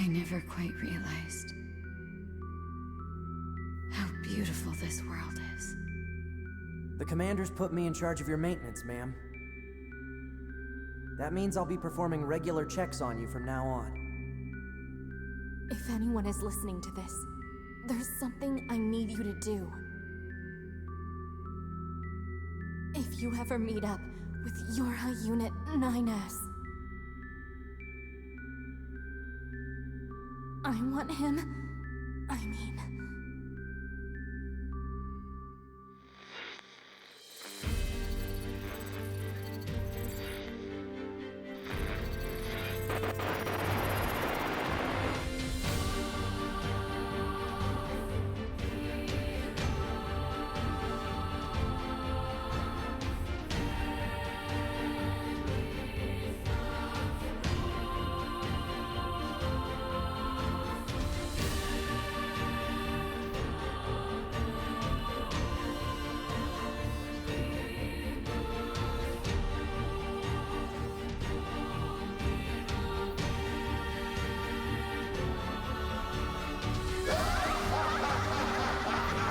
I never quite realized how beautiful this world is. The commander's put me in charge of your maintenance, ma'am. That means I'll be performing regular checks on you from now on. If anyone is listening to this, there's something I need you to do. If you ever meet up with Yorha Unit 9S, I want him,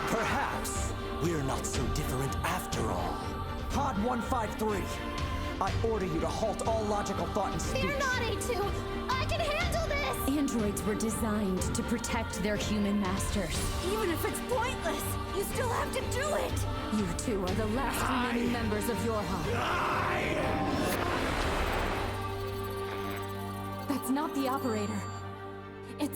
Perhaps we're not so different after all. Pod 153, I order you to halt all logical thought and speech. Fear not, A2! I can handle this! Androids were designed to protect their human masters. Even if it's pointless, you still have to do it! You two are the last remaining members of Yorha. That's not the operator. It's...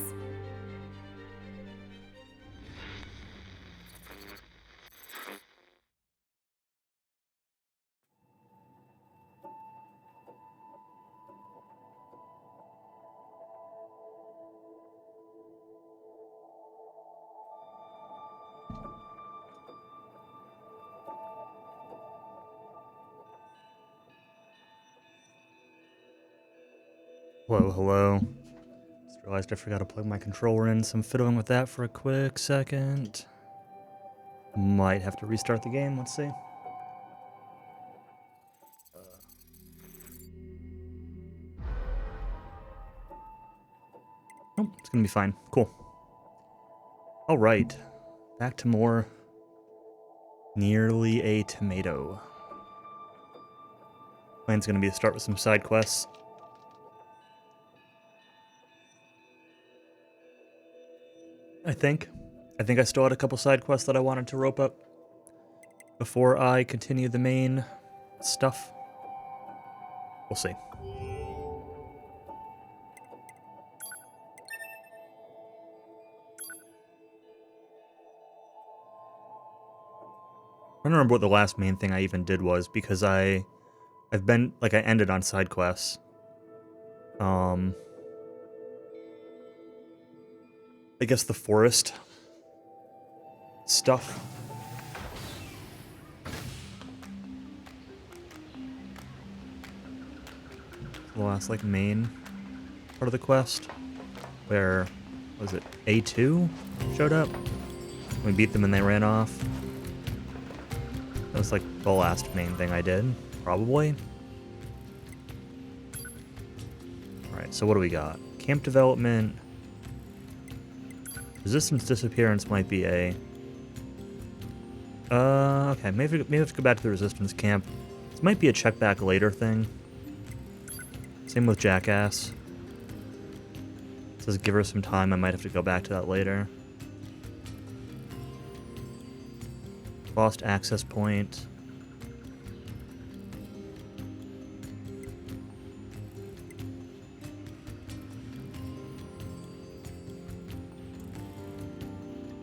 Hello. Just realized I forgot to plug my controller in, so I'm fiddling with that for a quick second. Might have to restart the game, let's see. Nope, it's gonna be fine. Cool. Alright. Back to more Nearly a Tomato. Plan's gonna be to start with some side quests. I think I still had a couple side quests that I wanted to rope up before I continue the main stuff. We'll see. I don't remember what the last main thing I even did was, because I ended on side quests. I guess the forest stuff. The last, main part of the quest, where, was it A2 showed up? We beat them and they ran off. That was, the last main thing I did, probably. Alright, so what do we got? Camp development. Resistance disappearance might be a... okay, maybe let's go back to the resistance camp. This might be a check back later thing. Same with Jackass. It says give her some time, I might have to go back to that later. Lost access point.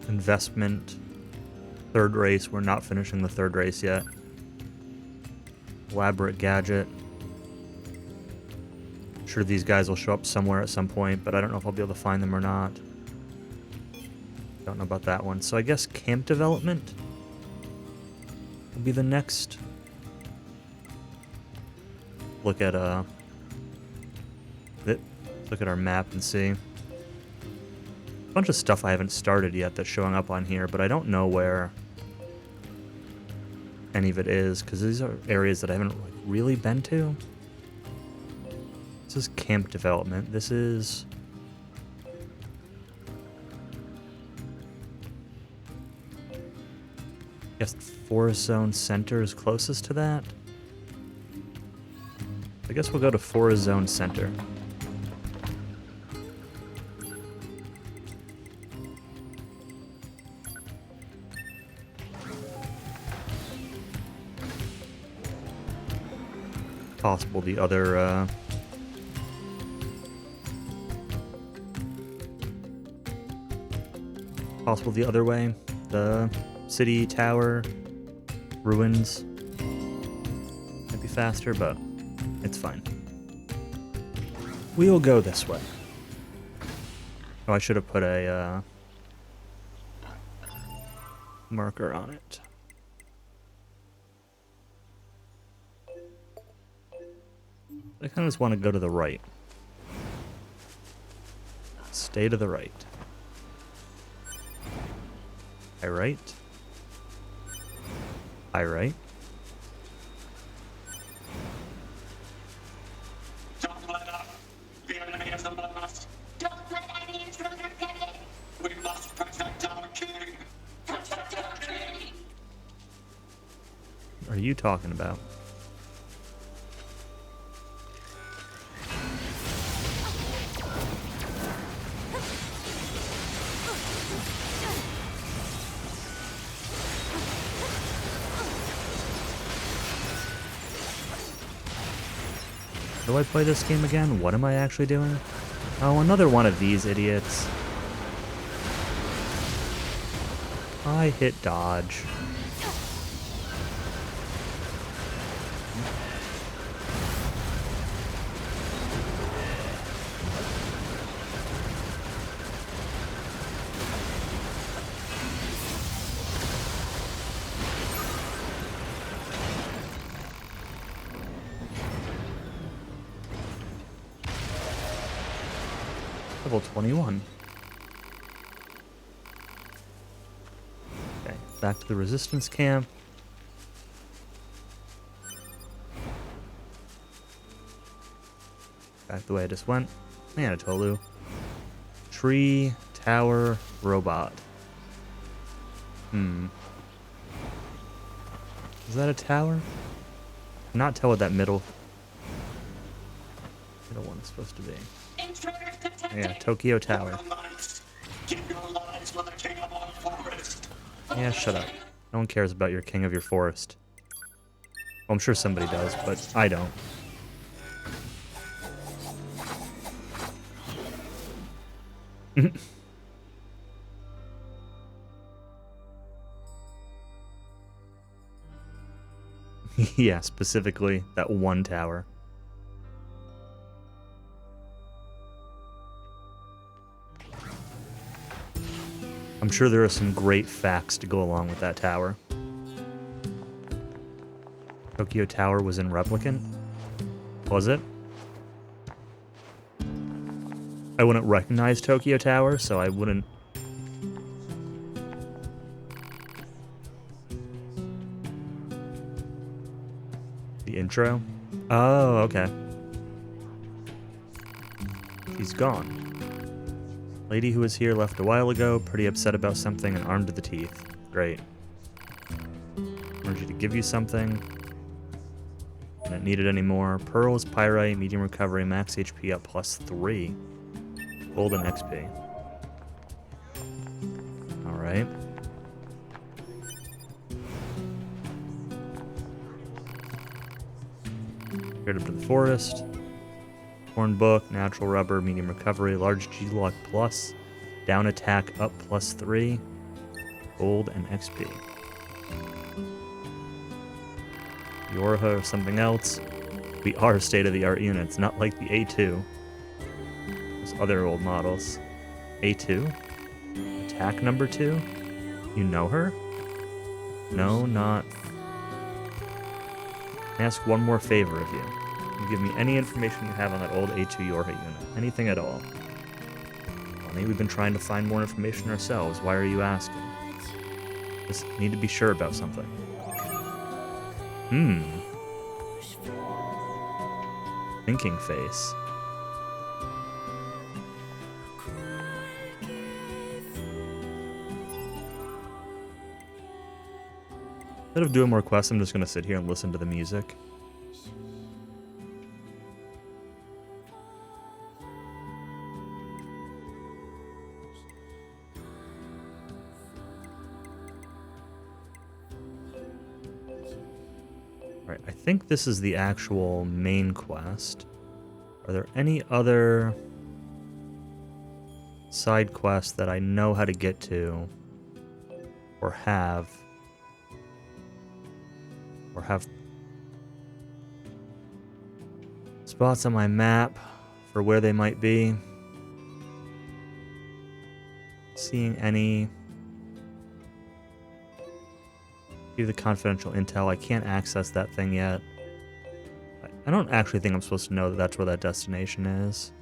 Investment. Third race. We're not finishing the third race yet. Elaborate gadget. I'm sure these guys will show up somewhere at some point, but I don't know if I'll be able to find them or not. Don't know about that one. So I guess camp development will be the next. Look at let's look at our map and see. Bunch of stuff I haven't started yet that's showing up on here, but I don't know where any of it is, because these are areas that I haven't really been to. This is camp development. This is Guess Forest Zone Center is closest to that. I guess we'll go to Forest Zone Center. Possible the other, possible the other way. The city tower, ruins. Might be faster, but it's fine. We'll go this way. Oh, I should have put a marker on it. I kind of just want to go to the right. Stay to the right. I right? I right? Don't let up. The enemy is among us. Don't let any intruder get in. We must protect our king. Protect our king. What are you talking about? How do I play this game again? What am I actually doing? Oh, another one of these idiots. I hit dodge. Level 21. Okay, back to the resistance camp. Back the way I just went. Manitolu. Tree, tower, robot. Is that a tower? Cannot tell what that middle one is supposed to be. Intruders detected. Yeah, Tokyo Tower. Give your lives for the king of our forest. Yeah, shut up. No one cares about your king of your forest. Well, I'm sure somebody does, but I don't. Yeah, specifically that one tower. I'm sure there are some great facts to go along with that tower. Tokyo Tower was in Replicant? Was it? I wouldn't recognize Tokyo Tower, so I wouldn't... The intro? Oh, okay. He's gone. Lady who was here left a while ago, pretty upset about something and armed to the teeth. Great. Wanted you to give you something. Didn't need it anymore. Pearls, Pyrite, medium recovery, max HP up +3. Gold and XP. Alright. Get up to the forest. Horn book, natural rubber, medium recovery, large G-lock plus, down attack up +3, gold and XP. Yorha or something else. We are state-of-the-art units, not like the A2. Those other old models. A2? Attack number 2? You know her? No, not... I ask one more favor of you. You give me any information you have on that old A2 Yorha unit. Anything at all. Bonnie, we've been trying to find more information ourselves. Why are you asking? Just need to be sure about something. Thinking face. Instead of doing more quests, I'm just going to sit here and listen to the music. Alright, I think this is the actual main quest. Are there any other side quests that I know how to get to or have spots on my map for where they might be? Seeing any. View the confidential intel. I can't access that thing yet. I don't actually think I'm supposed to know that that's where that destination is.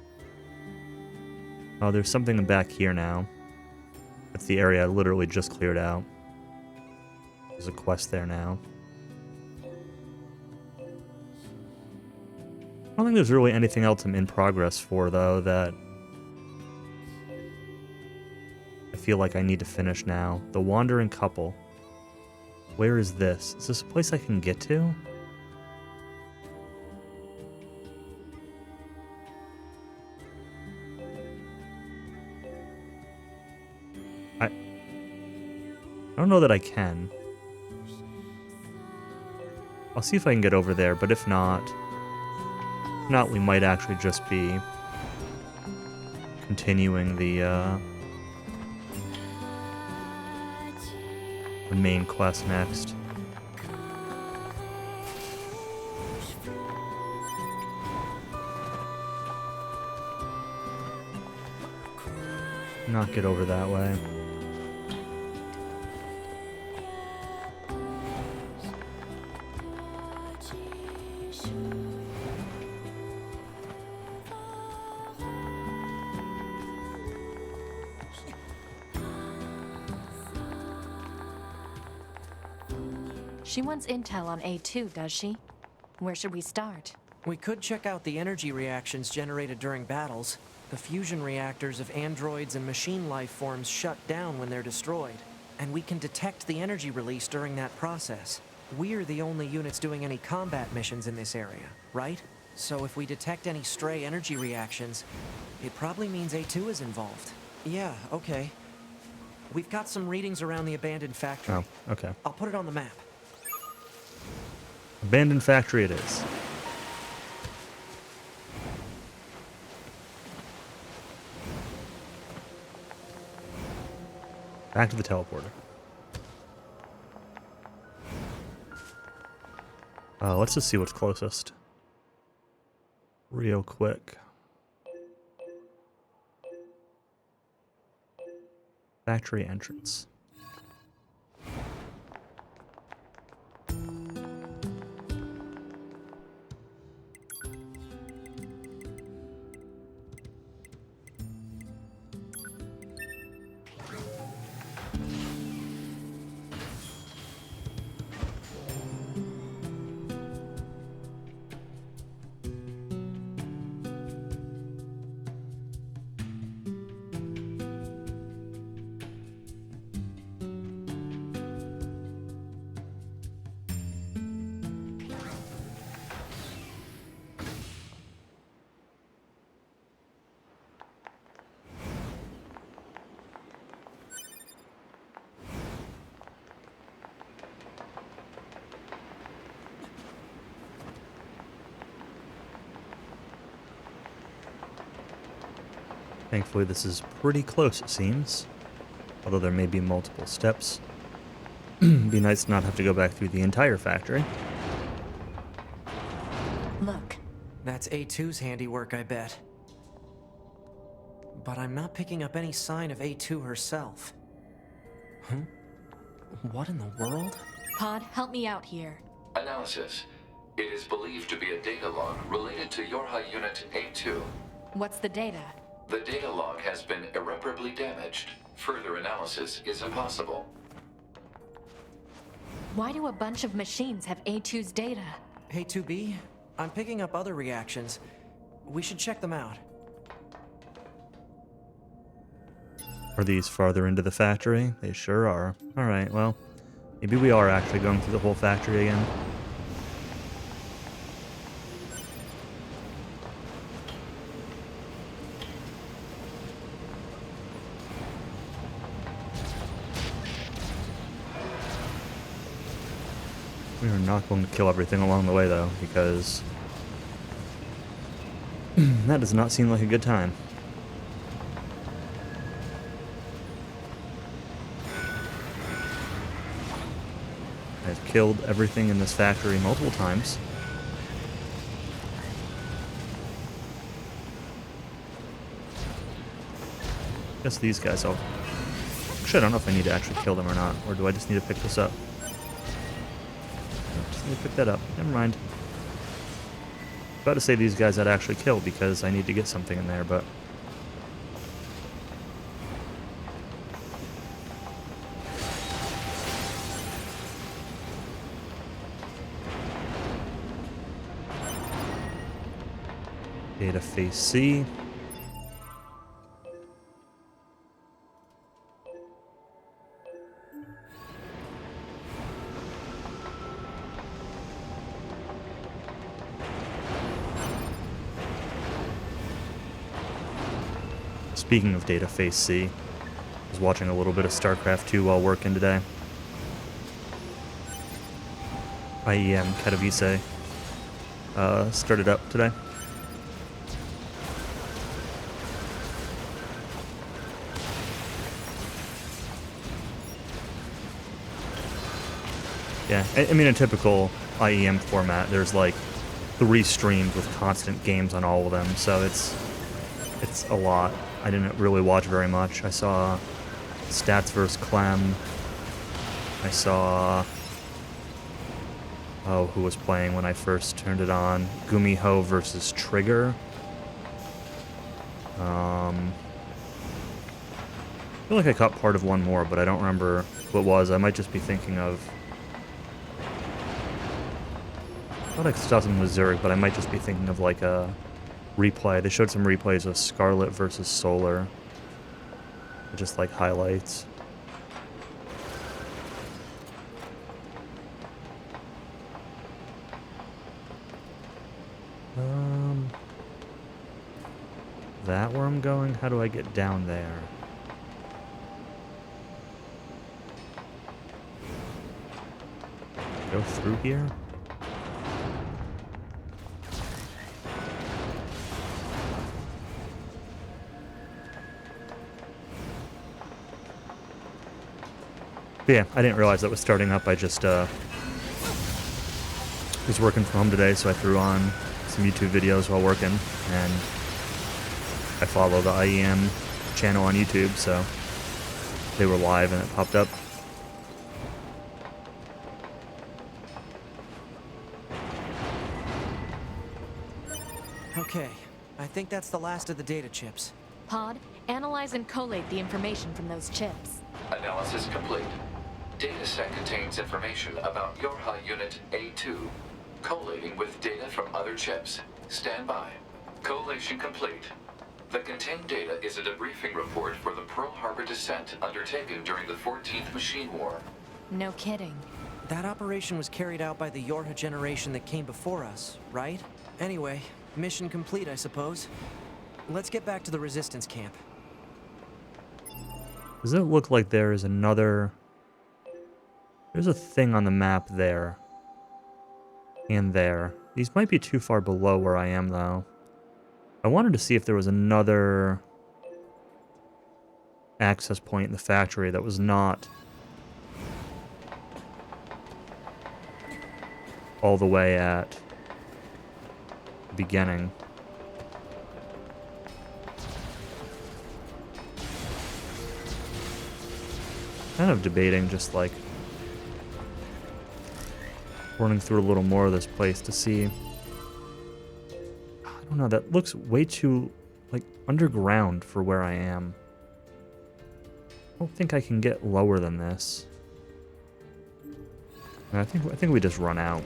Oh, there's something back here now. That's the area I literally just cleared out. There's a quest there now. I don't think there's really anything else I'm in progress for, though, that I feel like I need to finish now. The Wandering Couple. Where is this? Is this a place I can get to? I don't know that I can. I'll see if I can get over there, but if not, we might actually just be continuing the main quest next. Not get over that way. She wants intel on A2, does she? Where should we start? We could check out the energy reactions generated during battles. The fusion reactors of androids and machine life forms shut down when they're destroyed. And we can detect the energy release during that process. We're the only units doing any combat missions in this area, right? So if we detect any stray energy reactions, it probably means A2 is involved. Yeah, okay. We've got some readings around the abandoned factory. Oh, okay. I'll put it on the map. Abandoned factory it is. Back to the teleporter. Let's just see what's closest. Real quick. Factory entrance. Thankfully, this is pretty close, it seems. Although there may be multiple steps. Be nice to not have to go back through the entire factory. Look. That's A2's handiwork, I bet. But I'm not picking up any sign of A2 herself. Huh? What in the world? Pod, help me out here. Analysis. It is believed to be a data log related to your high unit A2. What's the data? The data log has been irreparably damaged. Further analysis is impossible. Why do a bunch of machines have A2's data? Hey, 2B, I'm picking up other reactions. We should check them out. Are these farther into the factory? They sure are. Alright, well, Maybe we are actually going through the whole factory again. We are not going to kill everything along the way, though, because that does not seem like a good time. I've killed everything in this factory multiple times. Guess these guys I'll... Actually, I don't know if I need to actually kill them or not, or do I just need to pick this up? Just need to pick that up. Never mind. About to say these guys I'd actually kill because I need to get something in there, but... Data face C. Speaking of data face C, I was watching a little bit of StarCraft 2 while working today. IEM Katowice started up today. Yeah, I mean, a typical IEM format, there's like 3 streams with constant games on all of them, so it's a lot. I didn't really watch very much. I saw Stats vs. Clem. I saw... Oh, who was playing when I first turned it on? Gumiho versus Trigger. I feel like I caught part of one more, but I don't remember what it was. I might just be thinking of... I thought I saw something with Zurich, but I might just be thinking of like a replay. They showed some replays of Scarlet versus Solar. Just like highlights. That where I'm going? How do I get down there? Go through here? But yeah, I didn't realize that was starting up. I just was working from home today, so I threw on some YouTube videos while working, and I follow the IEM channel on YouTube, so they were live and it popped up. Okay, I think that's the last of the data chips. Pod, analyze and collate the information from those chips. Analysis complete. Dataset contains information about your high unit A2. Collating with data from other chips. Stand by. Collation complete. The contained data is a debriefing report for the Pearl Harbor descent undertaken during the 14th Machine War. No kidding. That operation was carried out by the Yorha generation that came before us, right? Anyway, mission complete, I suppose. Let's get back to the Resistance camp. Does it look like there is another... There's a thing on the map there. And there. These might be too far below where I am, though. I wanted to see if there was another access point in the factory that was not all the way at the beginning. Kind of debating just like running through a little more of this place to see. I don't know, that looks way too like underground for where I am. I don't think I can get lower than this. I think we just run out.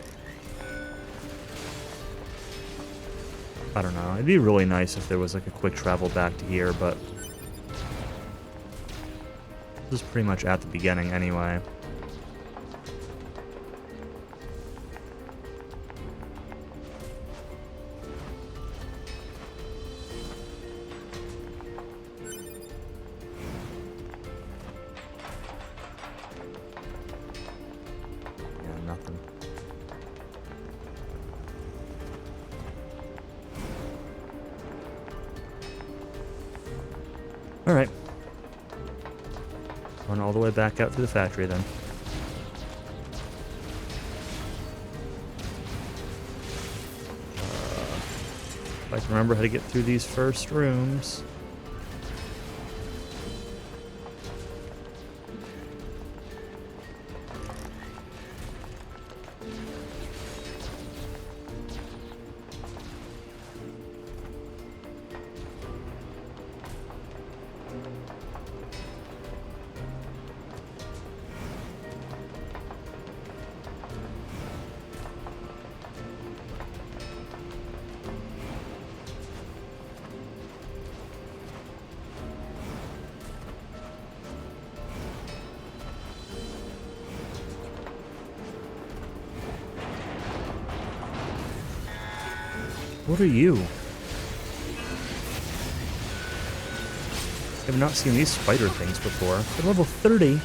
I don't know. It'd be really nice if there was like a quick travel back to here, but this is pretty much at the beginning anyway. Alright. Run all the way back out through the factory then. If I can remember how to get through these first rooms. What are you? I have not seen these spider things before. They're level 30.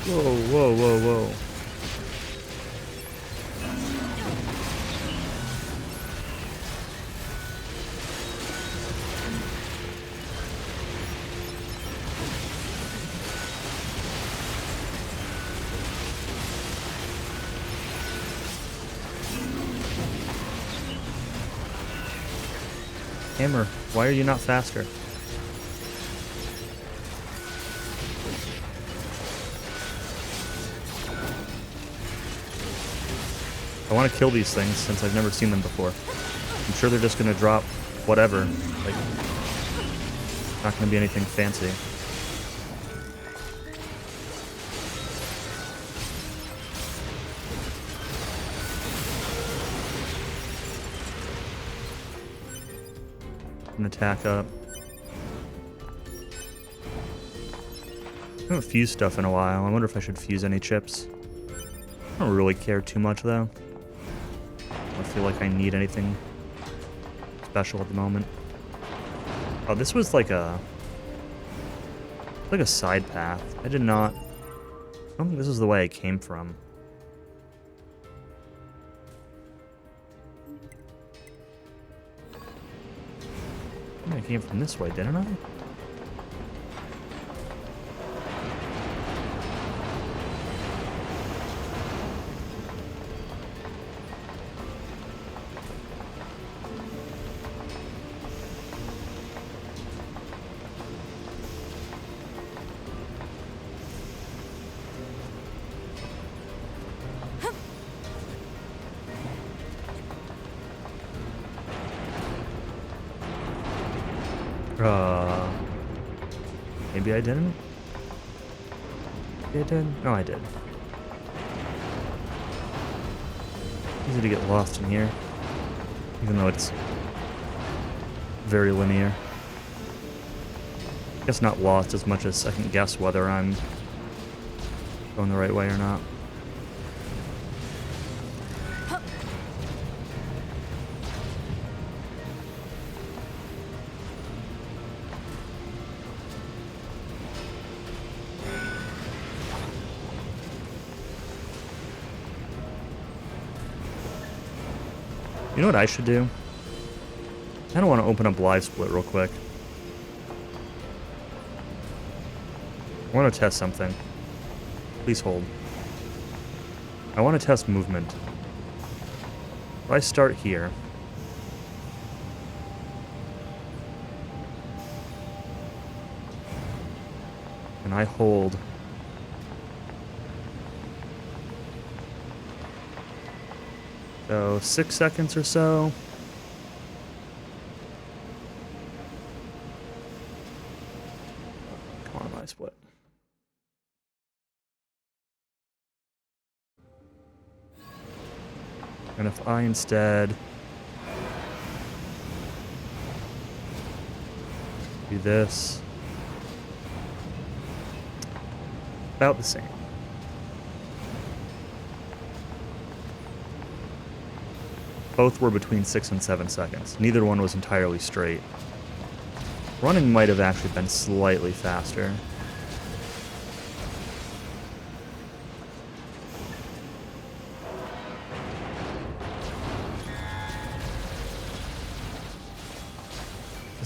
Whoa, whoa, whoa, whoa. Hammer, why are you not faster? I want to kill these things since I've never seen them before. I'm sure they're just going to drop whatever. Like, not going to be anything fancy. An attack up. I haven't fused stuff in a while. I wonder if I should fuse any chips. I don't really care too much though. I don't feel like I need anything special at the moment. Oh, this was like a side path. I don't think this is the way I came from. I came from this way, didn't I? Maybe I didn't? Maybe I did? No, I did. Easy to get lost in here. Even though it's very linear. I guess not lost as much as second guess whether I'm going the right way or not. You know what I should do? I don't want to open up Live Split real quick. I want to test something. Please hold. I want to test movement. If I start here... and I hold... so 6 seconds or so. Come on, Live Split. And if I instead do this, about the same. Both were between 6 and 7 seconds. Neither one was entirely straight. Running might have actually been slightly faster.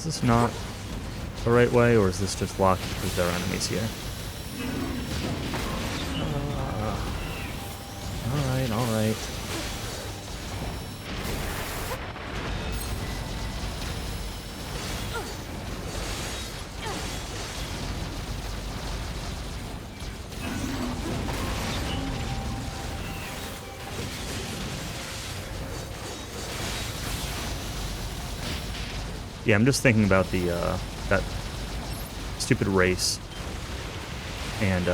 Is this not the right way, or is this just locked because there are enemies here? Alright, alright. Yeah, I'm just thinking about the, that stupid race. And,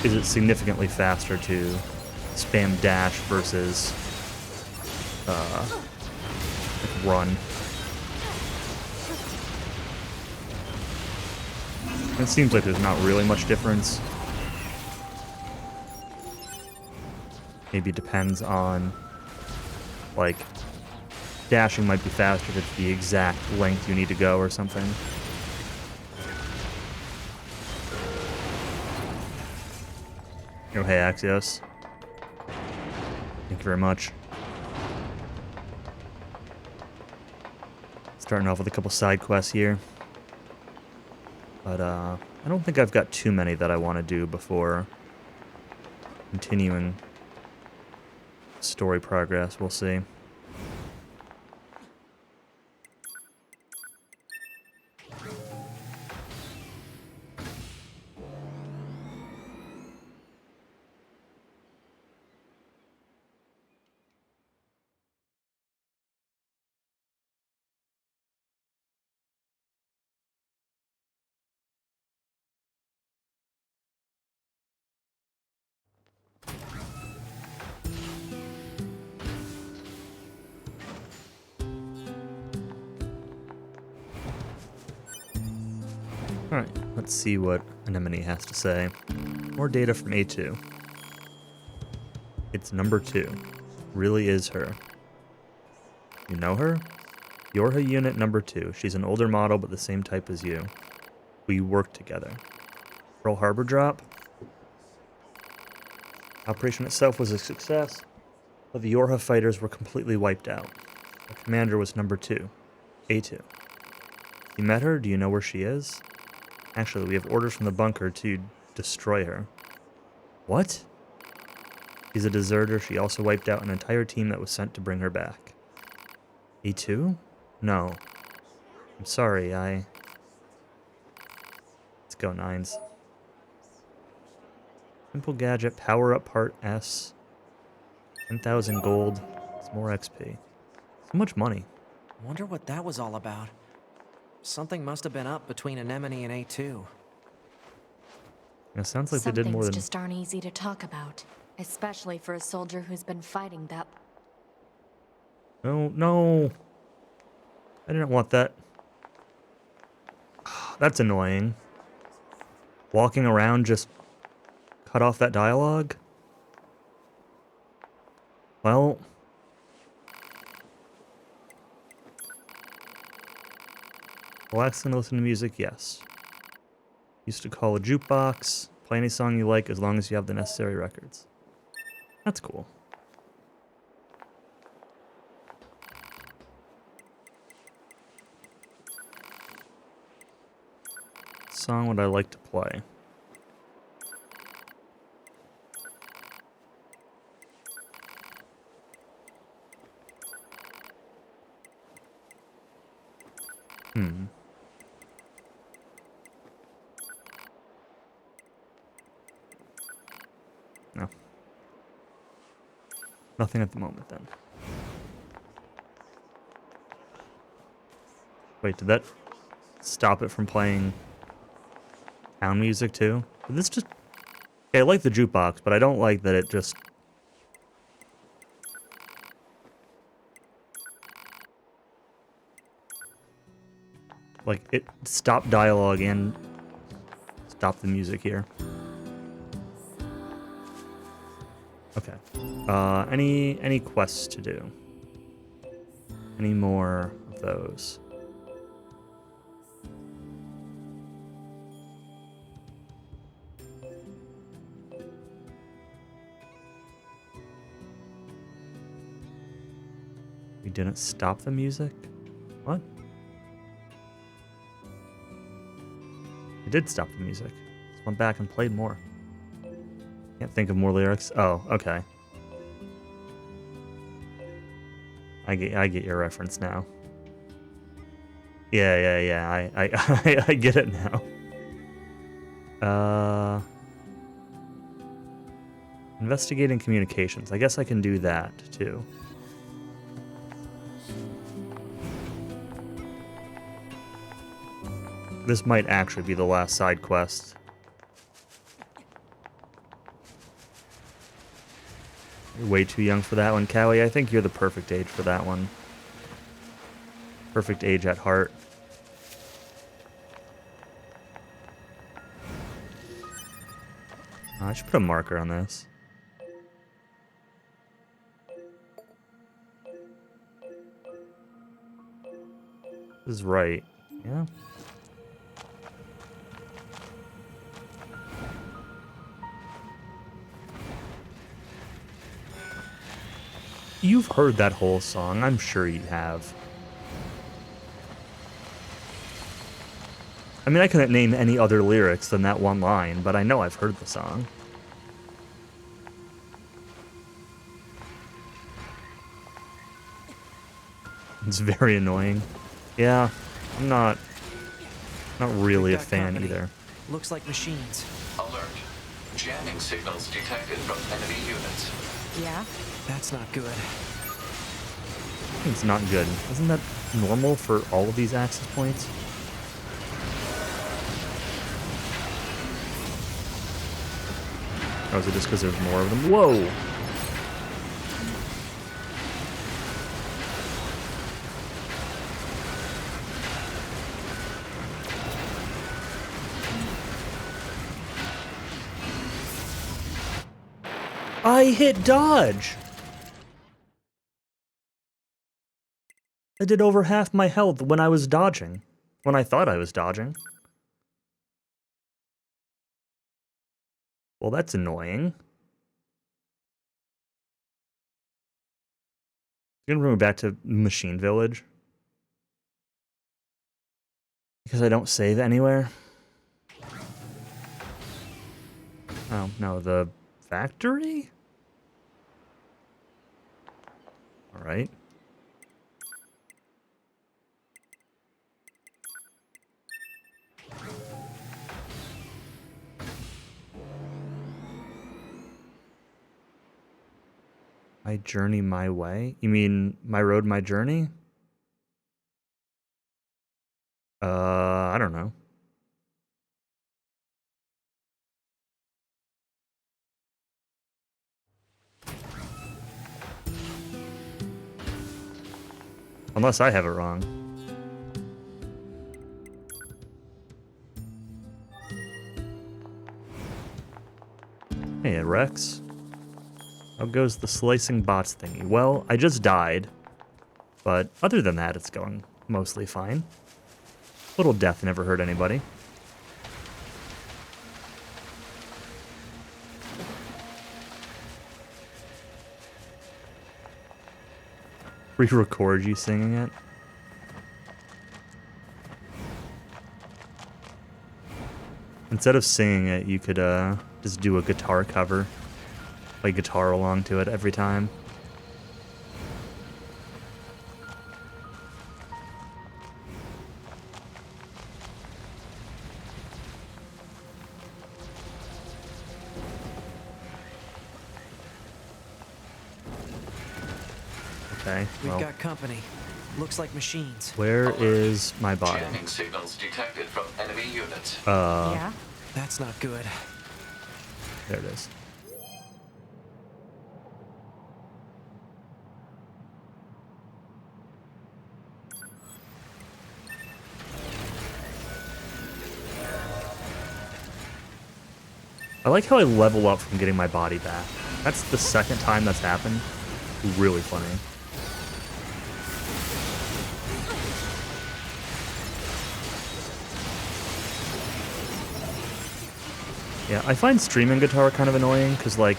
is it significantly faster to spam dash versus, run? It seems like there's not really much difference. Maybe it depends on, like, dashing might be faster if it's the exact length you need to go or something. Oh, hey, Axios. Thank you very much. Starting off with a couple side quests here. But, I don't think I've got too many that I want to do before continuing story progress. We'll see. Alright, let's see what Anemone has to say. More data from A2. It's number 2. Really is her. You know her? You're her unit number 2. She's an older model, but the same type as you. We work together. Pearl Harbor drop? Operation itself was a success, but the Yorha fighters were completely wiped out. The commander was number 2. A2. You met her? Do you know where she is? Actually, we have orders from the bunker to destroy her. What? She's a deserter. She also wiped out an entire team that was sent to bring her back. E2? No. I'm sorry, Let's go, Nines. Simple gadget, power up part S. 10,000 gold. It's more XP. So much money. Wonder what that was all about. Something must have been up between Anemone and A2. It sounds like Some they did more things than... just aren't easy to talk about, especially for a soldier who's been fighting that. No, no. I didn't want that. That's annoying. Walking around just cut off that dialogue? Well... Relax and listen to music, yes. Used to call a jukebox. Play any song you like as long as you have the necessary records. That's cool. Song would I like to play? No. Nothing at the moment, then. Wait, did that stop it from playing town music, too? Did this just... Okay, I like the jukebox, but I don't like that it just... Like, it stopped dialogue and stopped the music here. Okay. Any quests to do? Any more of those? We didn't stop the music? What? We did stop the music. Just went back and played more. Can't think of more lyrics. Oh, okay. I get your reference now. Yeah. I get it now. Investigating communications. I guess I can do that too. This might actually be the last side quest. You're way too young for that one, Callie. I think you're the perfect age for that one. Perfect age at heart. I should put a marker on this. This is right. Yeah. You've heard that whole song. I'm sure you have. I mean, I couldn't name any other lyrics than that one line, but I know I've heard the song. It's very annoying. Yeah, I'm not really a fan either. Looks like machines. Alert. Jamming signals detected from enemy units. Yeah? That's not good. It's not good. Isn't that normal for all of these access points? Or is it just because there's more of them? Whoa! I hit dodge! I did over half my health when I was dodging. When I thought I was dodging. Well, that's annoying. You're gonna bring me back to Machine Village? Because I don't save anywhere? Oh, no, the factory? Alright. My journey, my way? You mean my road, my journey? I don't know. Unless I have it wrong. Hey, Rex. How goes the slicing bots thingy? Well, I just died. But other than that, it's going mostly fine. Little death never hurt anybody. Re-record you singing it? Instead of singing it, you could just do a guitar cover. Play guitar along to it every time. Okay, We've well, got company. Looks like machines. where Alert. is my body? Jamming signals detected from enemy units. Yeah? That's not good. There it is. I like how I level up from getting my body back. That's the second time that's happened. Really funny. Yeah, I find streaming guitar kind of annoying, because, like,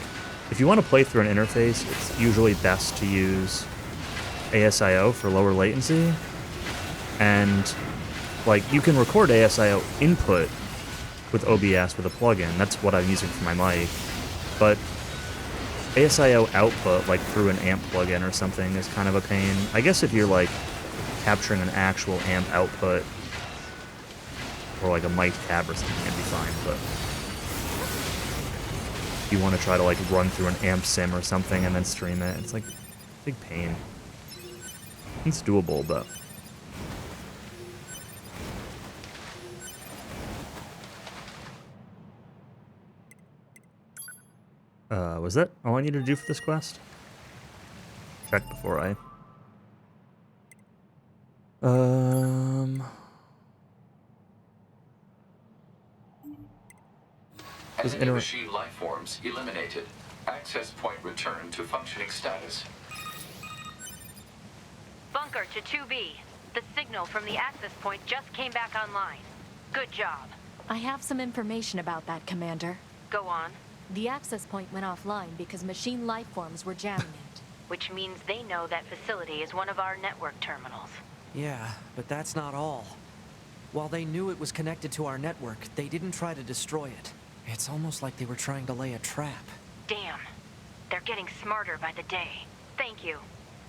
if you want to play through an interface, it's usually best to use ASIO for lower latency, and like you can record ASIO input with OBS with a plugin. That's what I'm using for my mic. But ASIO output, like through an amp plugin or something, is kind of a pain. I guess if you're like capturing an actual amp output or like a mic cab or something, it'd be fine. But if you want to try to like run through an amp sim or something and then stream it, it's like big pain. It's doable, but was that all I needed to do for this quest? Check before I... Enemy machine life forms eliminated. Access point returned to functioning status. Bunker to 2B. The signal from the access point just came back online. Good job. I have some information about that, Commander. Go on. The access point went offline because machine life forms were jamming it. Which means they know that facility is one of our network terminals. Yeah, but that's not all. While they knew it was connected to our network, they didn't try to destroy it. It's almost like they were trying to lay a trap. Damn. They're getting smarter by the day. Thank you.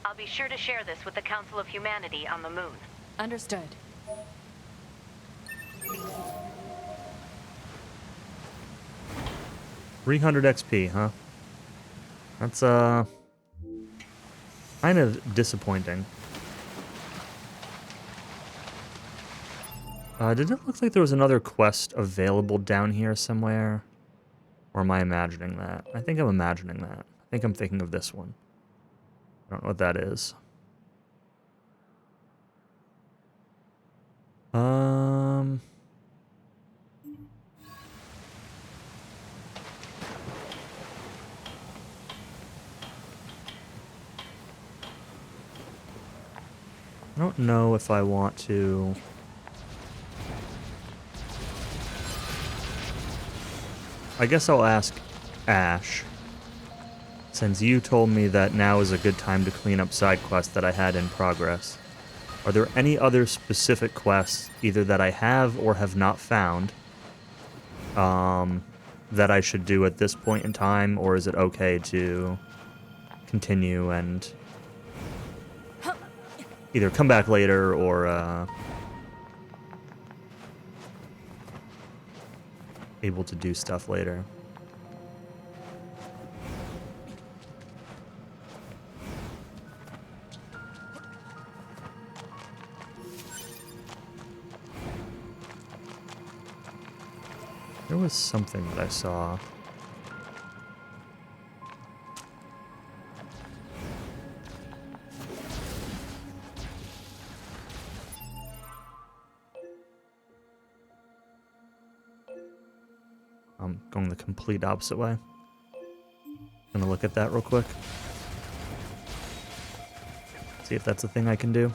I'll be sure to share this with the Council of Humanity on the moon. Understood. $300 XP, huh? That's, kind of disappointing. Did it look like there was another quest available down here somewhere? Or am I imagining that? I think I'm imagining that. I think I'm thinking of this one. I don't know what that is. I don't know if I want to... I guess I'll ask Ash, since you told me that now is a good time to clean up side quests that I had in progress. Are there any other specific quests, either that I have or have not found, that I should do at this point in time, or is it okay to continue and either come back later or able to do stuff later? There was something that I saw. I'm going the complete opposite way. Gonna look at that real quick. See if that's a thing I can do.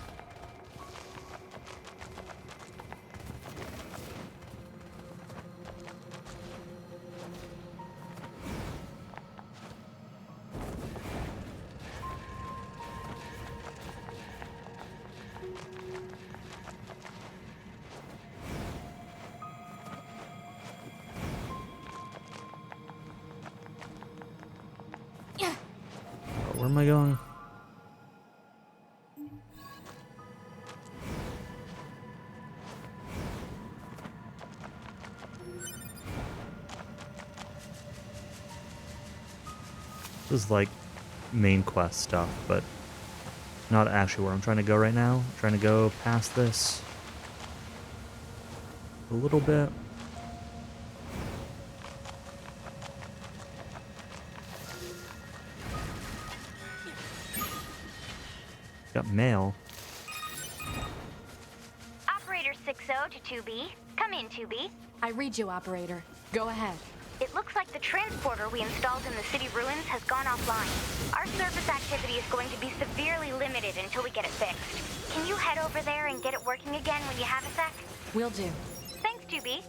Where am I going? This is like main quest stuff, but not actually where I'm trying to go right now. I'm trying to go past this a little bit. Got mail. Operator 60 to 2B. Come in, 2B. I read you, Operator. Go ahead. It looks like the transporter we installed in the city ruins has gone offline. Our surface activity is going to be severely limited until we get it fixed. Can you head over there and get it working again when you have a sec? Will do. Thanks, 2B.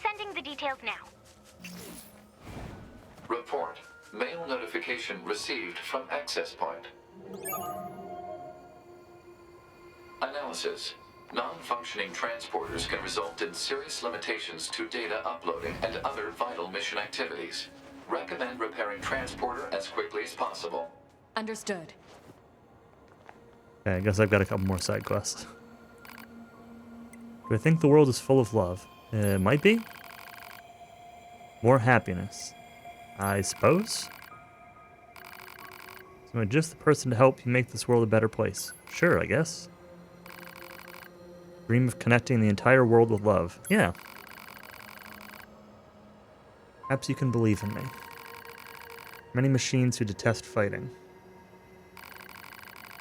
Sending the details now. Report. Mail notification received from access point. Analysis. Non-functioning transporters can result in serious limitations to data uploading and other vital mission activities. Recommend repairing transporter as quickly as possible. Understood. Okay, I guess I've got a couple more side quests. Do I think the world is full of love? It might be. More happiness. I suppose. So am I just the person to help you make this world a better place? Sure, I guess. Dream of connecting the entire world with love. Yeah. Perhaps you can believe in me. Many machines who detest fighting.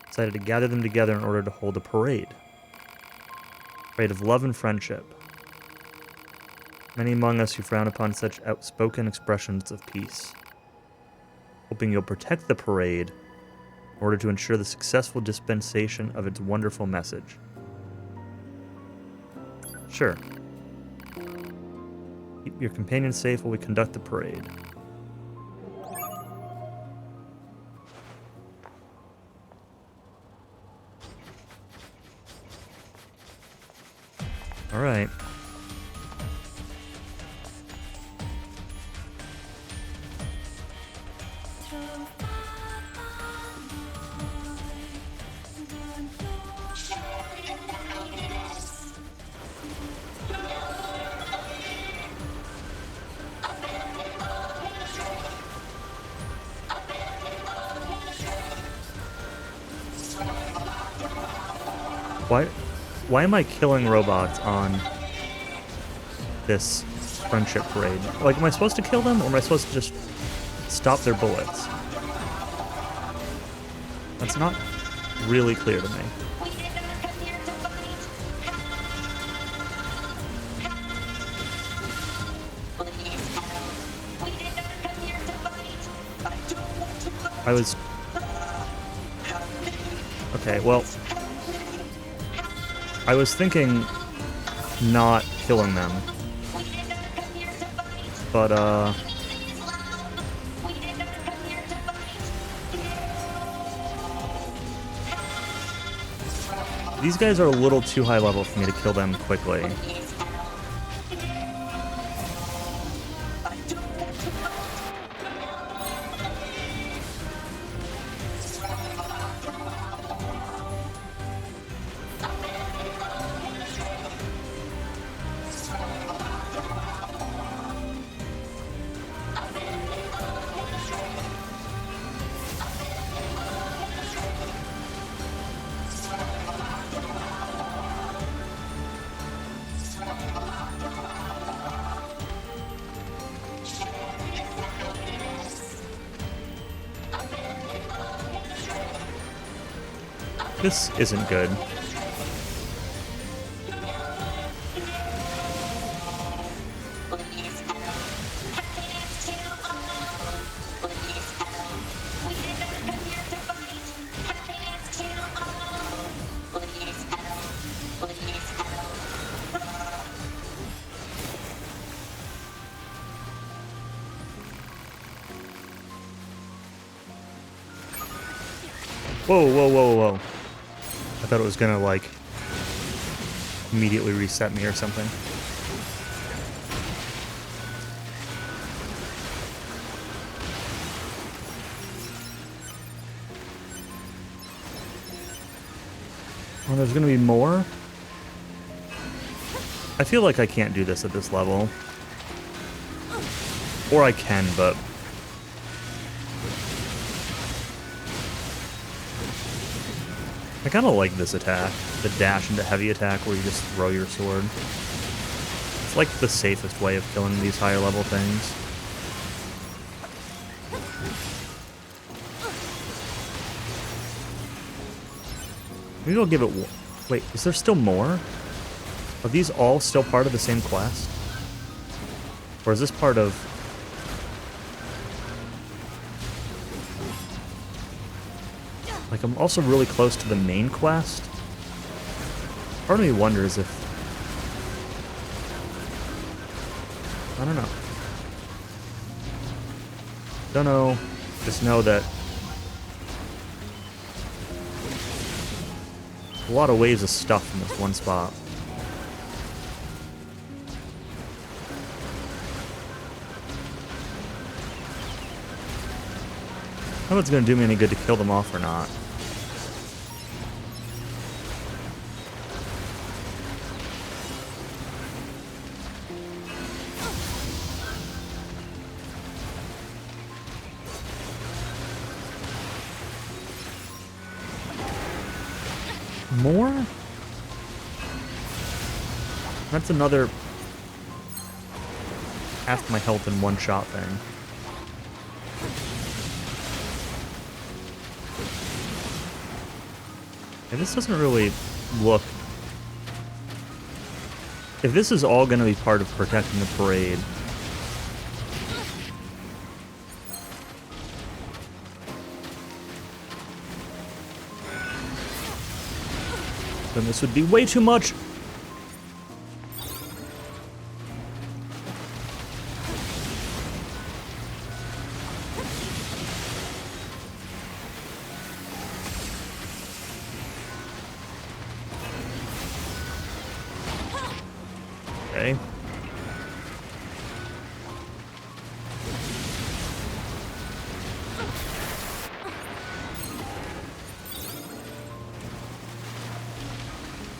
Decided to gather them together in order to hold a parade. Parade of love and friendship. Many among us who frown upon such outspoken expressions of peace. Hoping you'll protect the parade in order to ensure the successful dispensation of its wonderful message. Sure. Keep your companions safe while we conduct the parade. All right. Why am I killing robots on this friendship parade? Like, am I supposed to kill them, or am I supposed to just stop their bullets? That's not really clear to me. Okay, well, I was thinking not killing them, but these guys are a little too high level for me to kill them quickly. This isn't good. Whoa, whoa, whoa, whoa. I thought it was gonna, like, immediately reset me or something. Oh, there's gonna be more? I feel like I can't do this at this level. Or I can, but... I kind of like this attack, the dash into heavy attack where you just throw your sword. It's like the safest way of killing these higher level things. Maybe I'll give it one. Wait, is there still more? Are these all still part of the same quest? Or is this part of... Like, I'm also really close to the main quest. Part of me wonders if... I don't know. Don't know. Just know that... A lot of waves of stuff in this one spot. I don't know if it's gonna do me any good to kill them off or not. More? That's another half my health in one shot thing. And this doesn't really look... If this is all going to be part of protecting the parade... then this would be way too much. Okay.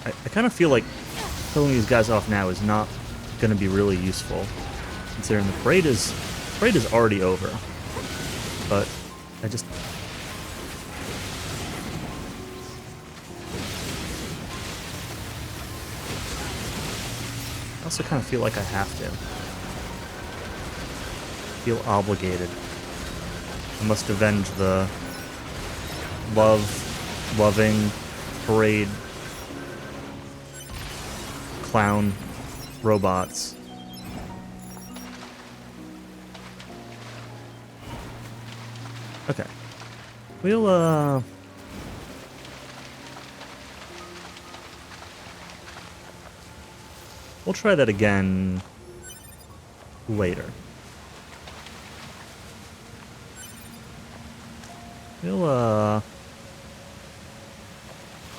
I kind of feel like killing these guys off now is not going to be really useful, considering the parade is already over. But I just... I also kind of feel like I have to. Feel obligated. I must avenge the loving parade clown robots. Okay. We'll try that again later. We'll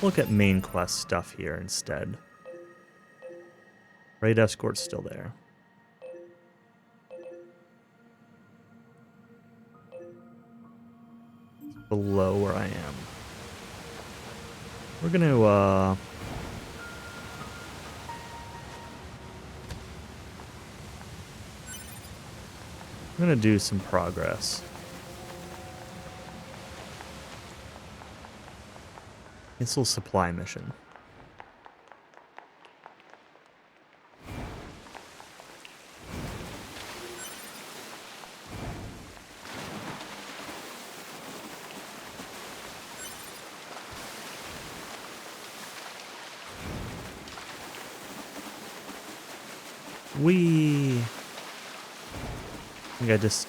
look at main quest stuff here instead. Raid escort's still there. It's below where I am. We're gonna do some progress. Missile supply mission. I think I just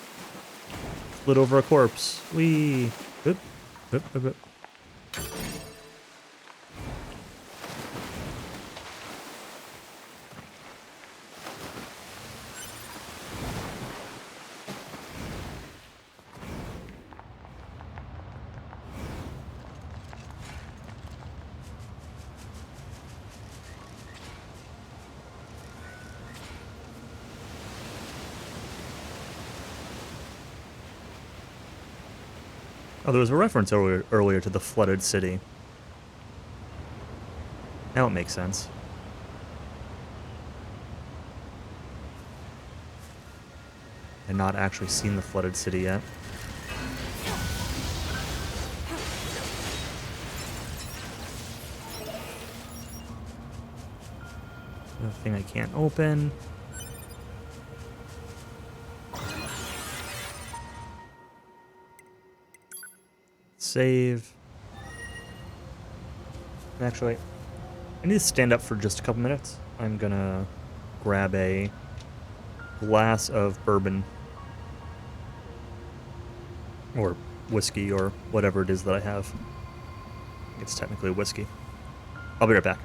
slid over a corpse. Oop. Oop, oop, oop. Oh, there was a reference earlier to the flooded city. Now it makes sense. I've not actually seen the flooded city yet. Another thing I can't open. Save. Actually, I need to stand up for just a couple minutes. I'm gonna grab a glass of bourbon. Or whiskey, or whatever it is that I have. It's technically whiskey. I'll be right back.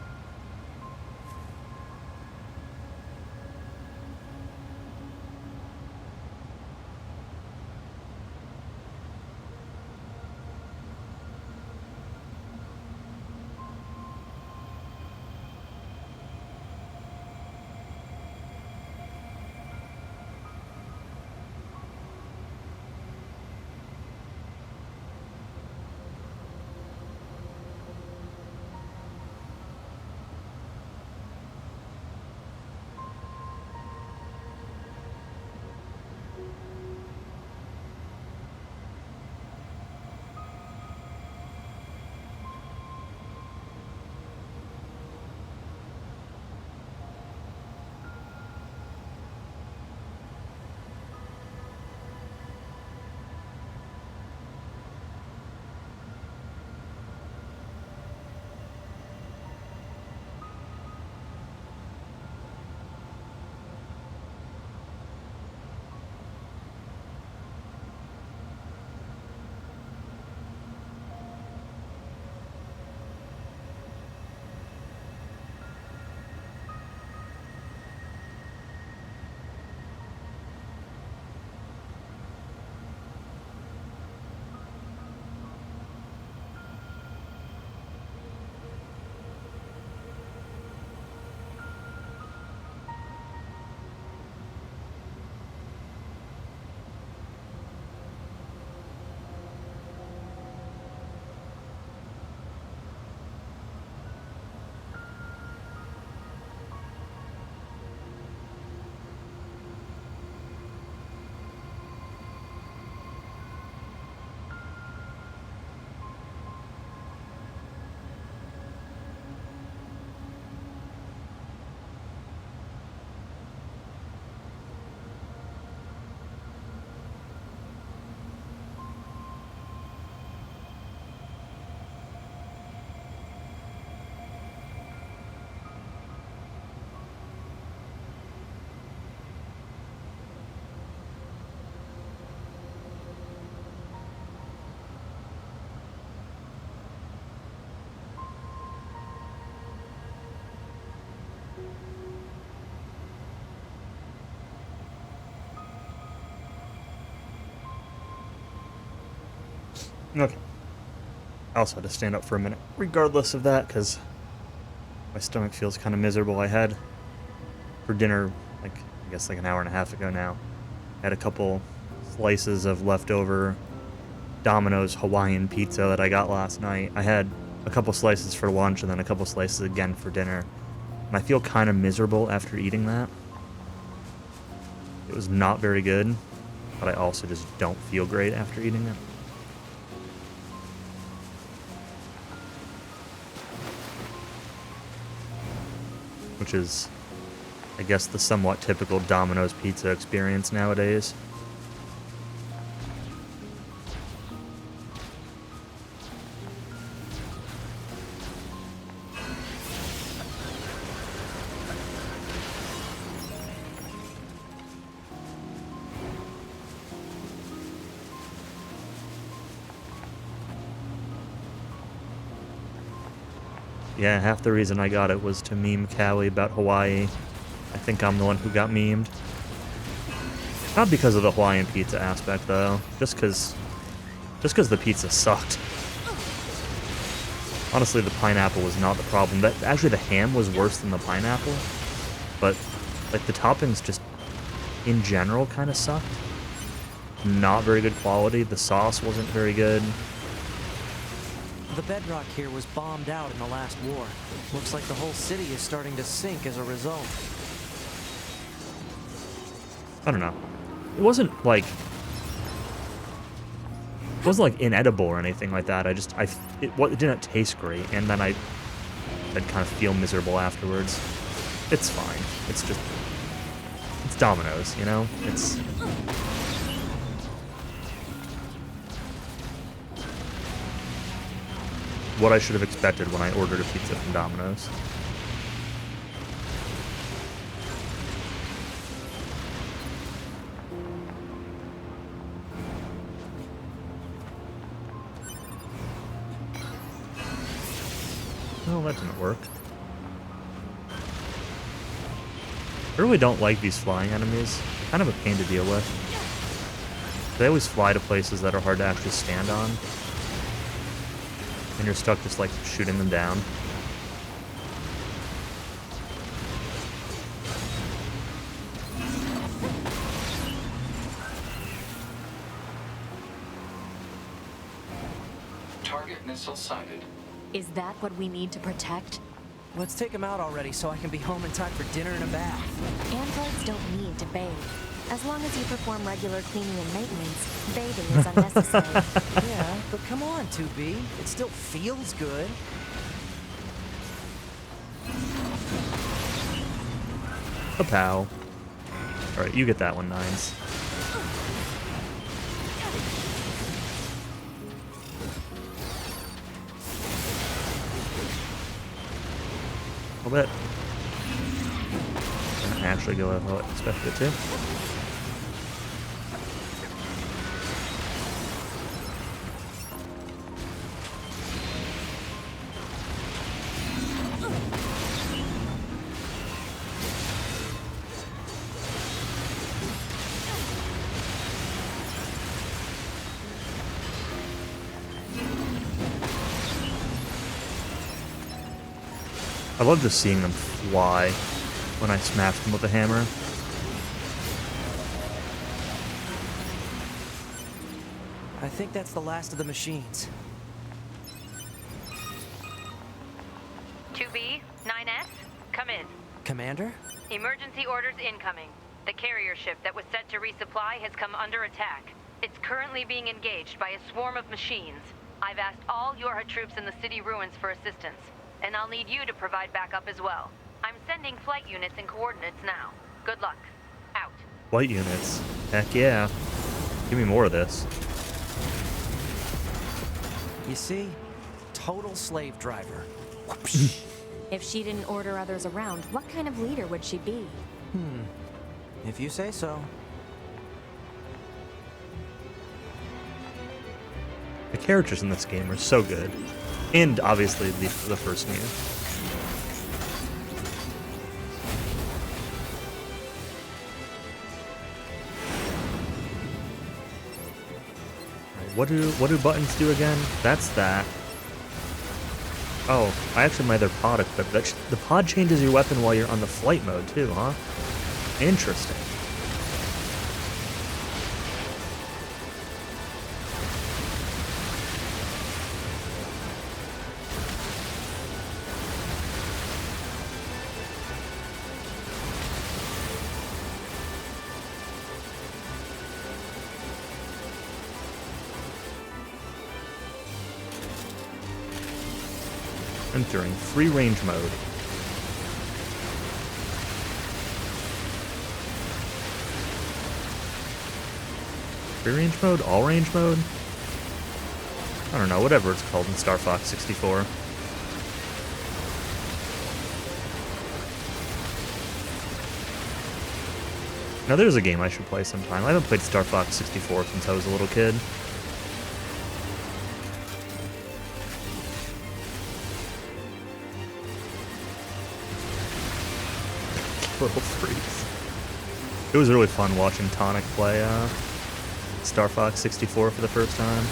Okay. I also had to stand up for a minute, regardless of that, because my stomach feels kind of miserable. I had for dinner, like, I guess like an hour and a half ago now, I had a couple slices of leftover Domino's Hawaiian pizza that I got last night. I had a couple slices for lunch and then a couple slices again for dinner. And I feel kind of miserable after eating that. It was not very good, but I also just don't feel great after eating it. Which is, I guess, the somewhat typical Domino's pizza experience nowadays. Yeah, half the reason I got it was to meme Callie about Hawaii. I think I'm the one who got memed. Not because of the Hawaiian pizza aspect, though. Just because the pizza sucked. Honestly, the pineapple was not the problem. Actually, the ham was worse than the pineapple. But, like, the toppings just, in general, kind of sucked. Not very good quality. The sauce wasn't very good. The bedrock here was bombed out in the last war. Looks like the whole city is starting to sink as a result. I don't know. It wasn't like inedible or anything like that. It didn't taste great, and then I'd kind of feel miserable afterwards. It's fine. It's Domino's, you know? It's what I should have expected when I ordered a pizza from Domino's. Oh, that didn't work. I really don't like these flying enemies. They're kind of a pain to deal with. They always fly to places that are hard to actually stand on. And you're stuck just, like, shooting them down. Target missile sighted. Is that what we need to protect? Let's take him out already so I can be home in time for dinner and a bath. Androids don't need to bathe. As long as you perform regular cleaning and maintenance, bathing is unnecessary. Yeah, but come on, 2B. It still feels good. Kapow. Alright, you get that one, Nines. A little bit. Didn't actually go how I expected it to. I love just seeing them fly when I smash them with a hammer. I think that's the last of the machines. 2B, 9S, come in. Commander? Emergency orders incoming. The carrier ship that was set to resupply has come under attack. It's currently being engaged by a swarm of machines. I've asked all Yorha troops in the city ruins for assistance, and I'll need you to provide backup as well. I'm sending flight units and coordinates now. Good luck. Out. Flight units. Heck yeah. Give me more of this. You see? Total slave driver. If she didn't order others around, what kind of leader would she be? If you say so. The characters in this game are so good. And obviously the first NieR. What do buttons do again? That's that. Oh, I actually have my other pod equipped. The pod changes your weapon while you're on the flight mode too, huh? Interesting. Entering free range mode. Free range mode? All range mode? I don't know, whatever it's called in Star Fox 64. Now there's a game I should play sometime. I haven't played Star Fox 64 since I was a little kid. Little freeze. It was really fun watching Tonic play Star Fox 64 for the first time.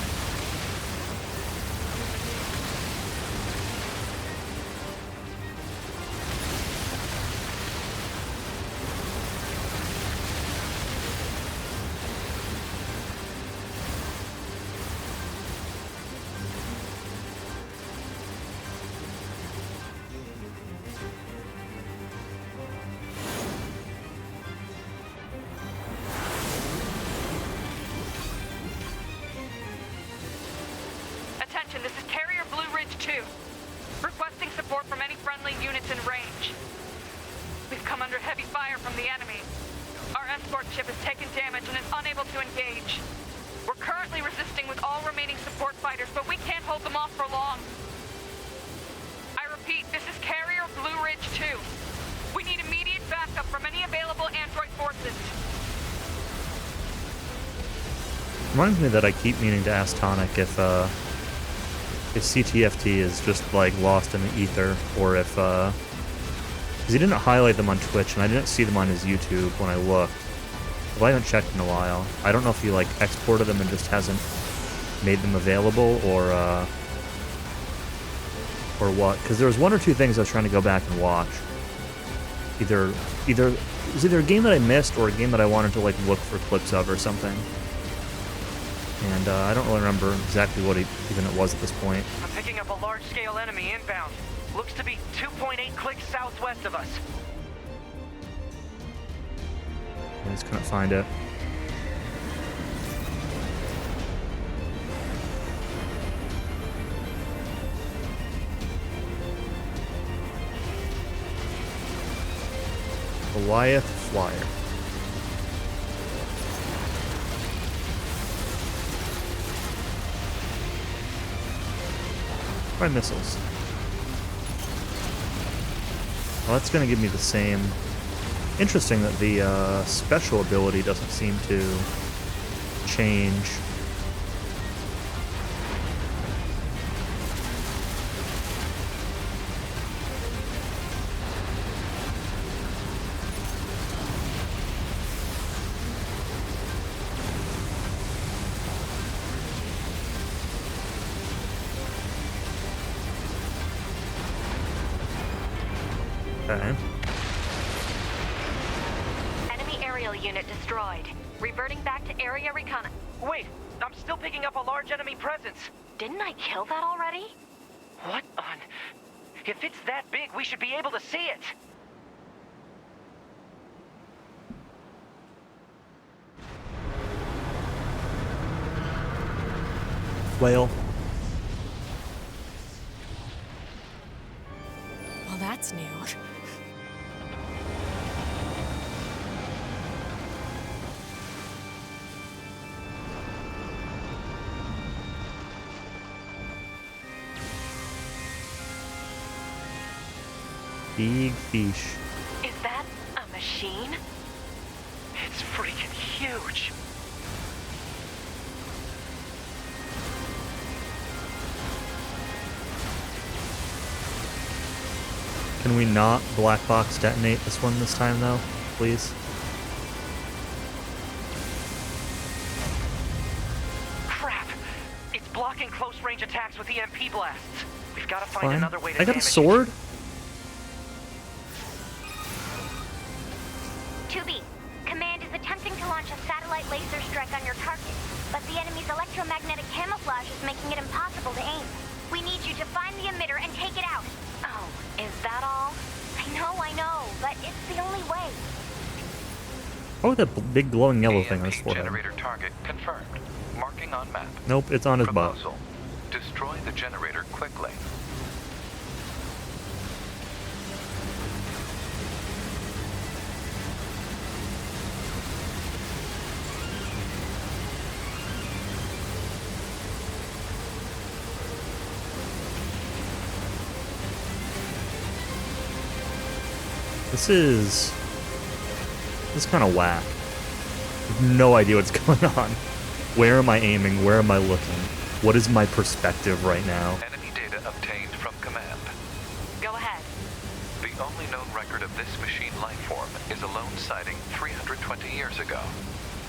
This is Carrier Blue Ridge 2. Requesting support from any friendly units in range. We've come under heavy fire from the enemy. Our escort ship has taken damage and is unable to engage. We're currently resisting with all remaining support fighters, but we can't hold them off for long. I repeat, this is Carrier Blue Ridge 2. We need immediate backup from any available android forces. Reminds me that I keep meaning to ask Tonic if CTFT is just like lost in the ether, or if because he didn't highlight them on Twitch and I didn't see them on his YouTube when I looked. Well, I haven't checked in a while. I don't know if he like exported them and just hasn't made them available, or what. Because there was one or two things I was trying to go back and watch. It was either a game that I missed or a game that I wanted to like look for clips of or something. And I don't really remember exactly what even it was at this point. I'm picking up a large-scale enemy inbound. Looks to be 2.8 clicks southwest of us. I just couldn't find it. Goliath Flyer. By missiles. Well, that's going to give me the same. Interesting that the special ability doesn't seem to change. Okay. Enemy aerial unit destroyed. Reverting back to area recon. Wait, I'm still picking up a large enemy presence. Didn't I kill that already? What on? If it's that big, we should be able to see it. Whale. Well, that's new. Big fish. Is that a machine? It's freaking huge. Can we not black box detonate this one this time, though? Please? Crap! blocking close-range attacks with EMP blasts. We've got to find Fine. another way to I got a damage it. sword? 2B, Command is attempting to launch a satellite laser strike on your target, but the enemy's electromagnetic camouflage is making it impossible to aim. We need you to find the emitter and take it out. Oh, is that all? I know, but it's the only way. Oh, that big glowing yellow thing I EMP swore at. generator target confirmed. Marking on map. Nope, it's on his butt. Proposal. Destroy the generator quickly. This is kind of whack. I have no idea what's going on. Where am I aiming? Where am I looking? What is my perspective right now? Enemy data obtained from command. Go ahead. The only known record of this machine life form is a lone sighting 320 years ago.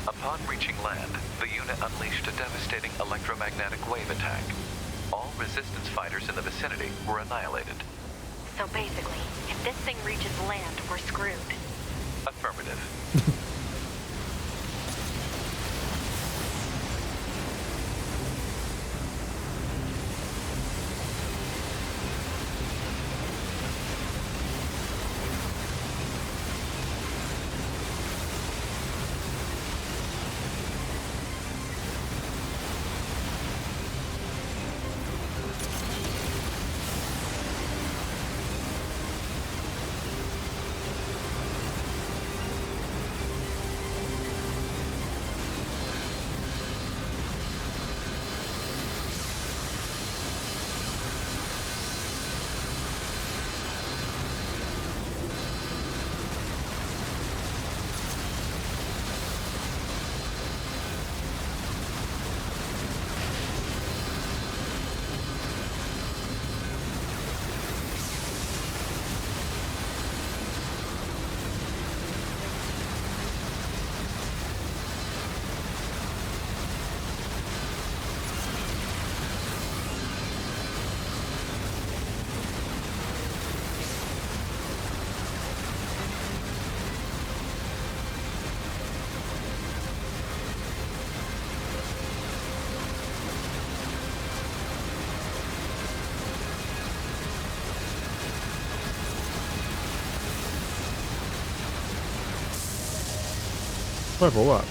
Upon reaching land, the unit unleashed a devastating electromagnetic wave attack. All resistance fighters in the vicinity were annihilated. So basically, if this thing reaches land, we're screwed. Affirmative. Level up.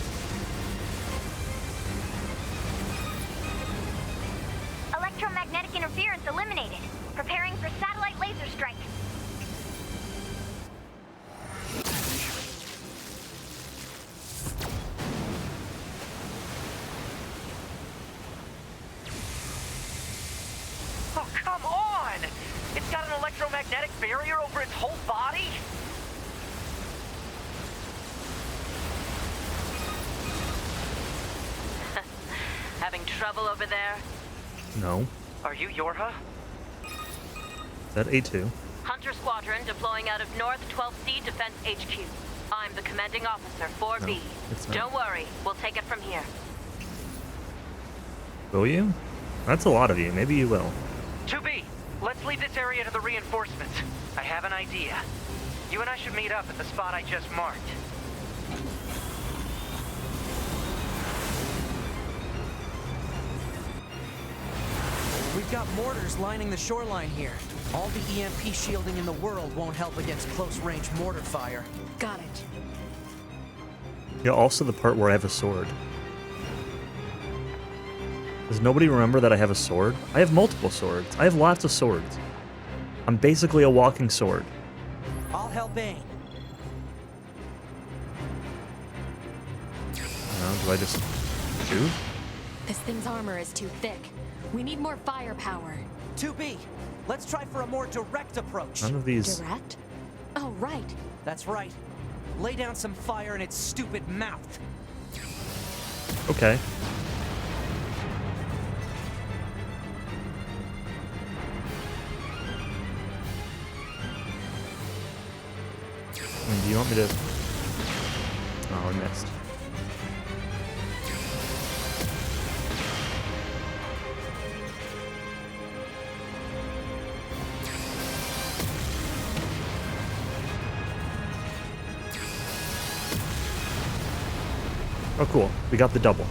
Electromagnetic interference eliminated. Preparing for satellite laser strike. Oh, come on! It's got an electromagnetic barrier over its whole body? Having trouble over there? No. Are you Yorha? Is that A2? Hunter Squadron deploying out of North 12C Defense HQ. I'm the commanding officer, 4B. No, it's not. Don't worry, we'll take it from here. Will you? That's a lot of you. Maybe you will. 2B, let's leave this area to the reinforcements. I have an idea. You and I should meet up at the spot I just marked. We've got mortars lining the shoreline here. All the EMP shielding in the world won't help against close-range mortar fire. Got it. Yeah, also the part where I have a sword. Does nobody remember that I have a sword? I have multiple swords. I have lots of swords. I'm basically a walking sword. I'll help aim. Do I just shoot? This thing's armor is too thick. We need more firepower. 2B, let's try for a more direct approach. None of these... Direct? Oh, right. That's right. Lay down some fire in its stupid mouth. Okay. Do you want me to... Oh, I missed. Oh, cool. We got the double.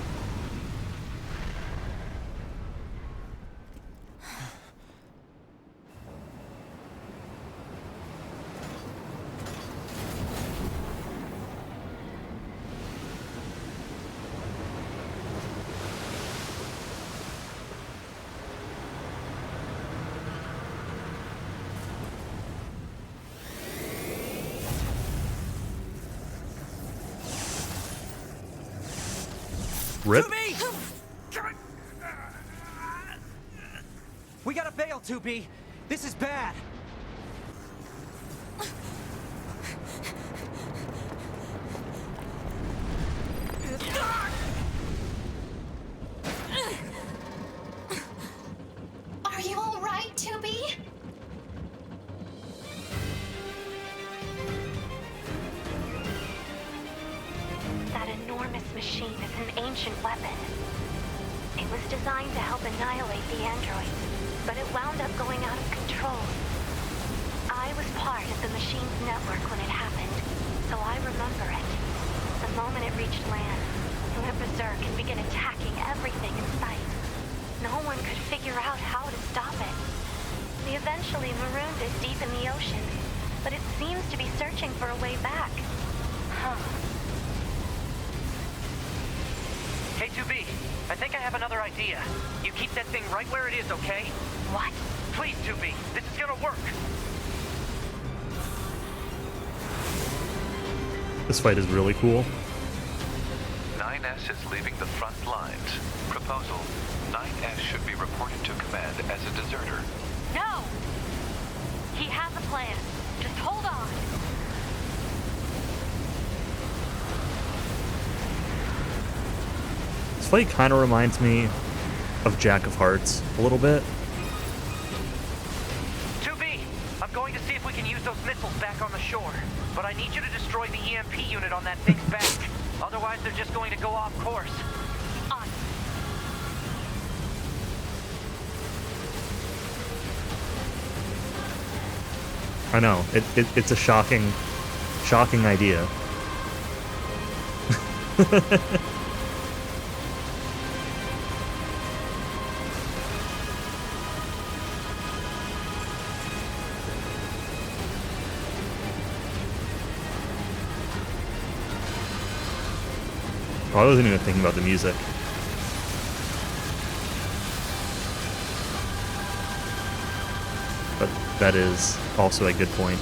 Rip. 2B! We gotta bail, 2B. This is bad. Are you all right, 2B? That enormous machine is an ancient weapon. It was designed to help annihilate the androids, but it wound up going out of control. I was part of the machine's network when it happened, so I remember it. The moment it reached land, it went berserk and began attacking everything in sight. No one could figure out how to stop it. We eventually marooned it deep in the ocean, but it seems to be searching for a way back. Huh. Hey, 2B, I think I have another idea. You keep that thing right where it is, okay? What? Please, 2B, this is gonna work. This fight is really cool. 9S is leaving the front lines. Proposal: 9S should be reported to command as a deserter. No! He has a plan. Just hold on. This fight kind of reminds me of Jack of Hearts a little bit. 2B, I'm going to see if we can use those missiles back on the shore. But I need you to destroy the EMP unit on that thing's back. Otherwise, they're just going to go off course. On. I know, it's a shocking idea. Oh, I wasn't even thinking about the music. But that is also a good point.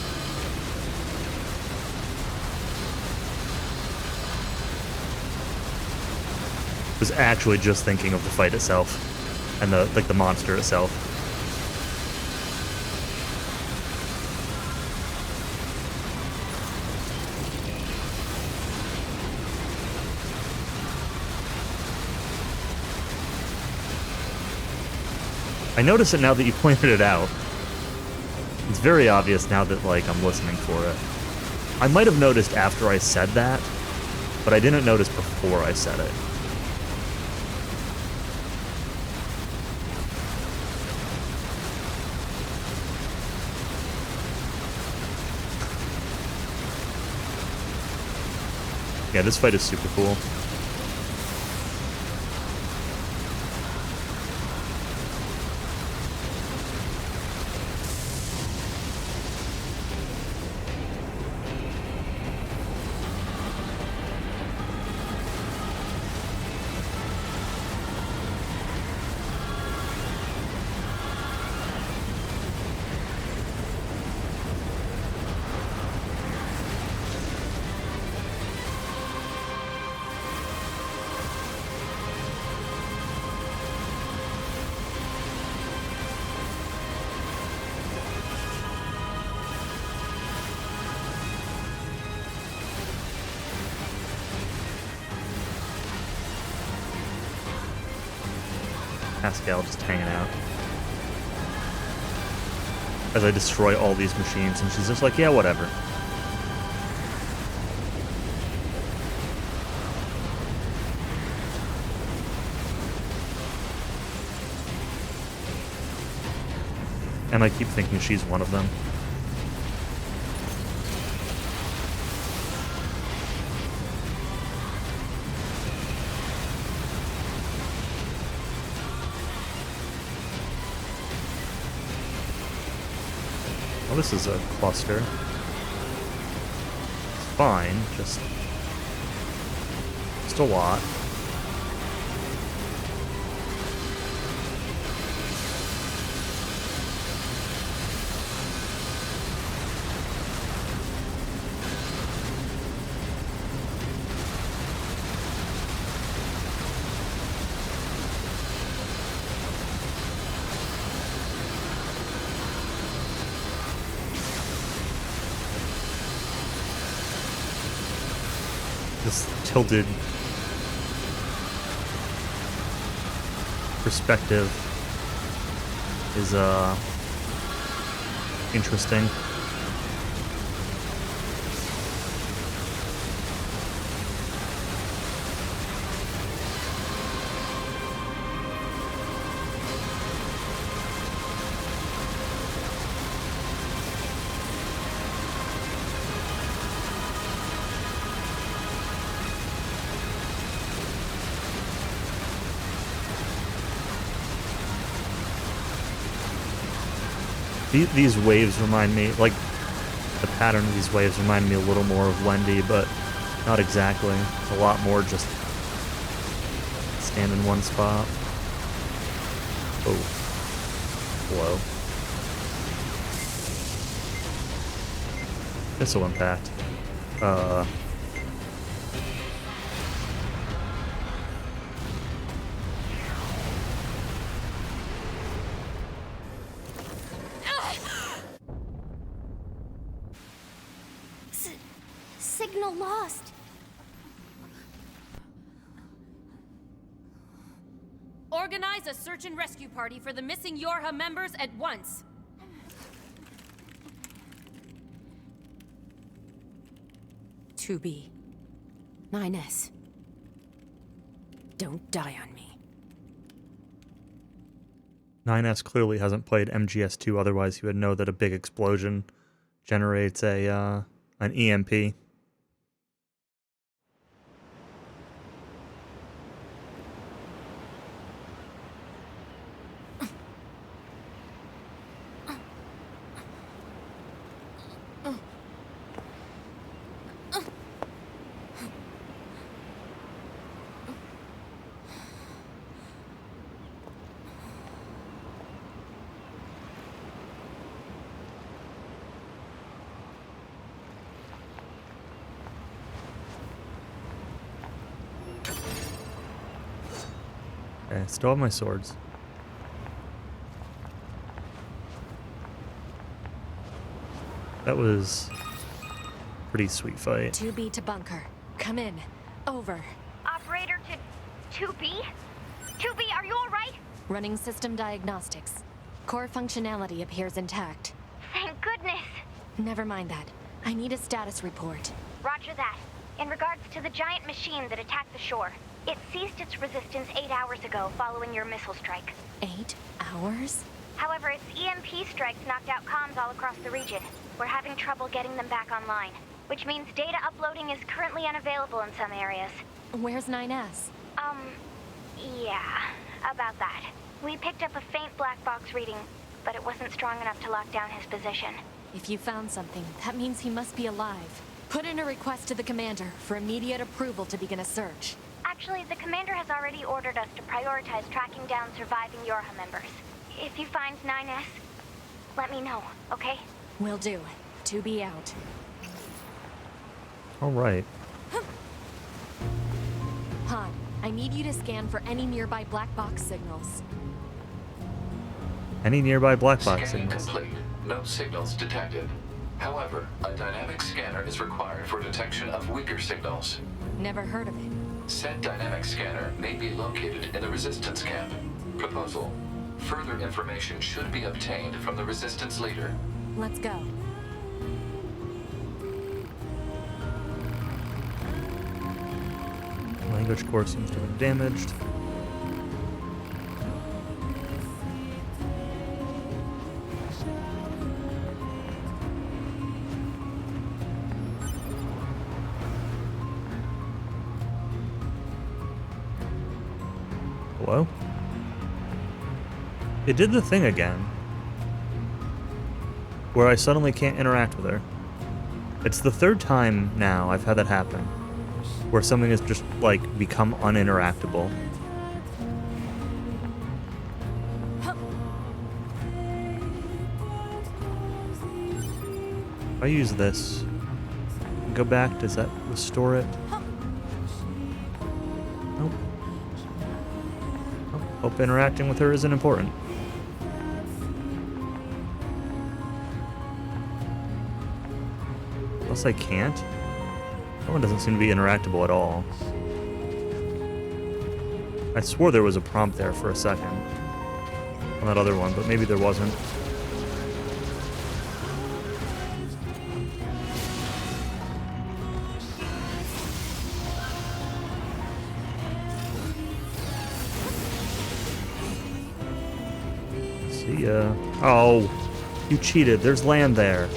I was actually just thinking of the fight itself and the monster itself. I notice it now that you pointed it out. It's very obvious now that, like, I'm listening for it. I might have noticed after I said that, but I didn't notice before I said it. Yeah, this fight is super cool. Pascal just hanging out. As I destroy all these machines, and she's just like, yeah, whatever. And I keep thinking she's one of them. this is a cluster. It's fine, just a lot. This tilted perspective is interesting. These waves remind me, like, the pattern of these waves remind me a little more of Wendy, but not exactly. It's a lot more just stand in one spot. Oh. Whoa. Missile impact. Signal lost. Organize a search and rescue party for the missing Yorha members at once. To be. 9S. Don't die on me. 9S clearly hasn't played MGS2, otherwise he would know that a big explosion generates an EMP. Okay, still have my swords. That was a pretty sweet fight. 2B to bunker. Come in. Over. Operator to 2B? 2B, are you alright? Running system diagnostics. Core functionality appears intact. Thank goodness. Never mind that. I need a status report. Roger that. In regards to the giant machine that attacked the shore, it ceased its resistance 8 hours ago following your missile strike. 8 hours? However, its EMP strikes knocked out comms all across the region. We're having trouble getting them back online, which means data uploading is currently unavailable in some areas. Where's 9S? Yeah, about that. We picked up a faint black box reading, but it wasn't strong enough to lock down his position. If you found something, that means he must be alive. Put in a request to the commander for immediate approval to begin a search. Actually, the commander has already ordered us to prioritize tracking down surviving Yorha members. If you find 9S, let me know, okay? Will do. 2B out. Alright. Han, I need you to scan for any nearby black box signals. Any nearby black box Scanning signals? complete. No signals detected. However, a dynamic scanner is required for detection of weaker signals. Never heard of it. Said dynamic scanner may be located in the resistance camp. Proposal. Further information should be obtained from the resistance leader. Let's go. Language core seems to have been damaged. Hello? It did the thing again. where I suddenly can't interact with her. It's the third time now I've had that happen, where something has just, like, become uninteractable. If I use this, go back, does that restore it? Nope. Nope. Hope interacting with her isn't important. Unless I can't. That one doesn't seem to be interactable at all. I swore there was a prompt there for a second on that other one, but maybe there wasn't. See ya. Oh, you cheated. There's land there.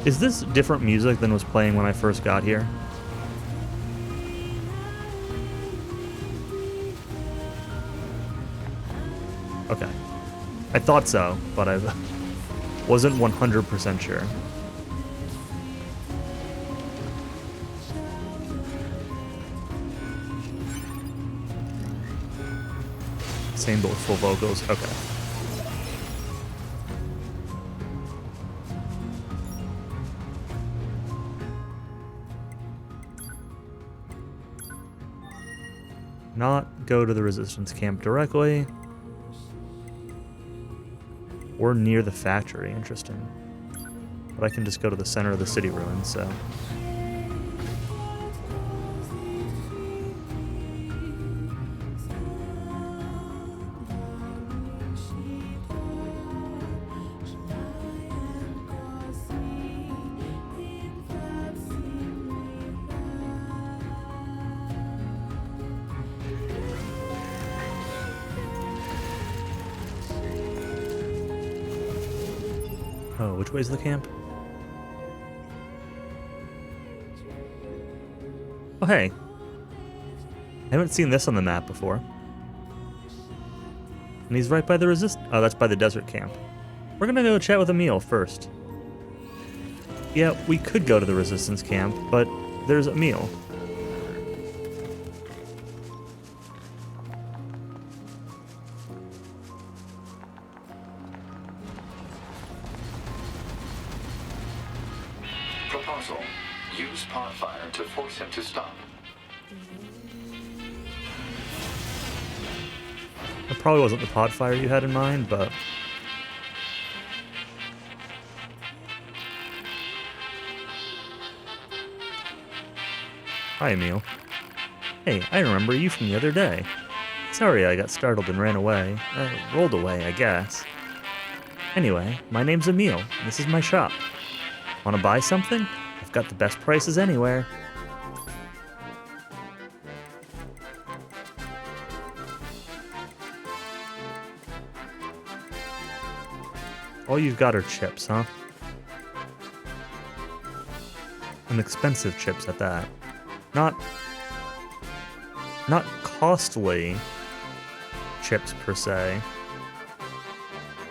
Is this different music than was playing when I first got here? Okay. I thought so, but I wasn't 100% sure. Same but with full vocals. Okay. Not go to the resistance camp directly. Or near the factory, interesting. But I can just go to the center of the city ruins, so. Oh, which way's the camp? Oh, hey. I haven't seen this on the map before. And he's right by the oh, that's by the desert camp. We're gonna go chat with Emil first. Yeah, we could go to the resistance camp, but there's Emil. Proposal. Use pod fire to force him to stop. It probably wasn't the pot fire you had in mind, but... Hi, Emil. Hey, I remember you from the other day. Sorry I got startled and ran away. Rolled away, I guess. Anyway, my name's Emil. This is my shop. Want to buy something? I've got the best prices anywhere. All you've got are chips, huh? And expensive chips at that. Not costly chips per se.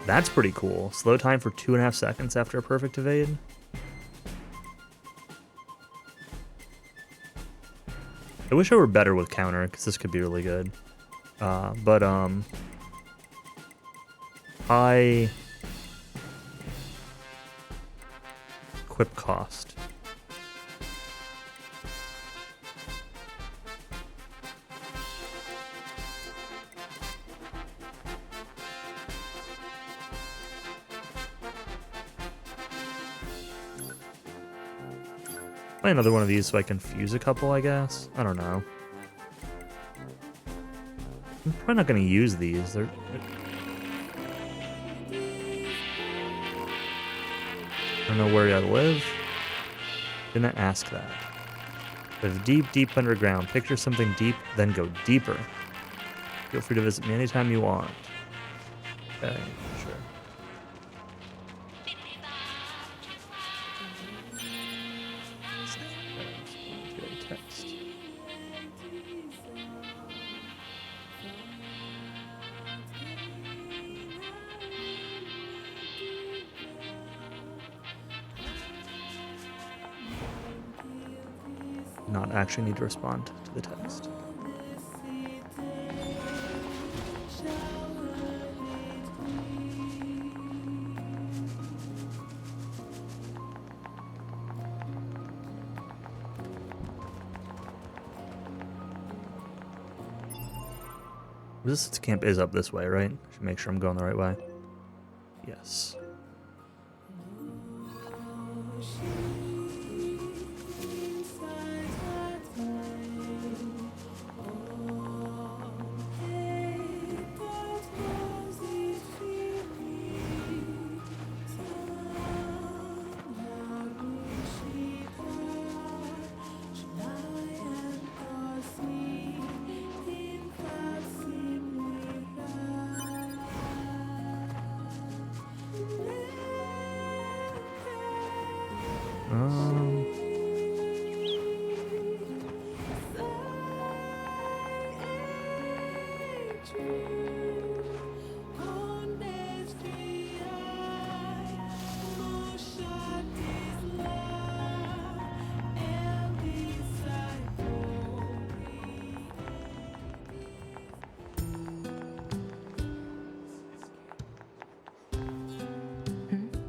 That's pretty cool. Slow time for 2.5 seconds after a perfect evade. I wish I were better with counter, because this could be really good. High equip cost. Play another one of these so I can fuse a couple, I guess. I don't know. I'm probably not going to use these. I don't know where I live. Didn't ask that. Live deep, deep underground. Picture something deep, then go deeper. Feel free to visit me anytime you want. Okay, sure. Text. Not actually need to respond to the text. Resistance camp is up this way, right? Should make sure I'm going the right way. Yes.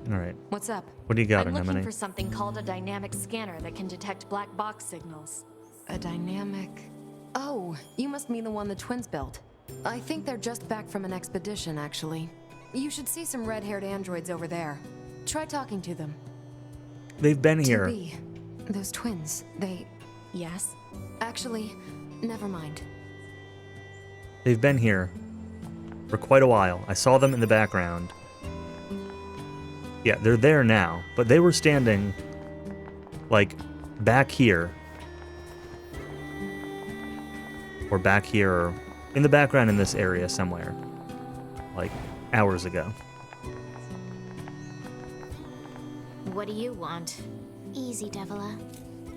All right. What's up? What do you got, I'm looking Anemone? for something called a dynamic scanner that can detect black box signals. A dynamic... Oh, you must mean the one the twins built. I think they're just back from an expedition, actually. You should see some red-haired androids over there. Try talking to them. They've been here. 2B. Those twins, they... Yes? Actually, never mind. They've been here for quite a while. I saw them in the background. Yeah, they're there now, but they were standing, like, back here. Or back here, or in the background in this area somewhere. Like, hours ago. What do you want? Easy, Devila.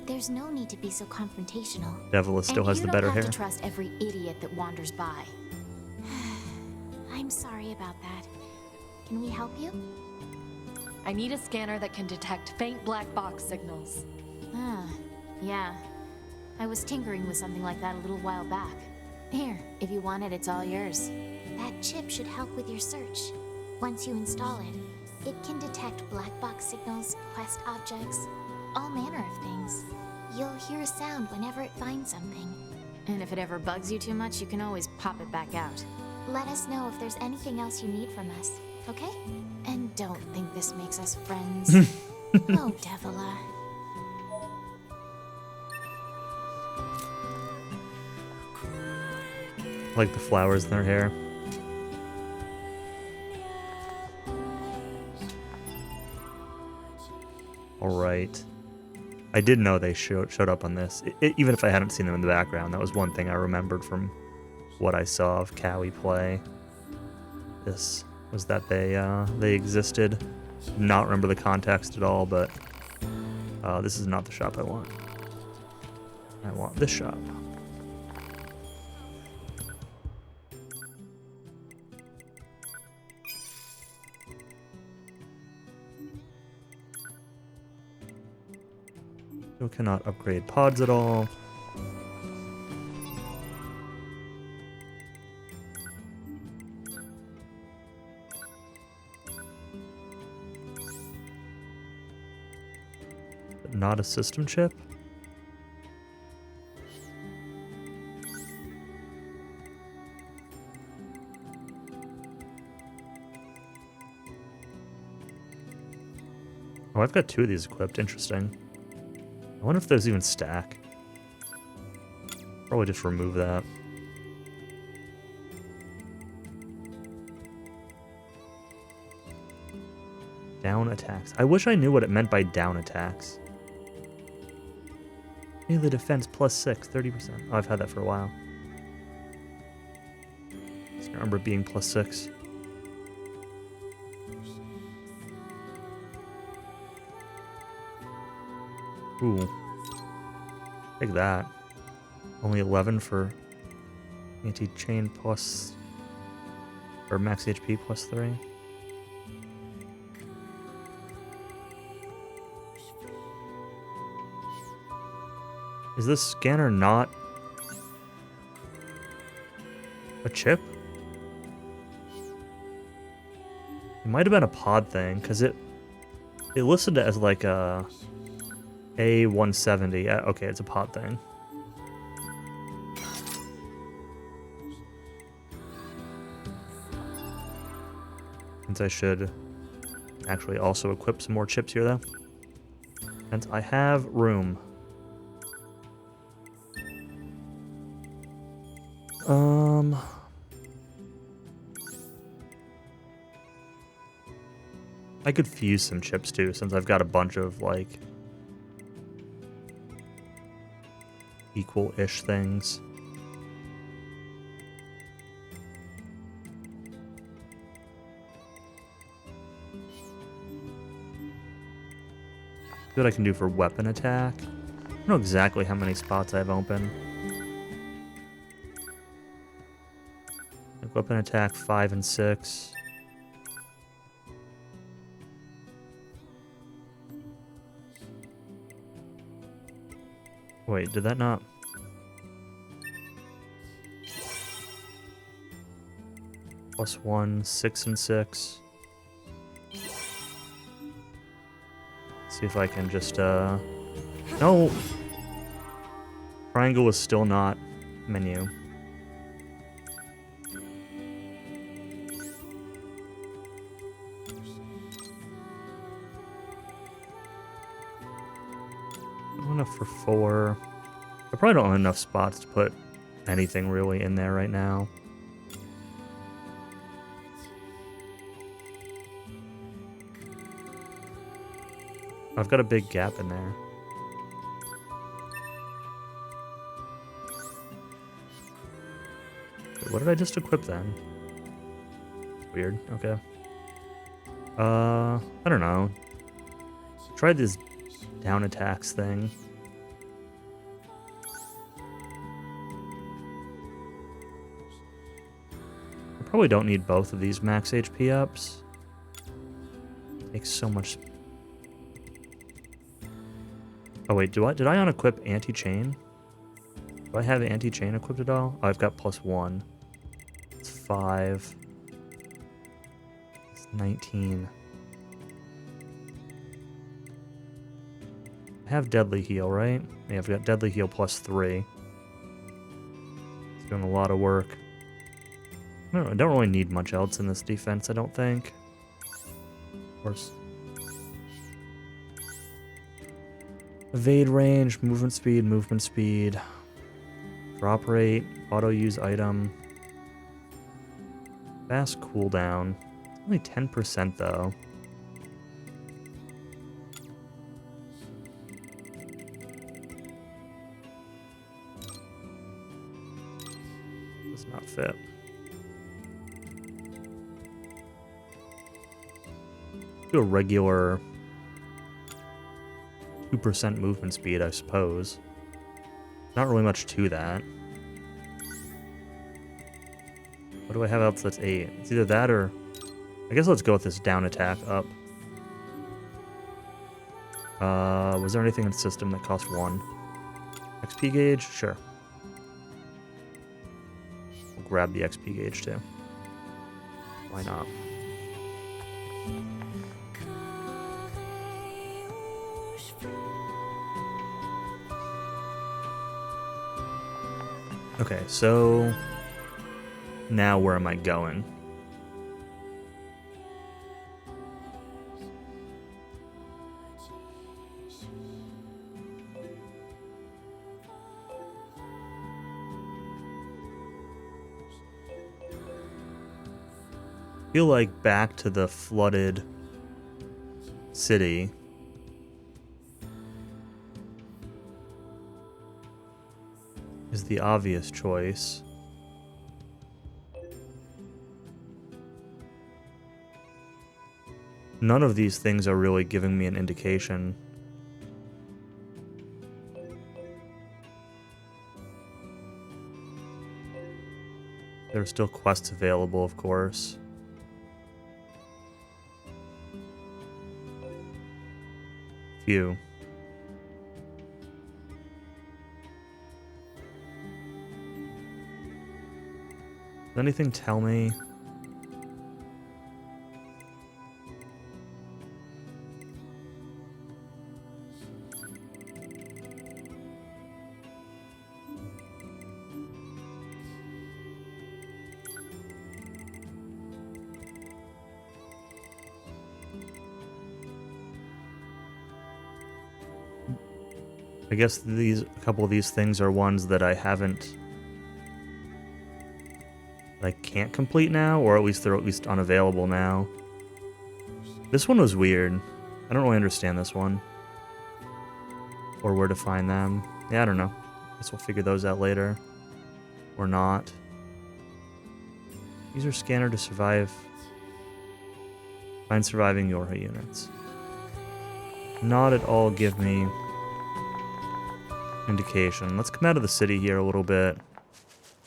There's no need to be so confrontational. Devila still has the better hair. You don't have to trust every idiot that wanders by. I'm sorry about that. Can we help you? I need a scanner that can detect faint black box signals. Yeah. I was tinkering with something like that a little while back. Here, if you want it, it's all yours. That chip should help with your search. Once you install it, it can detect black box signals, quest objects, all manner of things. You'll hear a sound whenever it finds something. And if it ever bugs you too much, you can always pop it back out. Let us know if there's anything else you need from us, okay? And don't think this makes us friends. Oh, Devila. Like the flowers in their hair. Alright. I did know they showed up on this. Even if I hadn't seen them in the background, that was one thing I remembered from what I saw of Cowie play. This was that they existed. Not remember the context at all, but this is not the shop I want. I want this shop. Still cannot upgrade pods at all. But not a system chip? Oh, I've got 2 of these equipped. Interesting. I wonder if those even stack. Probably just remove that. Down attacks. I wish I knew what it meant by down attacks. Melee defense plus 6, 30%. Oh, I've had that for a while. I remember it being +6. Ooh. Take that. Only 11 for anti-chain plus... or max HP +3. Is this scanner not a chip? It might have been a pod thing, because it listed it as like a A170. Okay, it's a pod thing. Since I should actually also equip some more chips here, though. Since I have room. I could fuse some chips too, since I've got a bunch of like equal-ish things. See what I can do for weapon attack. I don't know exactly how many spots I have open. Like weapon attack 5 and 6. Wait, did that not? +1, 6 and 6. See if I can just, no! Triangle is still not menu. Enough for 4. I probably don't have enough spots to put anything really in there right now. I've got a big gap in there. Wait, what did I just equip then? Weird, okay. I don't know. Try this down attacks thing. I probably don't need both of these max HP ups. Takes so much. Oh wait, did I unequip anti-chain? Do I have anti-chain equipped at all? Oh, I've got +1. It's 5. It's 19. I have Deadly Heal, right? Yeah, I've got Deadly Heal +3. It's doing a lot of work. I don't really need much else in this defense, I don't think. Of course. Evade range, movement speed. Drop rate, auto use item. Fast cooldown. It's only 10% though. Does not fit. Do a regular 2% movement speed, I suppose. Not really much to that. What do I have else that's 8? It's either that or... I guess let's go with this down attack up. Was there anything in the system that cost 1? XP gauge? Sure. We'll grab the XP gauge too. Why not? Okay, so now where am I going? Feel like back to the flooded city. Is the obvious choice. None of these things are really giving me an indication. There are still quests available, of course. Few. Does anything tell me? I guess a couple of these things are ones that I haven't, I can't complete now, or at least they're unavailable now. This one was weird. I don't really understand this one. Or where to find them. Yeah, I don't know. Guess we'll figure those out later. Or not. Use your scanner to survive. Find surviving Yorha units. Not at all give me indication. Let's come out of the city here a little bit.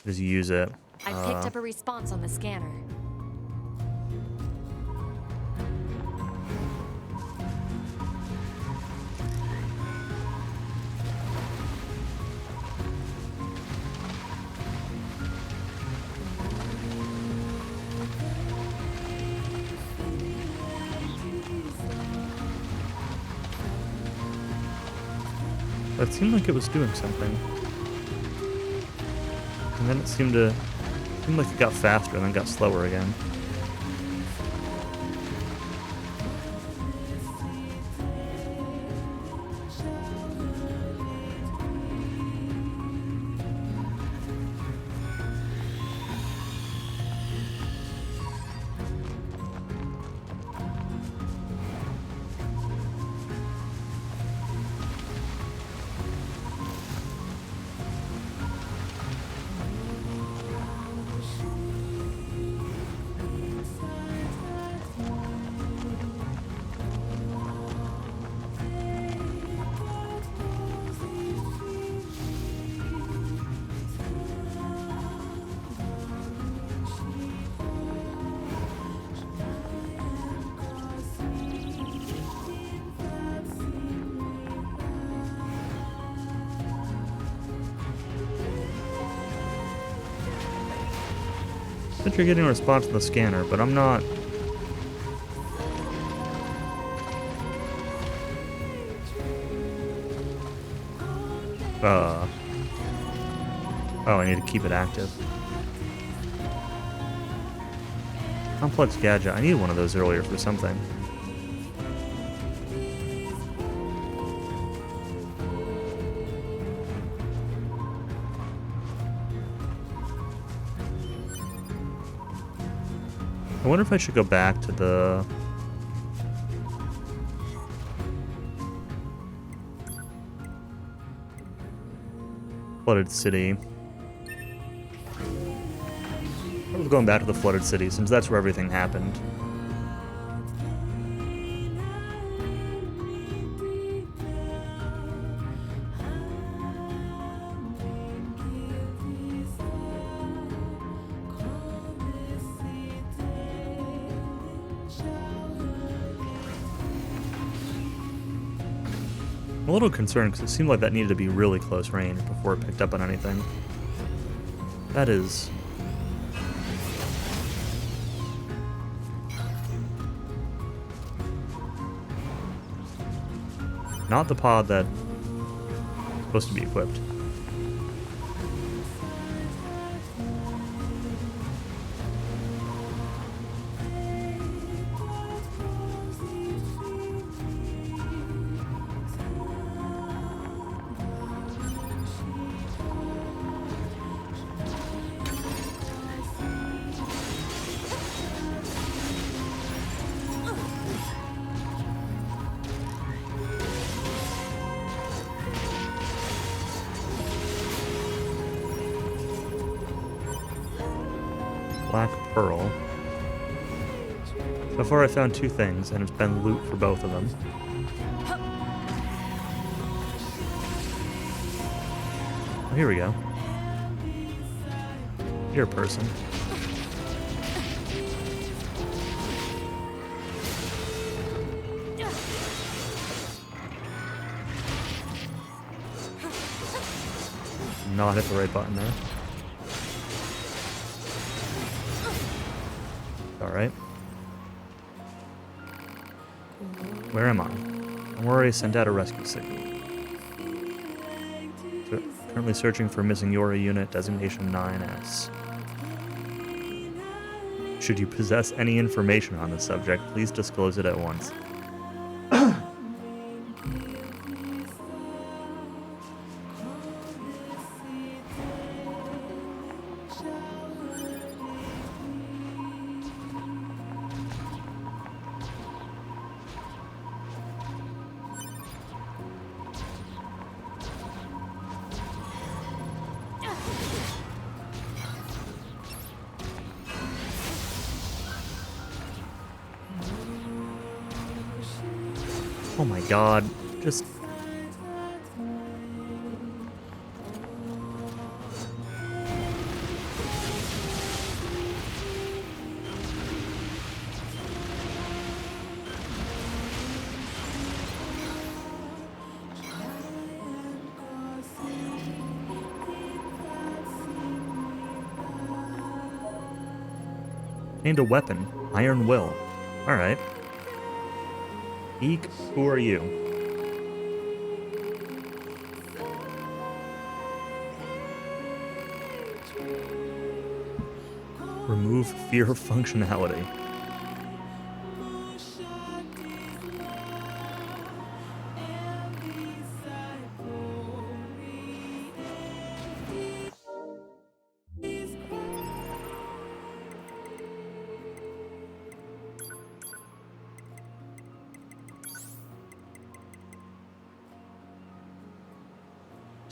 Just use it. I picked up a response on the scanner. It seemed like it was doing something. And then it seemed like it got faster and then got slower again. I think you're getting a response to the scanner, but I'm not. Oh, I need to keep it active. Complex gadget. I needed one of those earlier for something. I wonder if I should go back to the flooded city. I was going back to the flooded city since that's where everything happened. I'm a little concerned because it seemed like that needed to be really close range before it picked up on anything. That is... not the pod that's supposed to be equipped. Black Pearl. So far I found 2 things, and it's been loot for both of them. Oh, here we go. You're a person. Not hit the right button there. Alright. Where am I? I'm already sent out a rescue signal. Currently searching for missing Yora unit, designation 9S. Should you possess any information on the subject, please disclose it at once. Oh my god, just... Named a weapon, Iron Will. Alright. Eek, who are you? Remove fear functionality.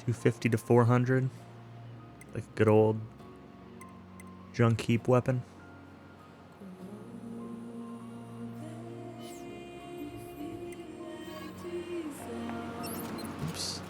$250 to $400, like a good old junk heap weapon. Oops.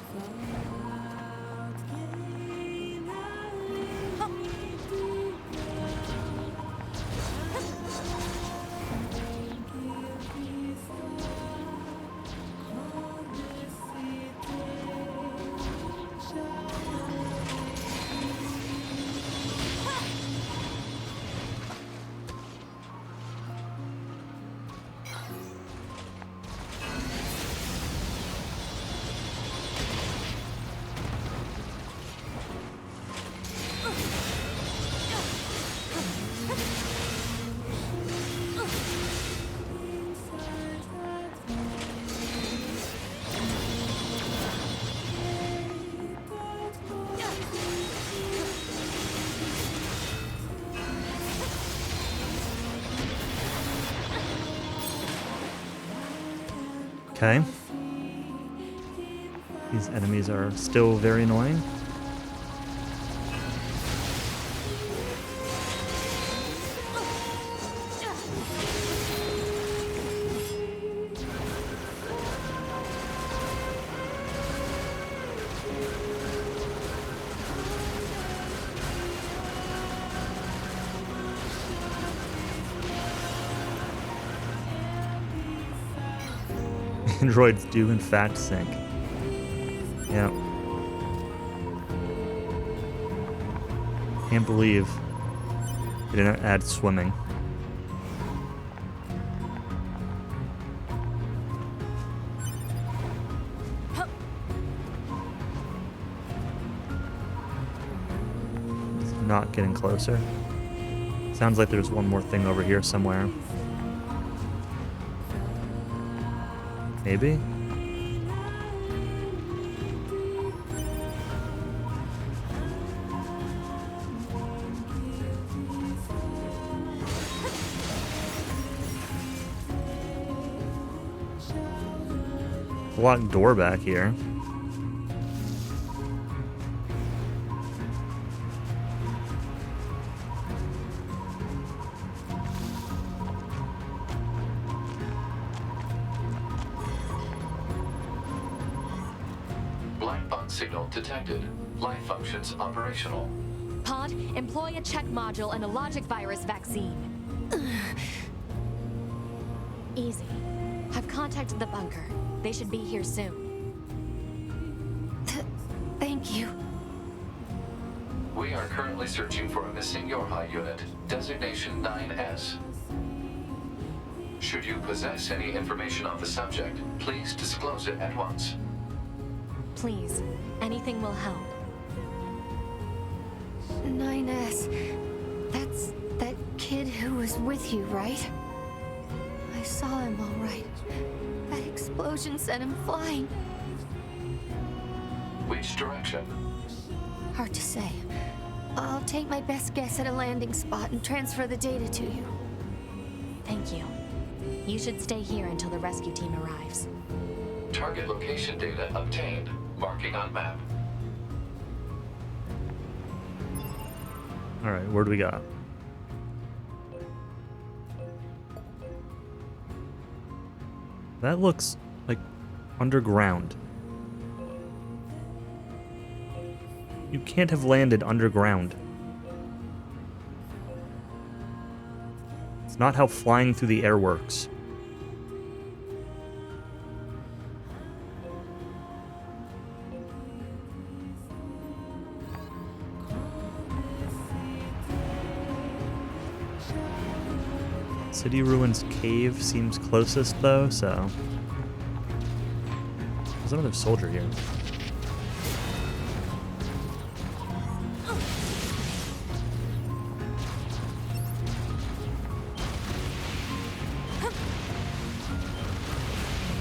Okay. These enemies are still very annoying. Androids do in fact sink. Yeah. Can't believe they didn't add swimming. It's not getting closer. Sounds like there's one more thing over here somewhere. Maybe? Locked door back here. box signal detected. Life functions operational. Pod, employ a check module and a logic virus vaccine. Easy. I've contacted the bunker. They should be here soon. Thank you. We are currently searching for a missing Yorha unit, designation 9S. Should you possess any information on the subject, please disclose it at once. Please, anything will help. 9S. That's that kid who was with you, right? I saw him all right. That explosion sent him flying. Which direction? Hard to say. I'll take my best guess at a landing spot and transfer the data to you. Thank you. You should stay here until the rescue team arrives. Target location data obtained. Marking on map. Alright, where do we got? That looks like underground. You can't have landed underground. It's not how flying through the air works. City Ruins Cave seems closest though, so... There's another soldier here.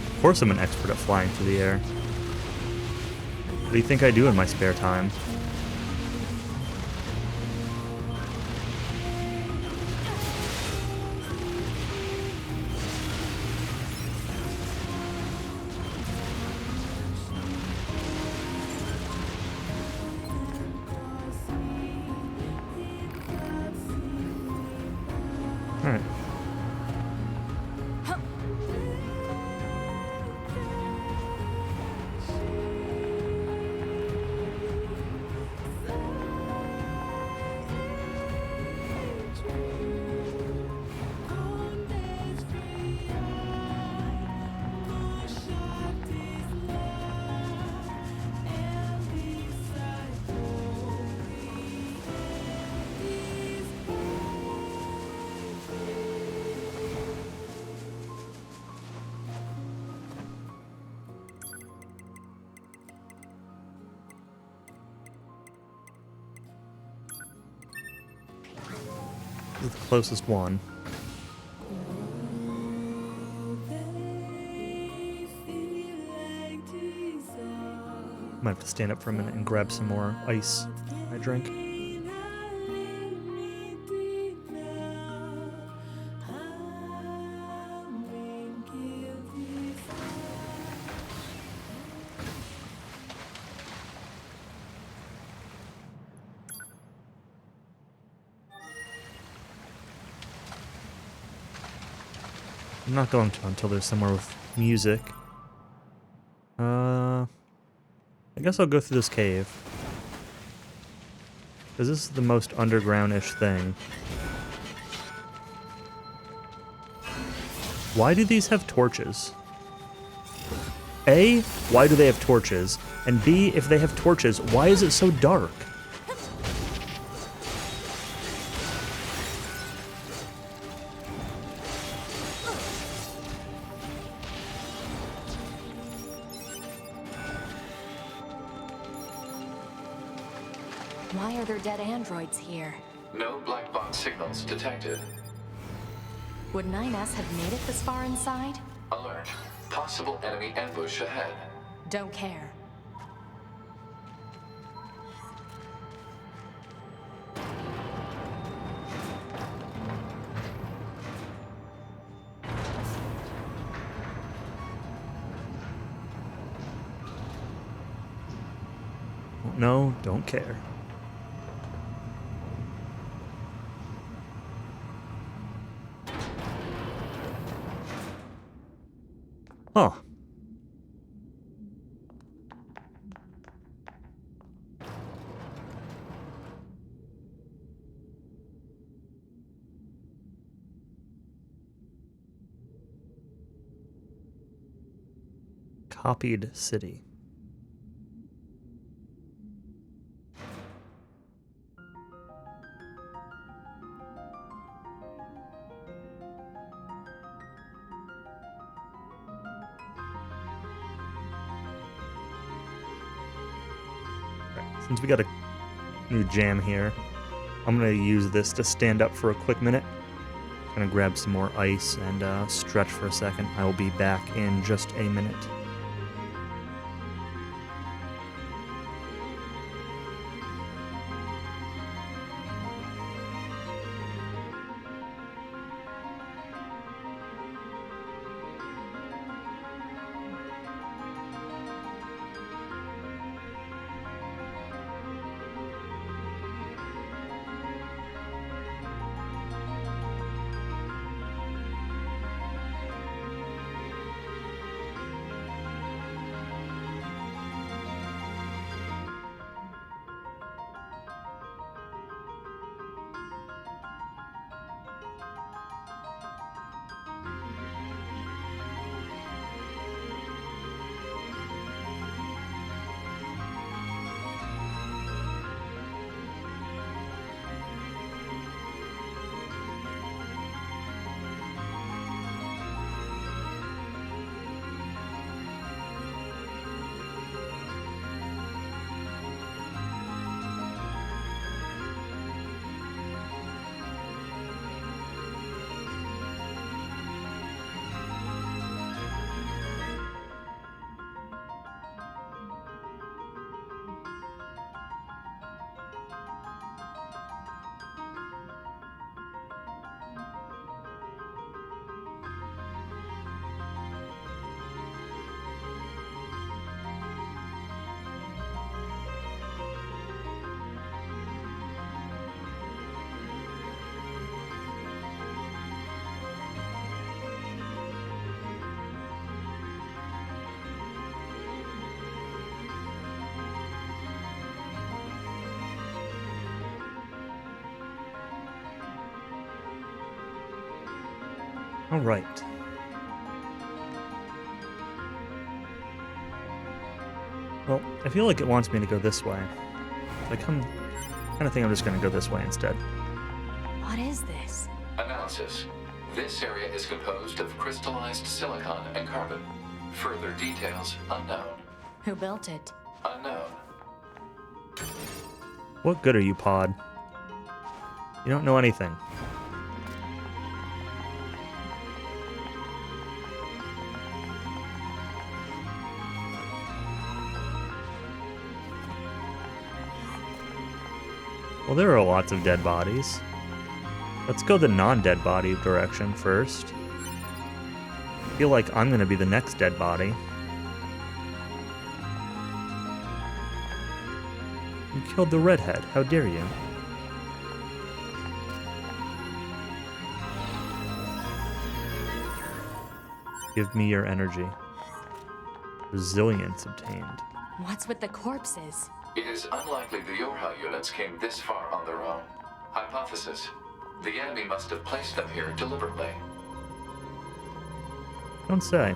Of course I'm an expert at flying through the air. What do you think I do in my spare time? Alright. This is the closest one. Might have to stand up for a minute and grab some more ice I drink. I'm not going to until there's somewhere with music. I guess I'll go through this cave. Because this is the most underground-ish thing. Why do these have torches? A, why do they have torches? And B, if they have torches, why is it so dark? Why are there dead androids here? No black box signals detected. Would 9S have made it this far inside? Alert. Possible enemy ambush ahead. Don't care. No, don't care. Huh. Copied city. Since we got a new jam here, I'm going to use this to stand up for a quick minute. I'm going to grab some more ice and stretch for a second. I will be back in just a minute. All right. Well, I feel like it wants me to go this way. I kind of think I'm just going to go this way instead. What is this? Analysis. This area is composed of crystallized silicon and carbon. Further details unknown. Who built it? Unknown. What good are you, Pod? You don't know anything. Well, there are lots of dead bodies. Let's go the non-dead body direction first. I feel like I'm gonna be the next dead body. You killed the redhead. How dare you? Give me your energy. Resilience obtained. What's with the corpses? It is unlikely the Yorha units came this far on their own. Hypothesis. The enemy must have placed them here deliberately. Don't say.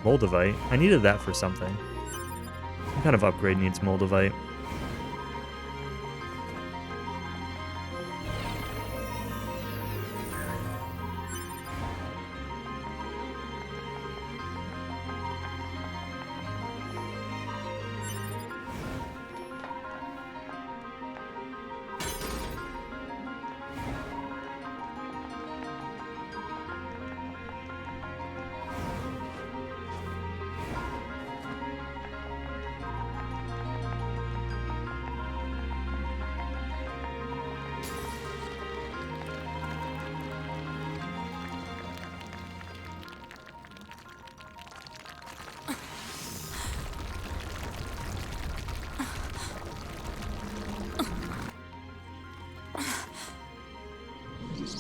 Moldavite? I needed that for something. What kind of upgrade needs Moldavite?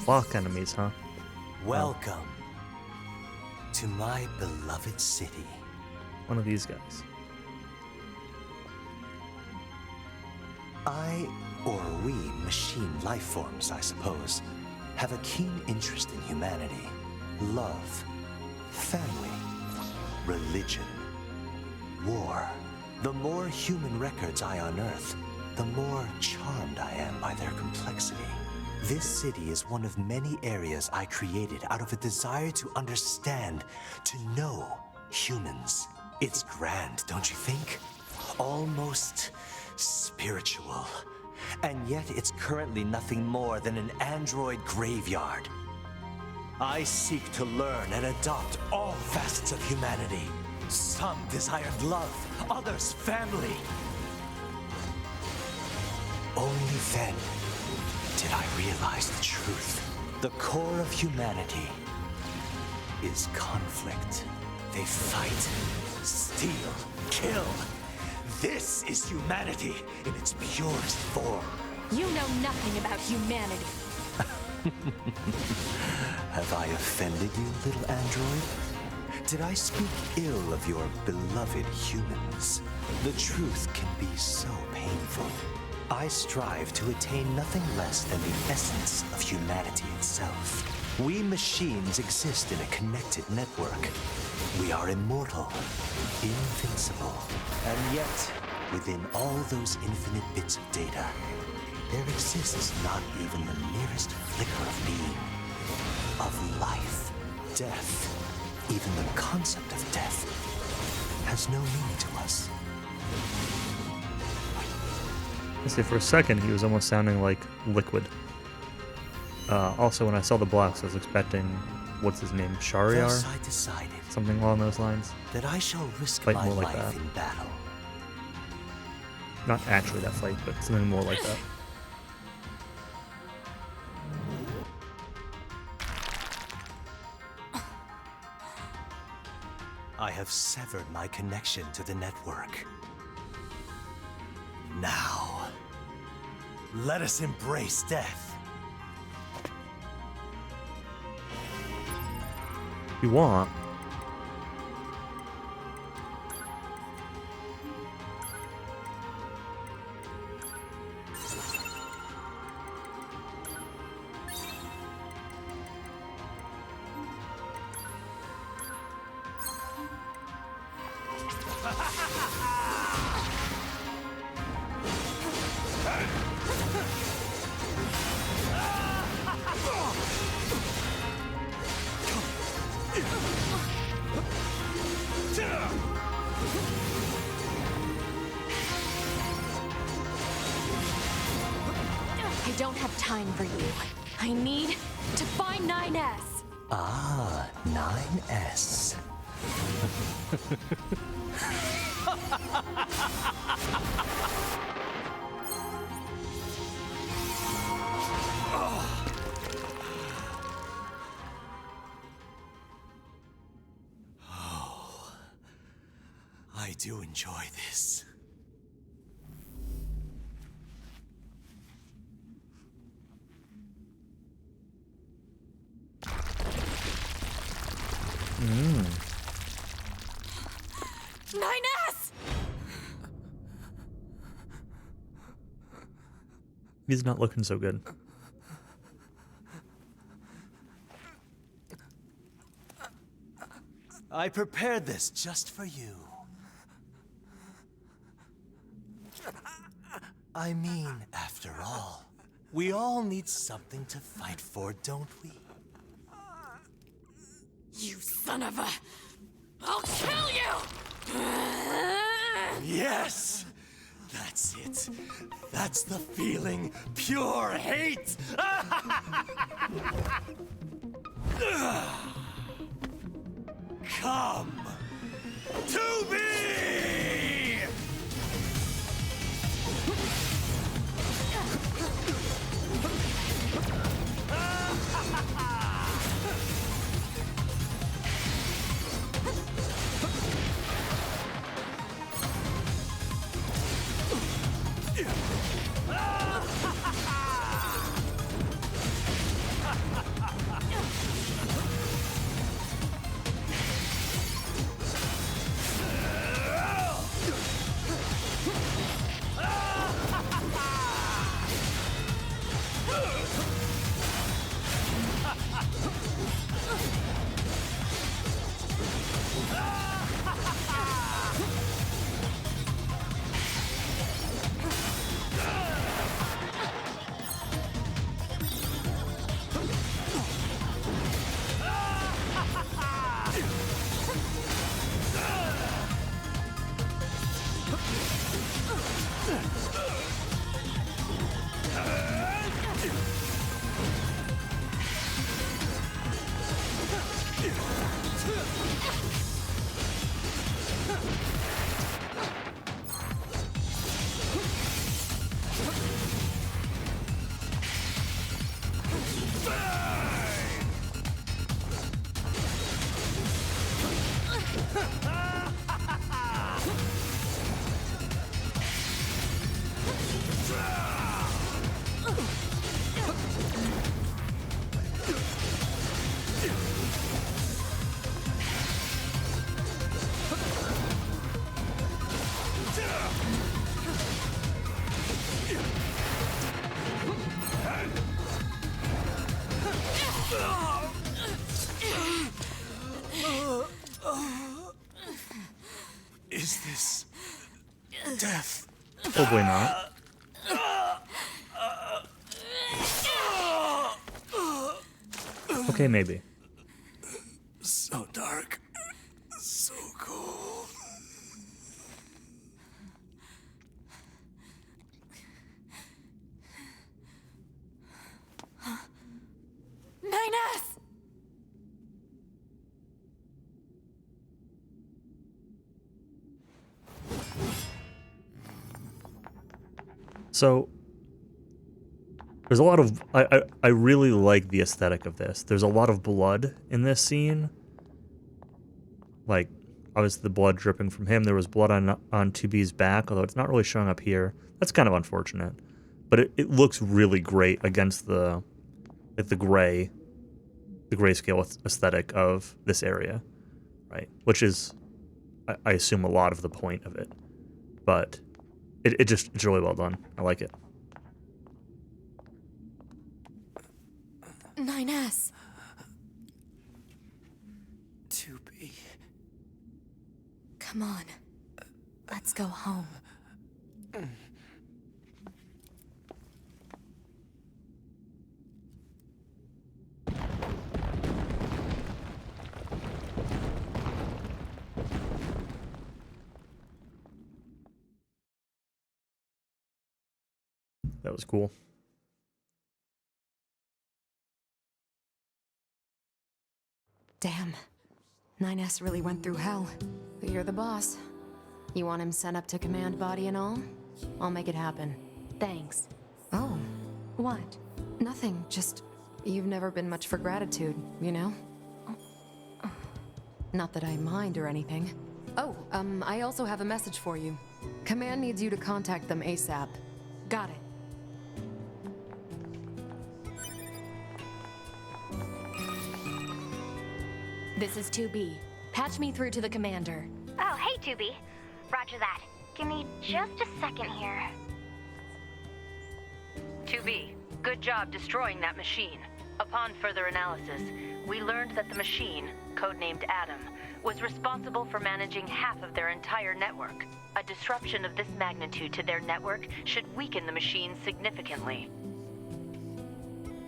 Block enemies, huh? Welcome to my beloved city. One of these guys. I, or we machine life forms, I suppose, have a keen interest in humanity, love, family, religion, war. The more human records I unearth, the more charmed I am by their complexity. This city is one of many areas I created out of a desire to understand, to know humans. It's grand, don't you think? Almost spiritual. And yet it's currently nothing more than an android graveyard. I seek to learn and adopt all facets of humanity. Some desired love, others family. Only then did I realize the truth. The core of humanity is conflict. They fight, steal, kill. This is humanity in its purest form. You know nothing about humanity. Have I offended you, little android? Did I speak ill of your beloved humans? The truth can be so painful. I strive to attain nothing less than the essence of humanity itself. We machines exist in a connected network. We are immortal, invincible, and yet, within all those infinite bits of data, there exists not even the merest flicker of being, of life. Death, even the concept of death, has no meaning to us. I see, for a second he was almost sounding like Liquid. Also, when I saw the blocks, I was expecting, what's his name, Shariar? Thus I decided Something along those lines. that I shall risk Fight my more like life that. in battle. Not actually that fight, but something more like that. I have severed my connection to the network. Now, let us embrace death. If you want. I don't have time for you. I need to find 9S. Ah, 9S. Oh, I do enjoy this. Mm. 9S! He's not looking so good. I prepared this just for you. I mean, after all, we all need something to fight for, don't we? You son of a... I'll kill you! Yes! That's it. That's the feeling. Pure hate! Come to me! Probably not. Okay, maybe. So dark. So cold. 9S! So there's a lot of I really like the aesthetic of this. There's a lot of blood in this scene. Like, obviously the blood dripping from him. There was blood on 2B's back, although it's not really showing up here. That's kind of unfortunate. But it looks really great against the grayscale aesthetic of this area, right? Which is, I assume, a lot of the point of it. But it's really well done. I like it. 9S. 2B. Come on. Let's go home. That was cool. Damn. 9S really went through hell. But you're the boss. You want him sent up to command body and all? I'll make it happen. Thanks. Oh, What? nothing. Just, you've never been much for gratitude, you know? Not that I mind or anything. Oh, I also have a message for you. Command needs you to contact them ASAP. Got it. This is 2B. Patch me through to the commander. Oh, hey, 2B. Roger that. Give me just a second here. 2B, good job destroying that machine. Upon further analysis, we learned that the machine, codenamed Adam, was responsible for managing half of their entire network. A disruption of this magnitude to their network should weaken the machine significantly.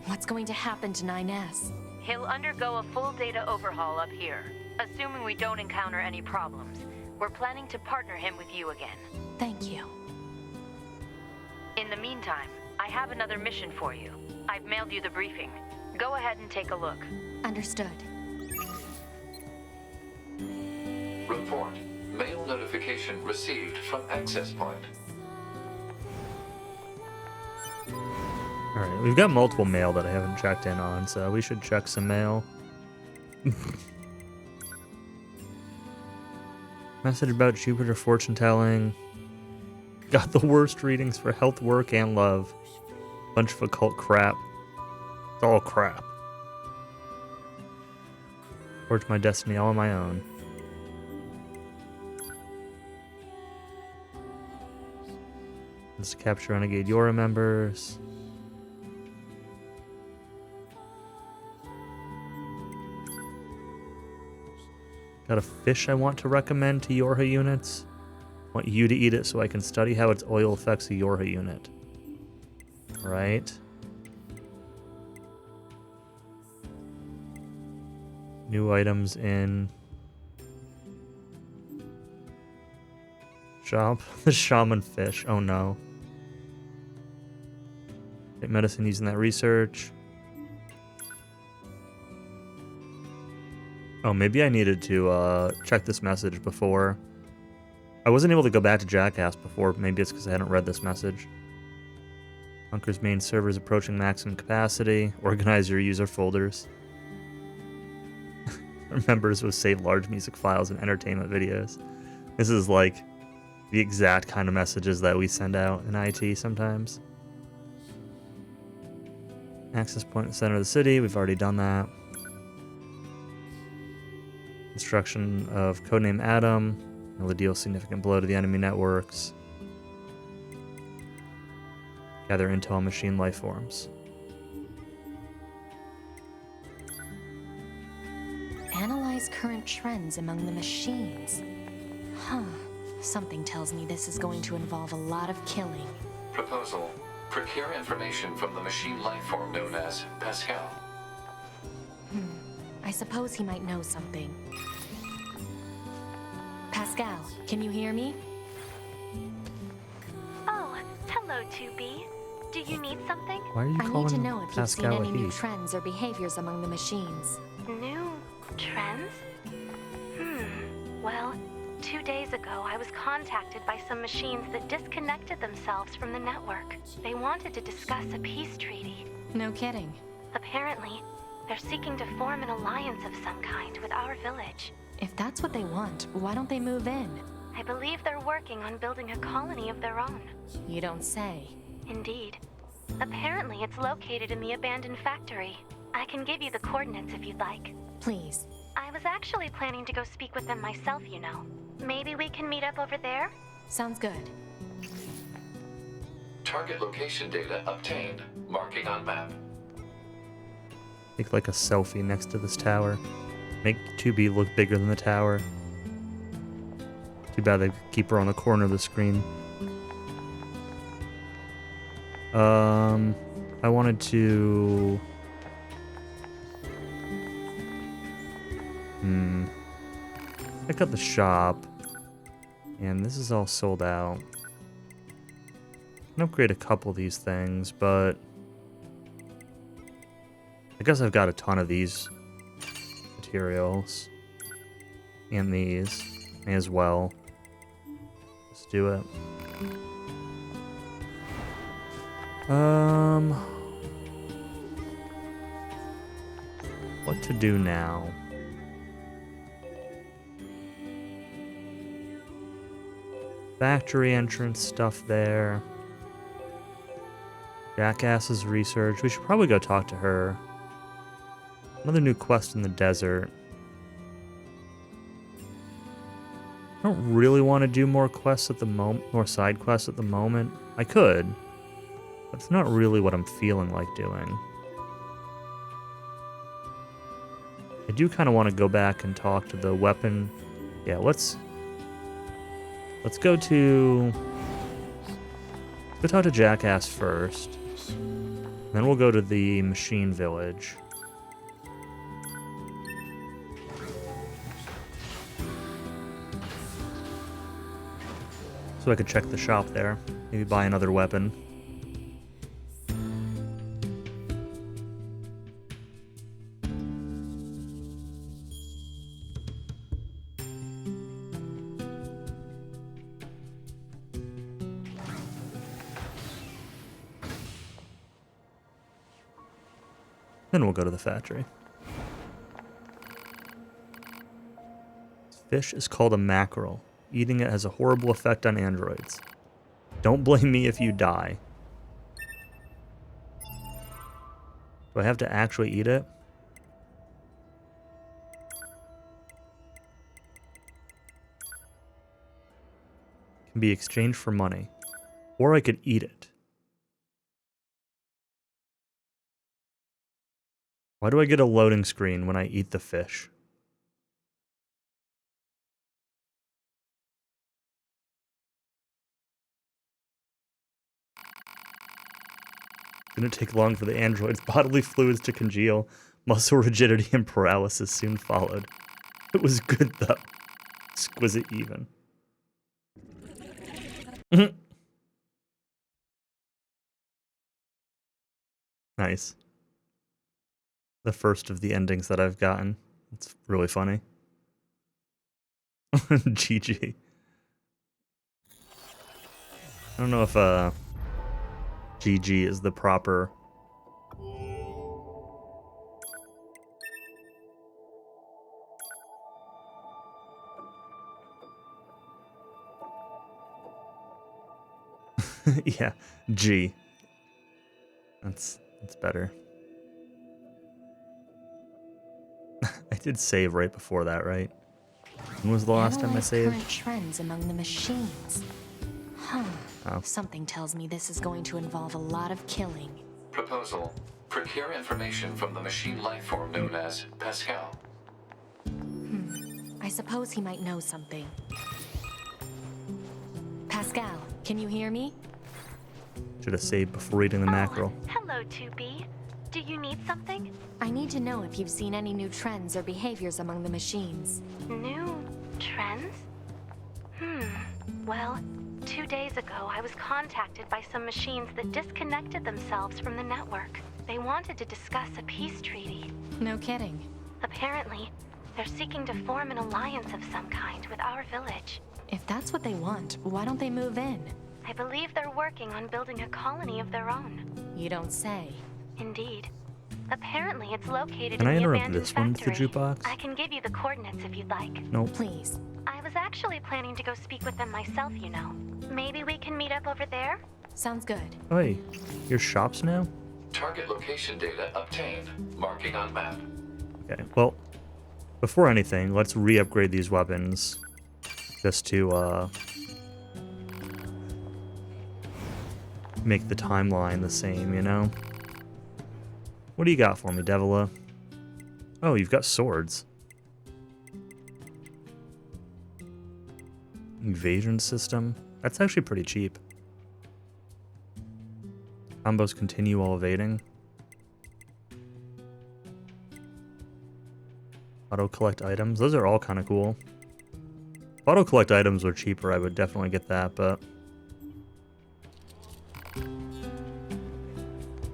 What's going to happen to 9S? He'll undergo a full data overhaul up here. Assuming we don't encounter any problems, we're planning to partner him with you again. Thank you. In the meantime, I have another mission for you. I've mailed you the briefing. Go ahead and take a look. Understood. Report. Mail notification received from access point. Alright, we've got multiple mail that I haven't checked in on, so we should check some mail. Message about Jupiter fortune telling. Got the worst readings for health, work, and love. Bunch of occult crap. It's all crap. Forge my destiny all on my own. Let's capture renegade Yora members. Got a fish I want to recommend to Yorha units. Want you to eat it so I can study how its oil affects a Yorha unit. Right. New items in shop. The shaman fish. Oh no. Take medicine using that research. Oh, maybe I needed to check this message before. I wasn't able to go back to Jackass before. Maybe it's because I hadn't read this message. Bunker's main server is approaching maximum capacity. Organize your user folders. Members will save large music files and entertainment videos. This is like the exact kind of messages that we send out in IT sometimes. Access point in the center of the city. We've already done that. Destruction of codename Adam. Will deal significant blow to the enemy networks. Gather intel on machine life forms. Analyze current trends among the machines. Huh. Something tells me this is going to involve a lot of killing. Proposal. Procure information from the machine lifeform known as Pascal. I suppose he might know something. Pascal, can you hear me? Oh, hello, 2B. Do you need something? Why are you I calling need to know if you've seen Pascal any a new he? trends or behaviors among the machines. New trends? Well, 2 days ago, I was contacted by some machines that disconnected themselves from the network. They wanted to discuss a peace treaty. No kidding. Apparently, they're seeking to form an alliance of some kind with our village. If that's what they want, why don't they move in? I believe they're working on building a colony of their own. You don't say. Indeed. Apparently, it's located in the abandoned factory. I can give you the coordinates if you'd like. Please. I was actually planning to go speak with them myself, you know. Maybe we can meet up over there? Sounds good. Target location data obtained. Marking on map. Take like a selfie next to this tower. Make 2B look bigger than the tower. Too bad they keep her on the corner of the screen. I wanted to... Check out the shop. And this is all sold out. I can upgrade a couple of these things, but... I guess I've got a ton of these materials. And these as well. Let's do it. What to do now? Factory entrance stuff there. Jackass's research. We should probably go talk to her. Another new quest in the desert. I don't really want to do more quests at the moment, more side quests at the moment. I could, but it's not really what I'm feeling like doing. I do kind of want to go back and talk to the weapon. Yeah, let's go to... Let's go talk to Jackass first. Then we'll go to the machine village. So I could check the shop there. Maybe buy another weapon. Then we'll go to the factory. This fish is called a mackerel. Eating it has a horrible effect on androids. Don't blame me if you die. Do I have to actually eat it? Can be exchanged for money. Or I could eat it. Why do I get a loading screen when I eat the fish? Didn't take long for the android's bodily fluids to congeal. Muscle rigidity and paralysis soon followed. It was good, though. Exquisite even. Nice. The first of the endings that I've gotten. It's really funny. GG. I don't know if GG is the proper... Yeah, G. That's better. I did save right before that, right? When was the last time I saved? Current trends among the machines. Huh. Oh. Something tells me this is going to involve a lot of killing. Proposal. Procure information from the machine lifeform known as Pascal. I suppose he might know something. Pascal, can you hear me? Should have saved before reading the mackerel. Hello, 2B. Do you need something? I need to know if you've seen any new trends or behaviors among the machines. New trends? Well, 2 days ago, I was contacted by some machines that disconnected themselves from the network. They wanted to discuss a peace treaty. No kidding. Apparently, they're seeking to form an alliance of some kind with our village. If that's what they want, why don't they move in? I believe they're working on building a colony of their own. You don't say. Indeed. Apparently, it's located Can I in the interrupt abandoned this one with the factory. jukebox? I can give you the coordinates if you'd like. Nope. Please. I was actually planning to go speak with them myself, you know. Maybe we can meet up over there? Sounds good. Oh, hey, your shops now? Target location data obtained. Marking on map. Okay, well, before anything, let's re-upgrade these weapons. Just to, make the timeline the same, you know? What do you got for me, Devila? Oh, you've got swords. Evasion system? That's actually pretty cheap. Combos continue while evading. Auto-collect items. Those are all kind of cool. If auto-collect items were cheaper, I would definitely get that, but...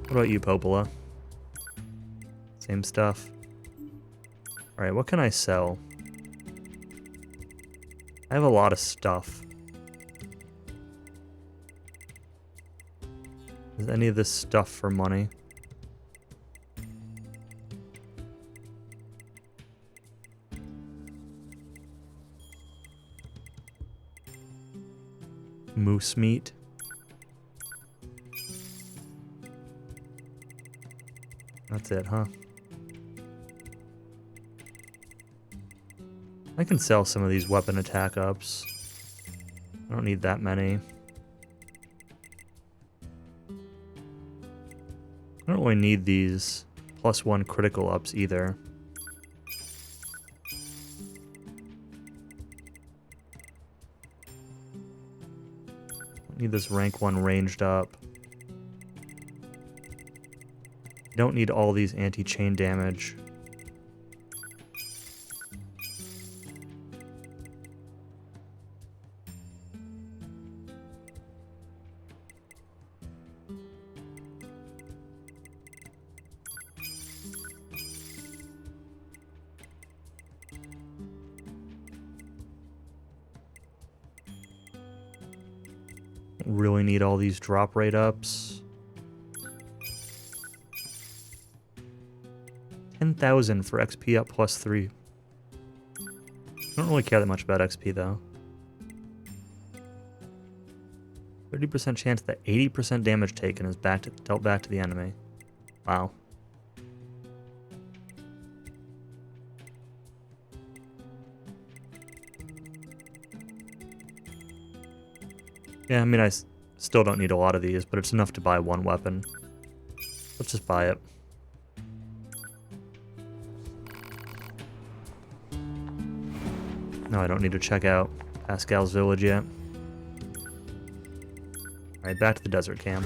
What about you, Popola? Same stuff. Alright, what can I sell? I have a lot of stuff. Is any of this stuff for money? Moose meat. That's it, huh? I can sell some of these weapon attack ups. I don't need that many. I don't really need these +1 critical ups either. Need this rank 1 ranged up. Don't need all these anti-chain damage. Really need all these drop rate ups. 10,000 for XP up +3. I don't really care that much about XP though. 30% chance that 80% damage taken is dealt back to the enemy. Wow. Yeah, I mean, I still don't need a lot of these, but it's enough to buy one weapon. Let's just buy it. No, I don't need to check out Pascal's village yet. Alright, back to the desert camp.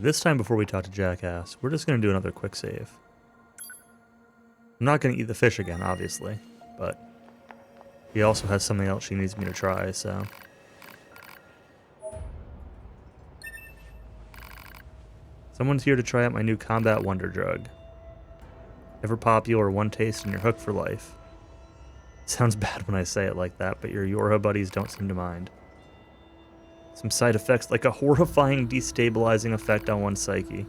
This time before we talk to Jackass, we're just going to do another quick save. I'm not going to eat the fish again, obviously, but he also has something else she needs me to try, so... Someone's here to try out my new combat wonder drug. Ever popular, one taste and you're hooked for life. Sounds bad when I say it like that, but your Yorha buddies don't seem to mind. Some side effects like a horrifying destabilizing effect on one's psyche.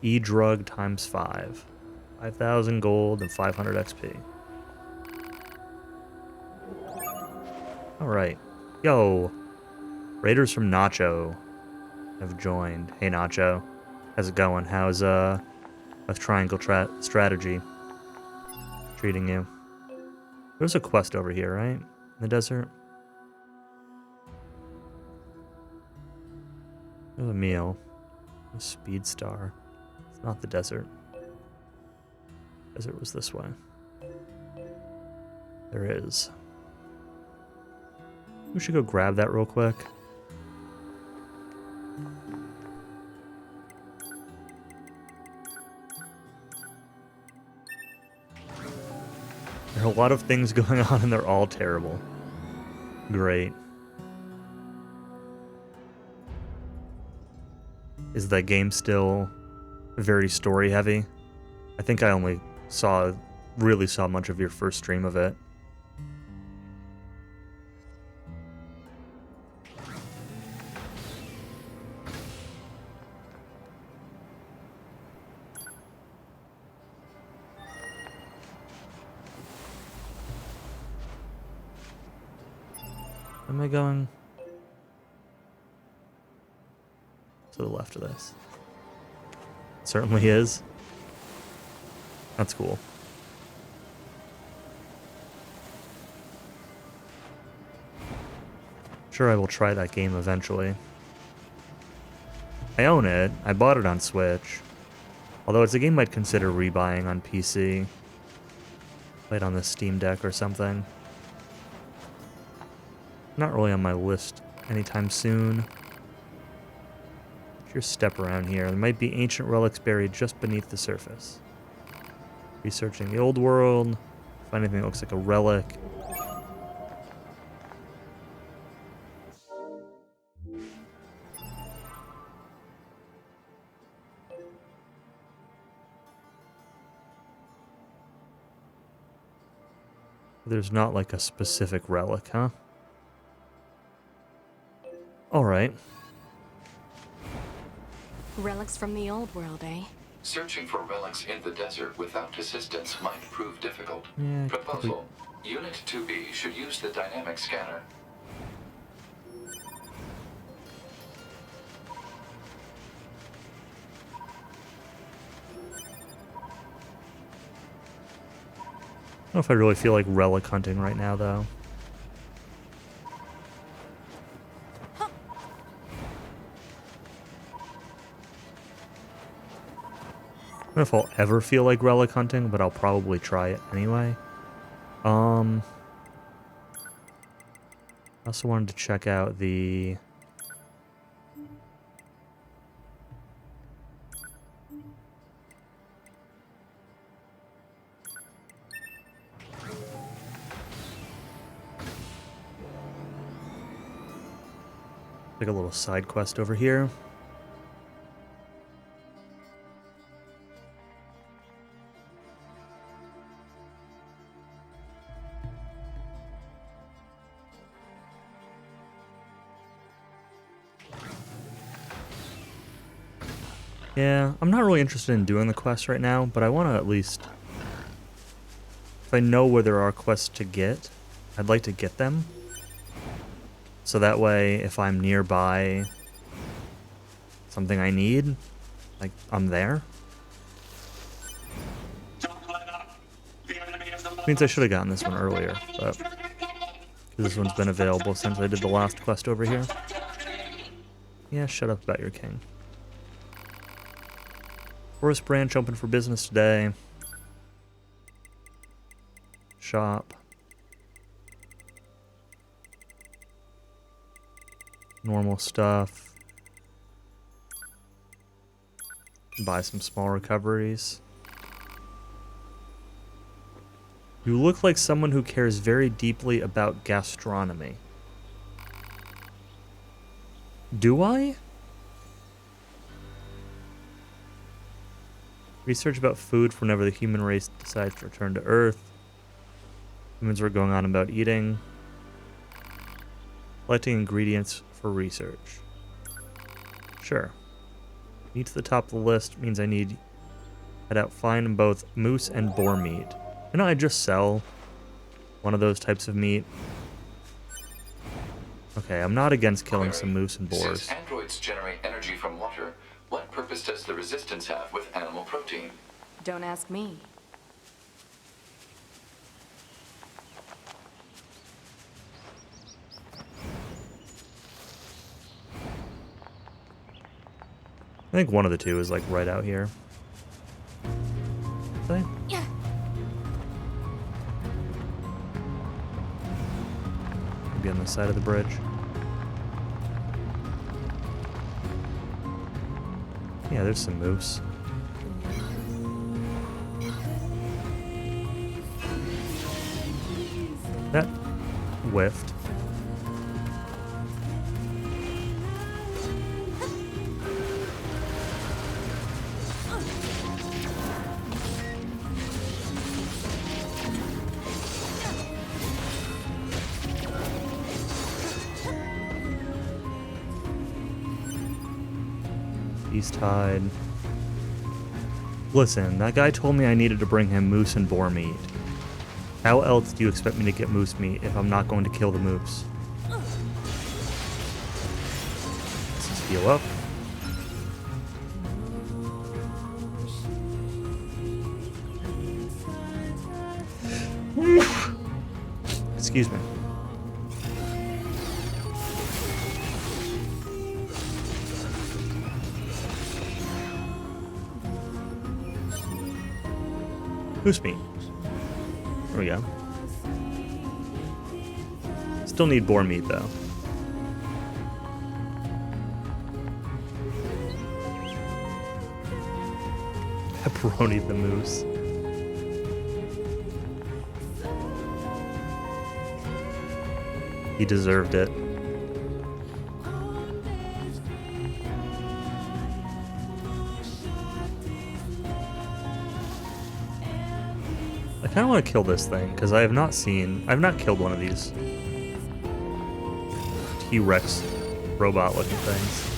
E-drug times 5. 5,000 gold and 500 XP. Alright. Yo. Raiders from Nacho. have joined. Hey, Nacho. How's it going? How's triangle strategy treating you? There's a quest over here, right? In the desert? There's a meal. A speed star. It's not the desert. Desert was this way. There is. We should go grab that real quick. There are a lot of things going on and they're all terrible. Great. Is that game still very story heavy? I think I only really saw much of your first stream of it. Am I going to the left of this? It certainly is. That's cool. Sure, I will try that game eventually. I own it. I bought it on Switch. Although it's a game I'd consider rebuying on PC. Play it on the Steam Deck or something. Not really on my list anytime soon. Just step around here. There might be ancient relics buried just beneath the surface. Researching the old world. Find anything that looks like a relic. There's not like a specific relic, huh? Alright. Relics from the old world, eh? Searching for relics in the desert without assistance might prove difficult. Yeah, Proposal. Unit 2B should use the dynamic scanner. I don't know if I really feel like relic hunting right now, though. I don't know if I'll ever feel like relic hunting, but I'll probably try it anyway. I also wanted to check out the... like a little side quest over here. Yeah, I'm not really interested in doing the quest right now, but I want to at least... if I know where there are quests to get, I'd like to get them. So that way, if I'm nearby something I need, like, I'm there. Means I should have gotten this one earlier, but... because this one's been available since I did the last quest over here. Yeah, shut up about your king. Forest branch open for business today. Shop. Normal stuff. Buy some small recoveries. You look like someone who cares very deeply about gastronomy. Do I? Research about food for whenever the human race decides to return to Earth. Humans were going on about eating. Collecting ingredients for research. Sure. Meat to the top of the list means I need head out find both moose and boar meat. You know, I just sell one of those types of meat. Okay, I'm not against killing some moose and boars. Since androids generate energy purpose does the Resistance have with animal protein? Don't ask me. I think one of the two is like right out here. Okay. Yeah. Maybe on the side of the bridge. Yeah, there's some moose. That whiffed. East Tide. Listen, that guy told me I needed to bring him moose and boar meat. How else do you expect me to get moose meat if I'm not going to kill the moose? Let's just heal up. Excuse me. Moose meat. There we go. Still need boar meat though. Pepperoni the moose. He deserved it. I kind of want to kill this thing because I've not killed one of these T-Rex robot looking things.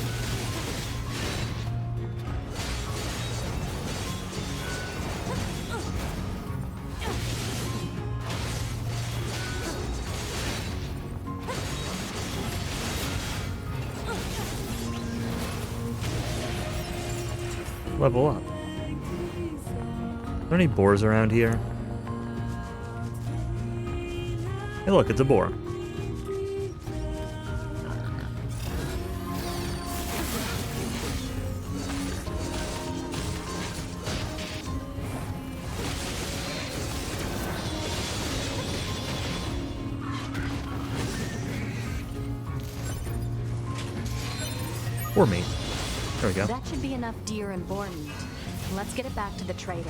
Level up. Are there any boars around here? Hey look, it's a boar. Boar meat. There we go. That should be enough deer and boar meat. Let's get it back to the trader.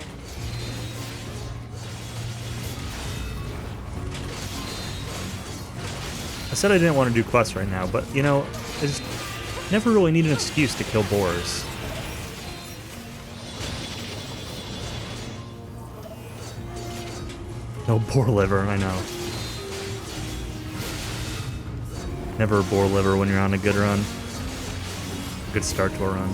I said I didn't want to do quests right now, but you know, I just never really need an excuse to kill boars. No boar liver, I know. Never a boar liver when you're on a good run. Good start to a run.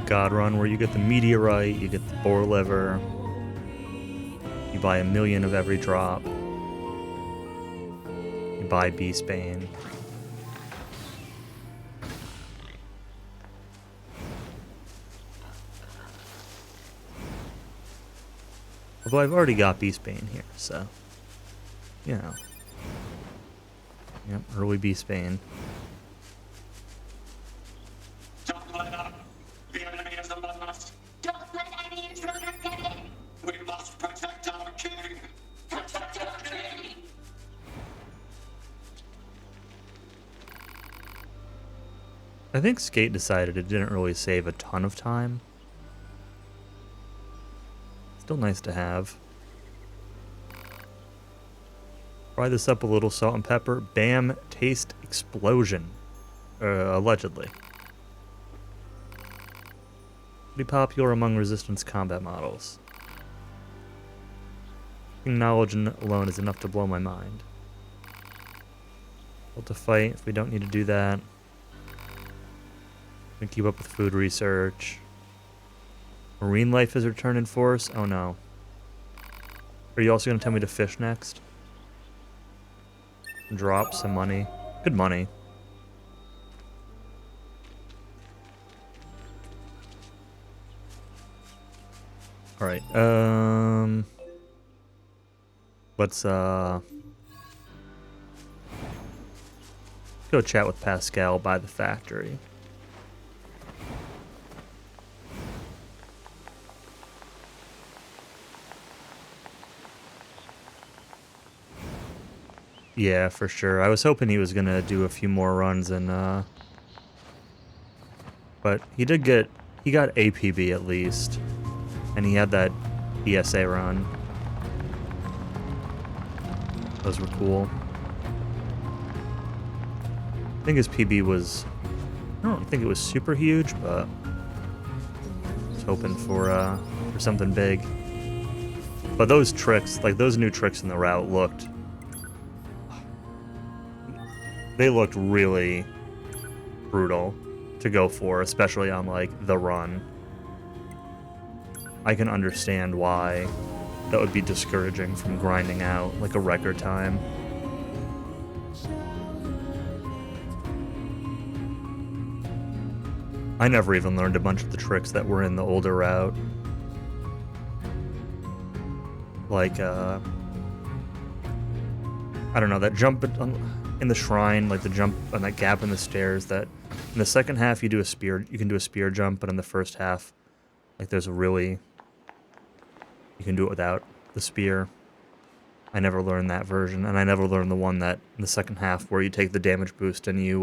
God run where you get the meteorite, you get the boar liver, you buy 1,000,000 of every drop, you buy Beastbane. Although I've already got Beastbane here, so you know. Yep, early Beastbane. I think Skate decided it didn't really save a ton of time. Still nice to have. Fry this up a little salt and pepper. Bam, taste explosion. Allegedly. Pretty popular among resistance combat models. Knowledge alone is enough to blow my mind. Built to fight if we don't need to do that. We keep up with food research. Marine life has returned in force? Oh no. Are you also going to tell me to fish next? Drop some money. Good money. Alright, let's, go chat with Pascal by the factory. Yeah, for sure. I was hoping he was gonna do a few more runs and, but he got APB at least. And he had that ESA run. Those were cool. I think his PB was... I don't think it was super huge, but... I was hoping for something big. But those tricks, like those new tricks in the route looked... They looked really brutal to go for, especially on like the run. I can understand why that would be discouraging from grinding out like a record time. I never even learned a bunch of the tricks that were in the older route. Like, I don't know, that jump in the shrine, like the jump on that gap in the stairs, that in the second half you can do a spear jump, but in the first half, like there's a really... You can do it without the spear. I never learned that version, and I never learned the one that in the second half where you take the damage boost and you,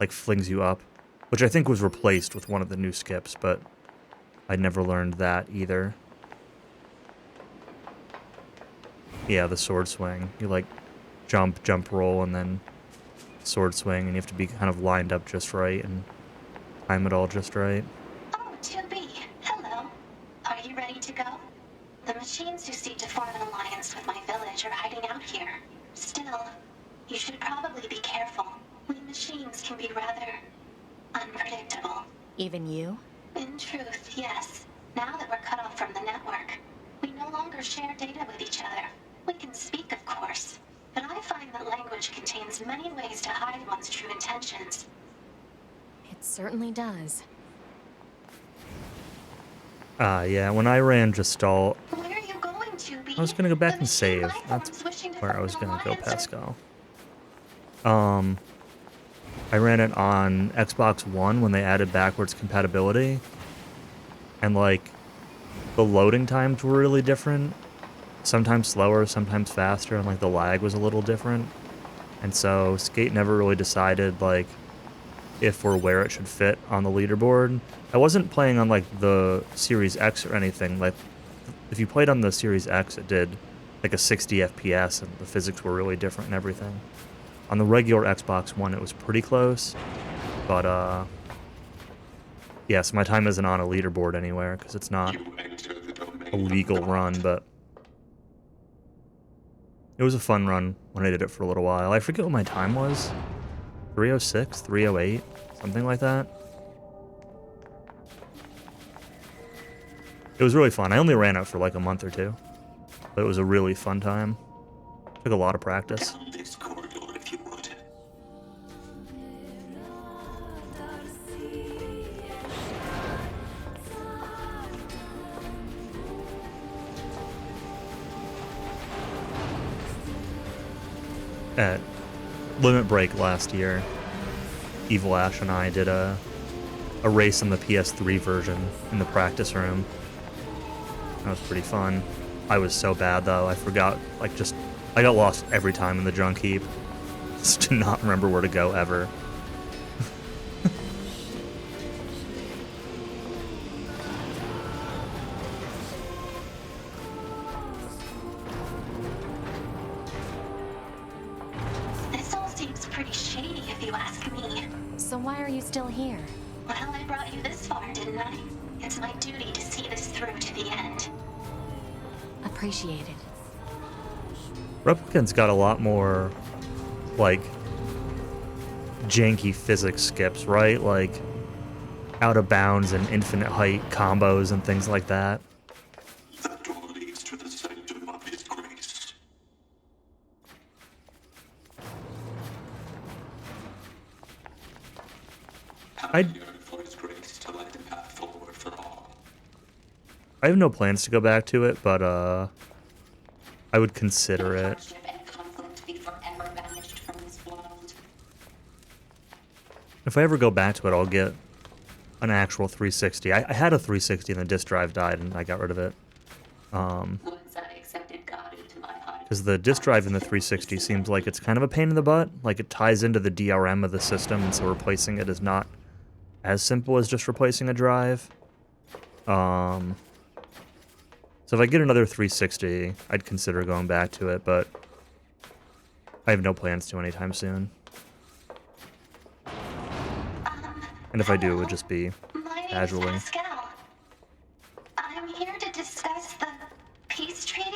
like, flings you up. Which I think was replaced with one of the new skips, but I never learned that either. Yeah, the sword swing. You, like, jump, roll, and then sword swing, and you have to be kind of lined up just right and time it all just right. Oh, 2B. Hello. Are you ready to go? The machines who seek to form an alliance with my village are hiding out here. Still, you should probably be careful. We machines can be rather unpredictable. Even you? In truth, yes. Now that we're cut off from the network, we no longer share data with each other. We can speak, of course, but I find that language contains many ways to hide one's true intentions. It certainly does. Yeah, when I ran Gestalt, Where are you going to be? I was gonna go back and save. That's where I was gonna go, Pascal. I ran it on Xbox One when they added backwards compatibility. And, like, the loading times were really different. Sometimes slower, sometimes faster, and, like, the lag was a little different. And so Skate never really decided, like, if or where it should fit on the leaderboard. I wasn't playing on, like, the Series X or anything. Like, if you played on the Series X, it did, like, a 60 FPS, and the physics were really different and everything. On the regular Xbox One, it was pretty close. But, yeah, so my time isn't on a leaderboard anywhere, because it's not a legal run, but... It was a fun run when I did it for a little while. I forget what my time was. 306, 308, something like that. It was really fun. I only ran it for like a month or two, but it was a really fun time. Took a lot of practice. Down this corridor if you would. At Limit Break last year, Evil Ash and I did a race in the PS3 version in the practice room. That was pretty fun. I was so bad though, I forgot, like, I got lost every time in the junk heap. Just did not remember where to go ever. This all seems pretty shady if you ask me. So why are you still here? Well, I brought you this far, didn't I? It's my duty to see this through to the end. Appreciated. Replicant's got a lot more, like, janky physics skips, right? Like, out of bounds and infinite height combos and things like that. That door leads to the sanctum of his grace. I For his grace to light the path forward for all. have no plans to go back to it, but I would consider it. Hardship and conflict be forever banished from this world. If I ever go back to it, I'll get an actual 360. I had a 360 and the disk drive died and I got rid of it. Once I accepted God into my heart. Because the disk drive in the 360 seems like it's kind of a pain in the butt. Like, it ties into the DRM of the system, and so replacing it is not as simple as just replacing a drive. So if I get another 360, I'd consider going back to it, but I have no plans to anytime soon. And if I do, it would just be casually. Pascal. I'm here to discuss the peace treaty.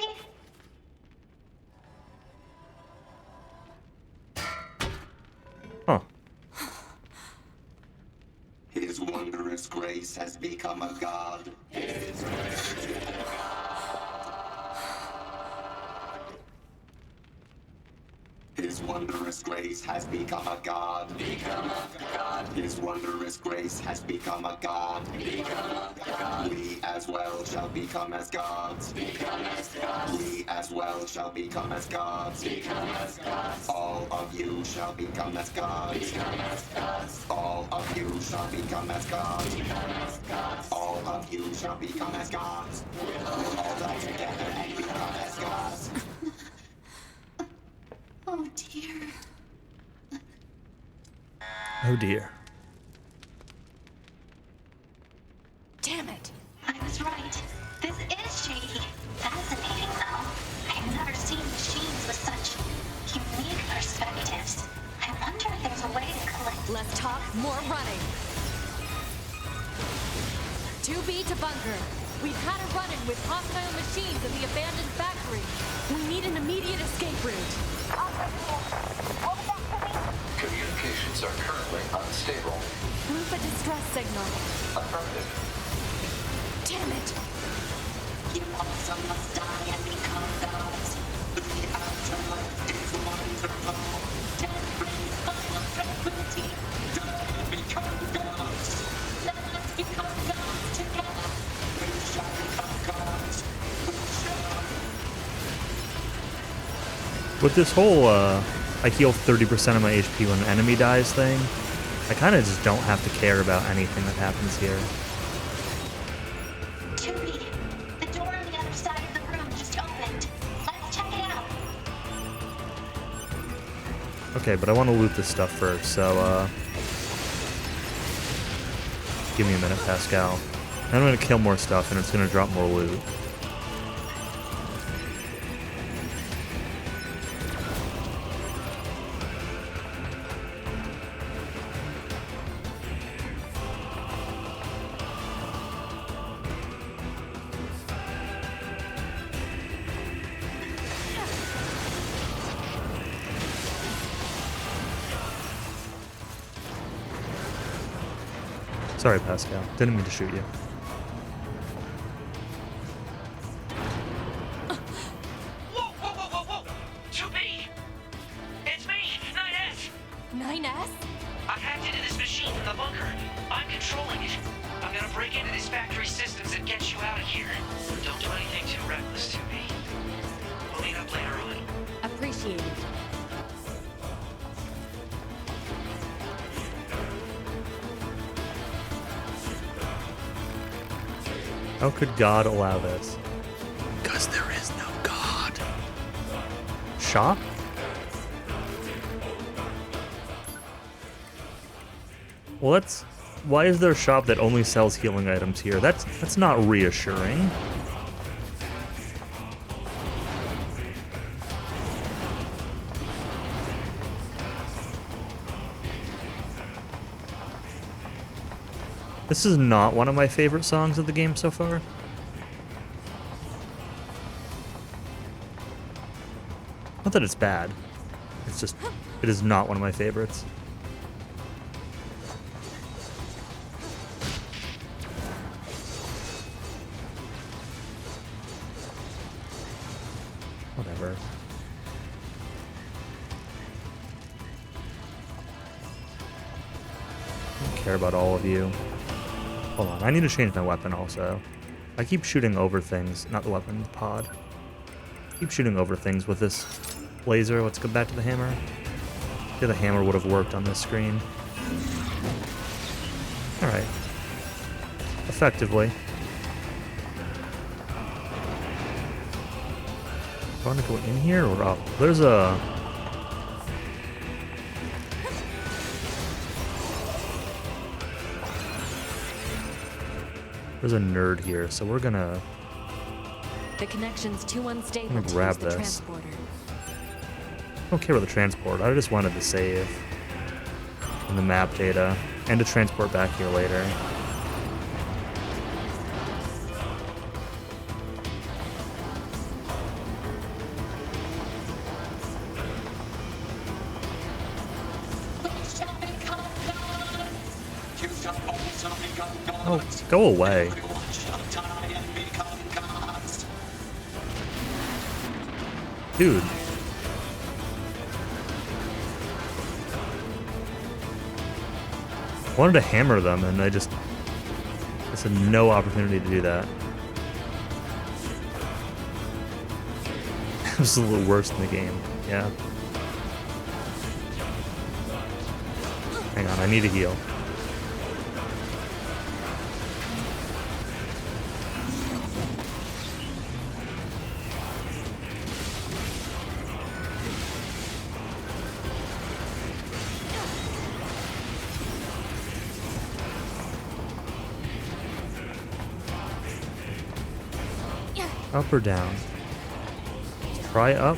Huh. His wondrous grace has become a god. His wondrous grace has become a god. His wondrous grace has become a god. We as well shall become as gods. We as well shall become as gods. All of you shall become as gods. All of you shall become as gods. All of you shall become as gods. We'll all die together and become as gods. Oh dear. Oh dear. Damn it! I was right. This is shady. Fascinating, though. I've never seen machines with such unique perspectives. I wonder if there's a way to collect. Less talk, more running. 2B to bunker. We've had a run-in with hostile machines in the abandoned factory. We need an immediate escape route. Communications are currently unstable. Loop a distress signal. Affirmative. Damn it! You also must die and become gods. The afterlife is wonderful. Death brings final tranquility. Die and become gods. Let us become gods together. We shall become gods. We shall. With this whole, I heal 30% of my HP when an enemy dies thing, I kind of just don't have to care about anything that happens here. 2B, the door on the other side of the room just opened. Let's check it out. Okay, but I want to loot this stuff first, so, give me a minute, Pascal. I'm going to kill more stuff, and it's going to drop more loot. Sorry, Pascal. Didn't mean to shoot you. Whoa, whoa, whoa, whoa, whoa! 2B! It's me, 9S! 9S? I hacked into this machine in the bunker. I'm controlling it. I'm gonna break into this factory systems and get you out of here. Don't do anything too reckless, 2B. We'll meet up later on. Appreciated. How could God allow this? Because there is no God. Shop? Well, that's... Why is there a shop that only sells healing items here? That's not reassuring. This is not one of my favorite songs of the game so far. Not that it's bad. It's just, it is not one of my favorites. Whatever. I don't care about all of you. Hold on, I need to change my weapon also. I keep shooting over things, not the weapon, the pod. Keep shooting over things with this laser. Let's go back to the hammer. Yeah, the hammer would have worked on this screen. Alright. Effectively. Do I want to go in here or up? There's a... There's a nerd here, so we're gonna... The connection's too unstable I'm gonna to grab use the this. transporter. I don't care about the transport. I just wanted to save in the map data and to transport back here later. Oh, go away. Dude. I wanted to hammer them and I just had no opportunity to do that. It was a little worse in the game, yeah. Hang on, I need to heal. Up or down? Try up.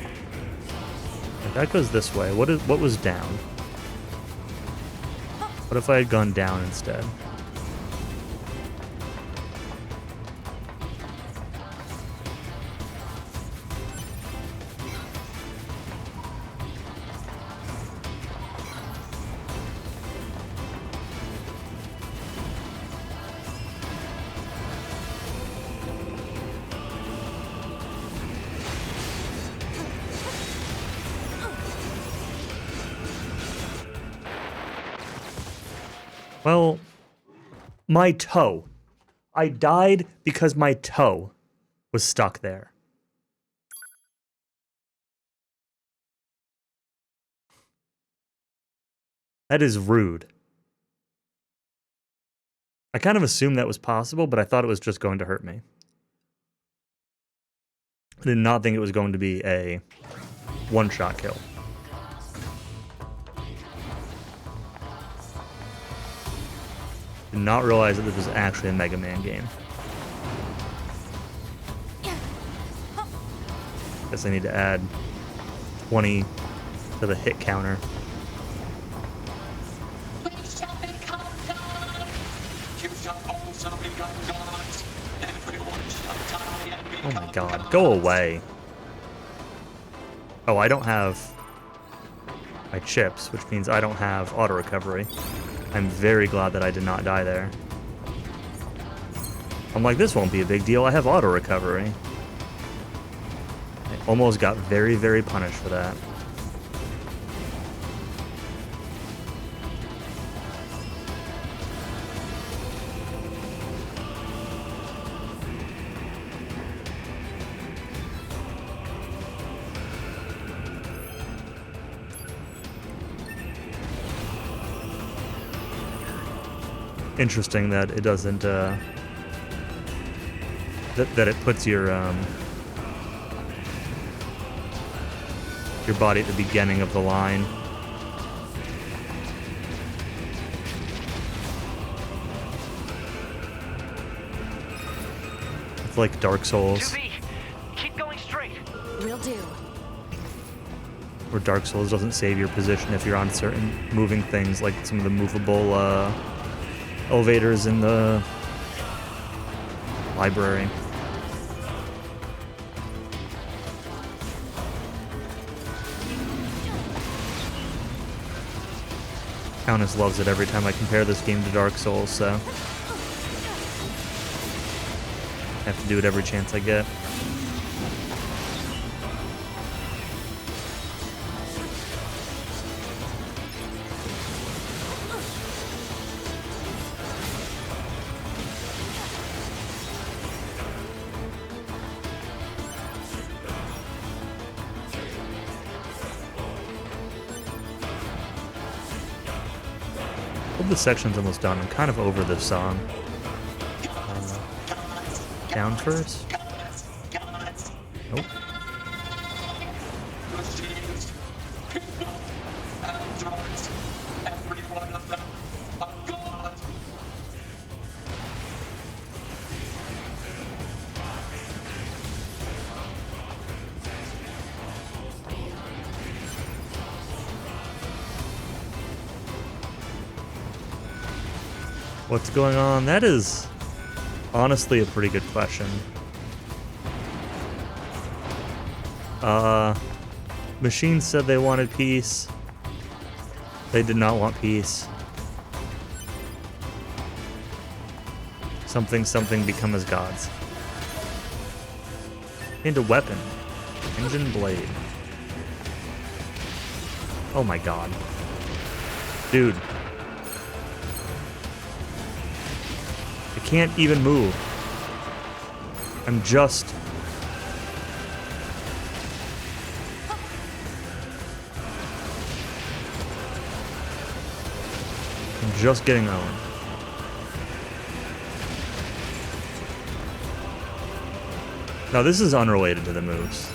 That goes this way. What was down? What if I had gone down instead? Well, my toe. I died because my toe was stuck there. That is rude. I kind of assumed that was possible, but I thought it was just going to hurt me. I did not think it was going to be a one-shot kill. Did not realize that this was actually a Mega Man game. Guess I need to add 20 to the hit counter. Oh my god, go away. Oh, I don't have my chips, which means I don't have auto recovery. I'm very glad that I did not die there. I'm like, this won't be a big deal. I have auto recovery. I almost got very, very punished for that. Interesting that it doesn't that it puts your body at the beginning of the line. It's like Dark Souls. Keep going straight. Will do. Where Dark Souls doesn't save your position if you're on certain moving things, like some of the movable elevators in the library. Countess loves it every time I compare this game to Dark Souls, so I have to do it every chance I get. The section's almost done. I'm kind of over this song. Down first? Nope. What's going on? That is honestly a pretty good question. Machines said they wanted peace. They did not want peace. Something become as gods. Into weapon. Engine blade. Oh my god. Dude. Can't even move. I'm just getting owned. Now this is unrelated to the moves.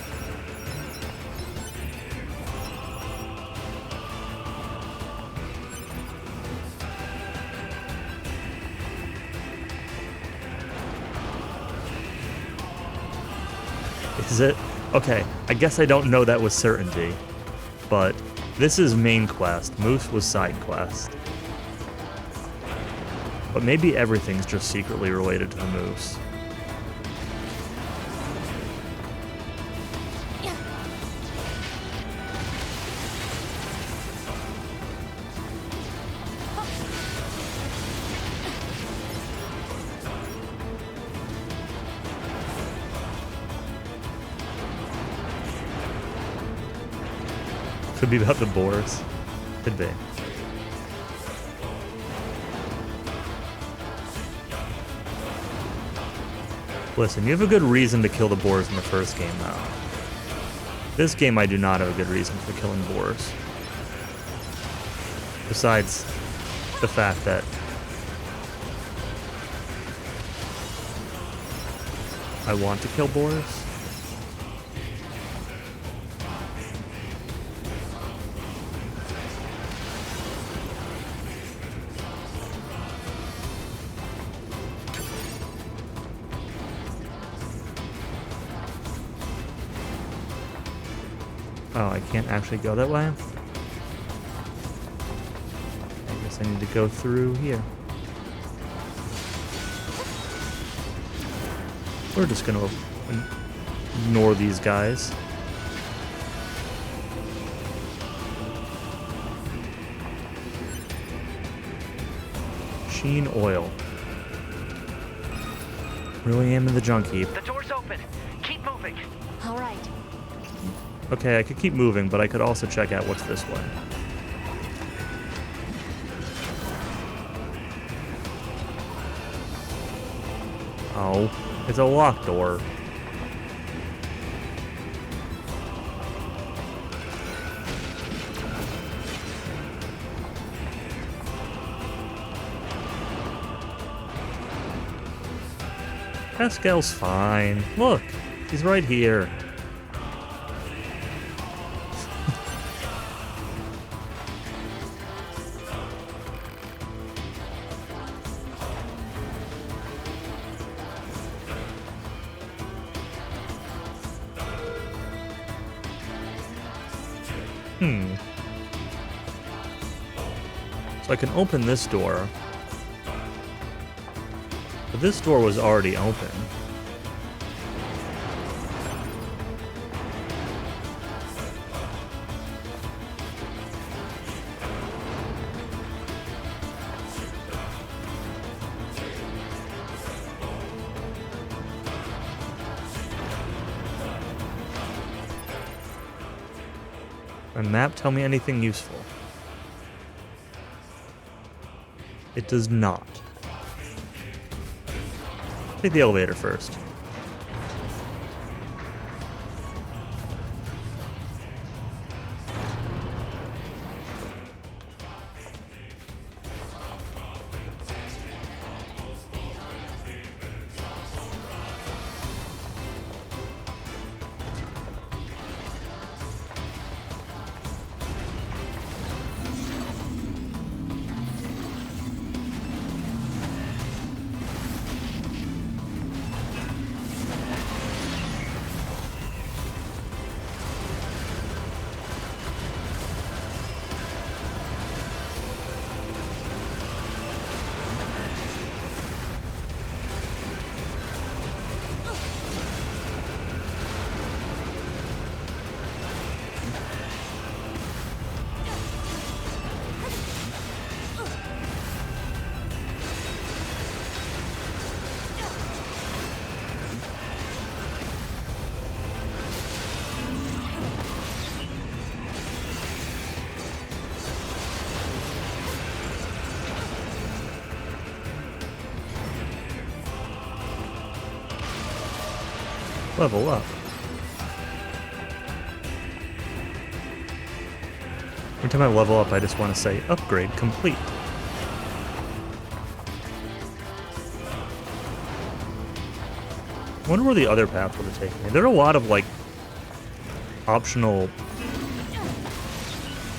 Is it? Okay, I guess I don't know that with certainty, but this is main quest. Moose was side quest. But maybe everything's just secretly related to the moose. Could be about the boars. Could be. Listen, you have a good reason to kill the boars in the first game, though. This game, I do not have a good reason for killing boars. Besides the fact that I want to kill boars. Oh, I can't actually go that way? I guess I need to go through here. We're just gonna ignore these guys. Sheen oil. Really am in the junk heap. The door's open. Keep moving. All right. Okay, I could keep moving, but I could also check out what's this way. Oh, it's a locked door. Pascal's fine. Look, he's right here. So I can open this door. But this door was already open. A map tell me anything useful? It does not. Take the elevator first. Level up. Every time I level up, I just want to say, upgrade complete. I wonder where the other path would have taken me. There are a lot of, like, optional,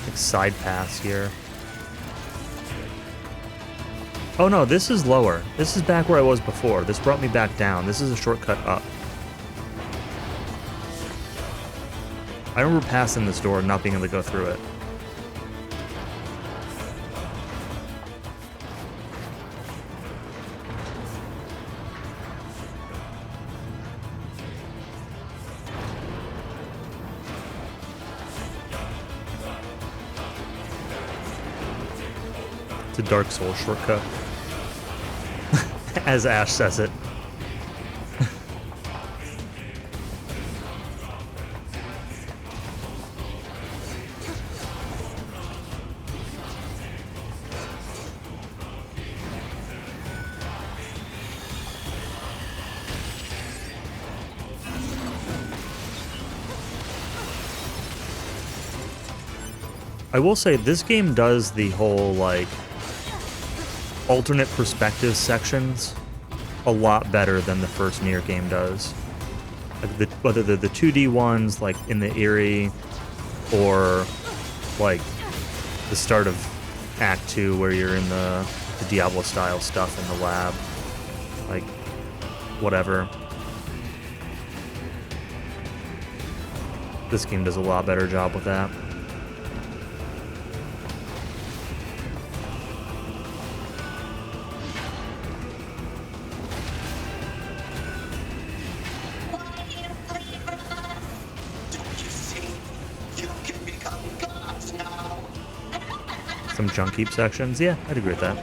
like, side paths here. Oh no, this is lower. This is back where I was before. This brought me back down. This is a shortcut up. I remember passing this door and not being able to go through it. It's a Dark Souls shortcut. As Ash says it. I will say this game does the whole, like, alternate perspective sections a lot better than the first NieR game does. Like whether they're the 2D ones, like in the Erie, or like the start of Act 2 where you're in the Diablo-style stuff in the lab. Like, whatever. This game does a lot better job with that. Some junk heap sections, yeah, I'd agree with that.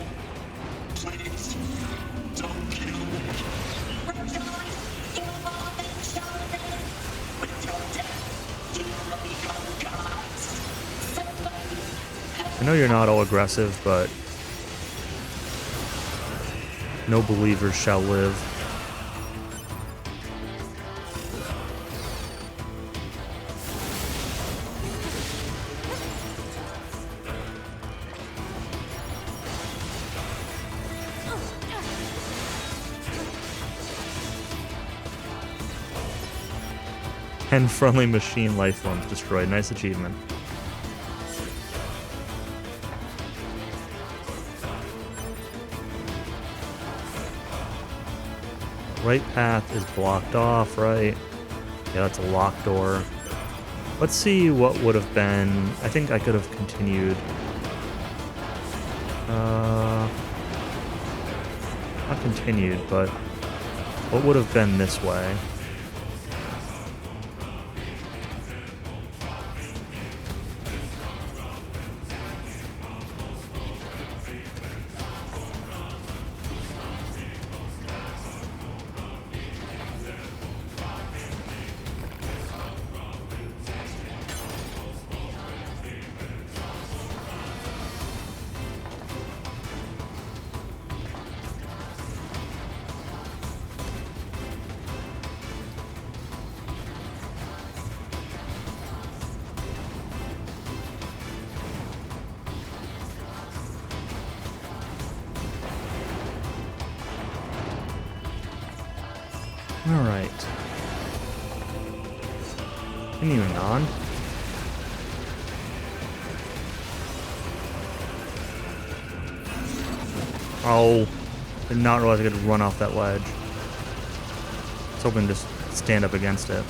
I know you're not all aggressive, but no believers shall live. And friendly machine life forms destroyed. Nice achievement. Right path is blocked off, right? Yeah, that's a locked door. Let's see what would have been. I think I could have continued. Not continued, but what would have been this way? Alright. Continuing on. Oh, did not realize I could run off that ledge. I was hoping to just stand up against it.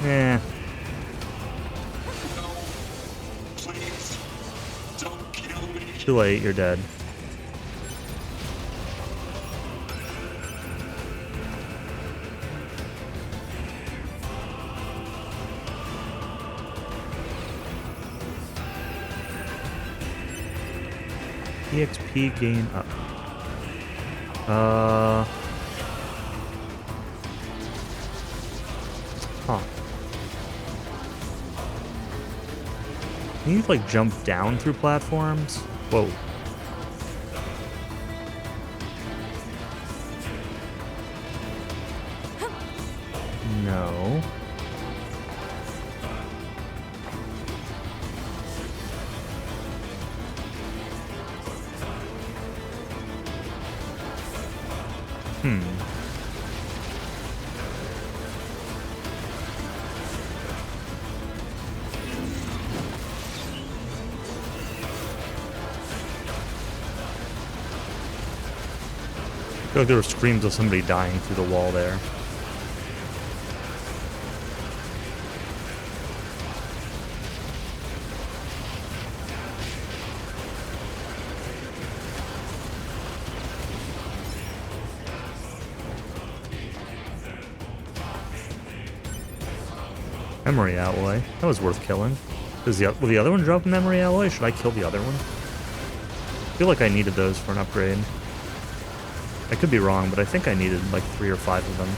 Eh. No. Please. Don't kill me. Too late, you're dead. EXP gain up. Huh. Can you like jump down through platforms? Whoa. No. I feel like there were screams of somebody dying through the wall there. Memory alloy. That was worth killing. Will the other one drop a memory alloy? Should I kill the other one? I feel like I needed those for an upgrade. I could be wrong, but I think I needed like 3 or 5 of them.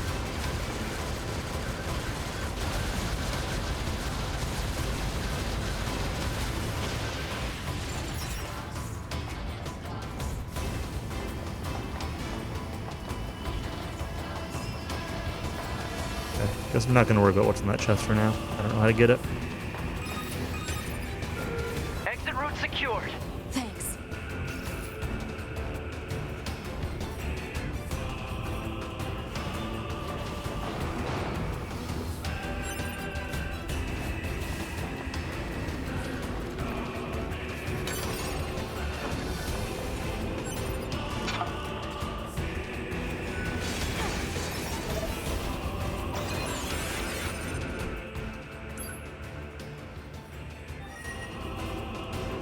Okay, guess I'm not going to worry about what's in that chest for now. I don't know how to get it. Exit route secured. Thanks.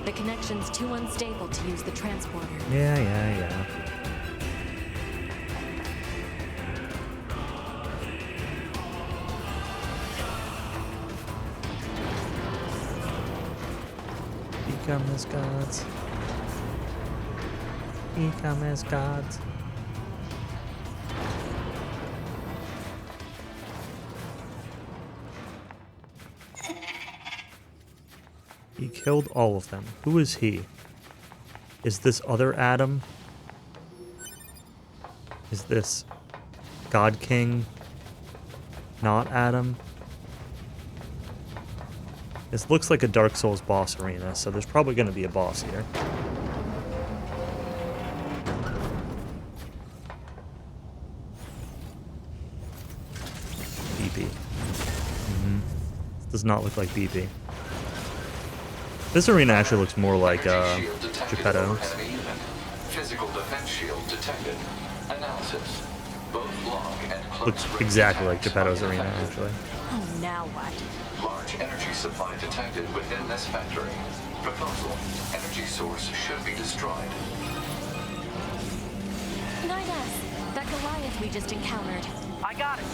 The connection's too unstable to use the transporter. Yeah. Become as gods. Become as gods. He killed all of them. Who is he? Is this other Adam? Is this God King not Adam? This looks like a Dark Souls boss arena, so there's probably going to be a boss here. BP. This does not look like BP. This arena actually looks more like Geppetto's. Physical defense shield detected. Analysis. Both long and close. Looks exactly like Geppetto's arena, actually. Oh, now what? Large energy supply detected within this factory. Proposal. Energy source should be destroyed. 9S, that Goliath we just encountered. I got it.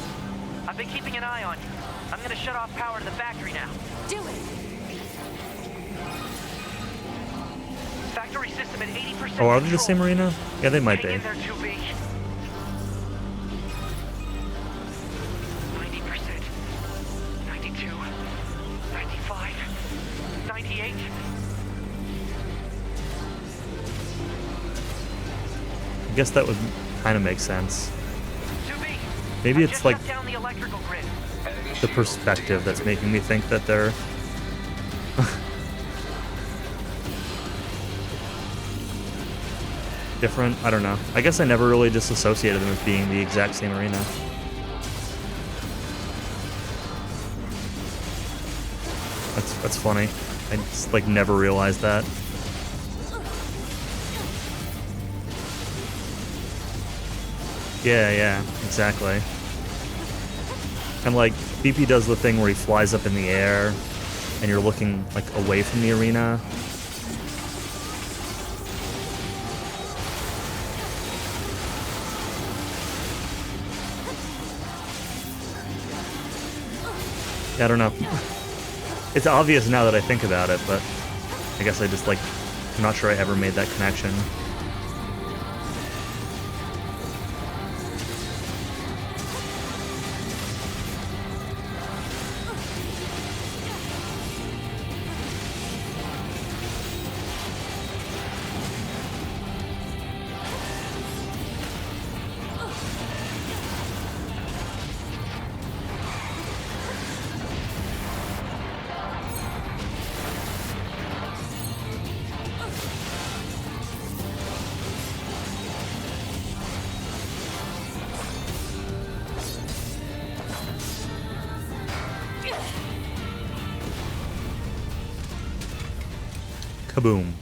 I've been keeping an eye on you. I'm gonna shut off power to the factory now. Do it! Factory system at 80%. Oh, are they the same arena? Yeah, they might be. Hang in there, 2B. 90%. 92. 95. 98. I guess that would kind of make sense. 2B. Maybe I've it's just like shut down the electrical grid. the perspective that's making me think that they're different. I don't know. I guess I never really disassociated them as being the exact same arena. That's funny. I just like never realized that. Yeah, exactly. And like BP does the thing where he flies up in the air and you're looking like away from the arena. Yeah, I don't know. It's obvious now that I think about it, but I guess I just like, I'm not sure I ever made that connection. Kaboom.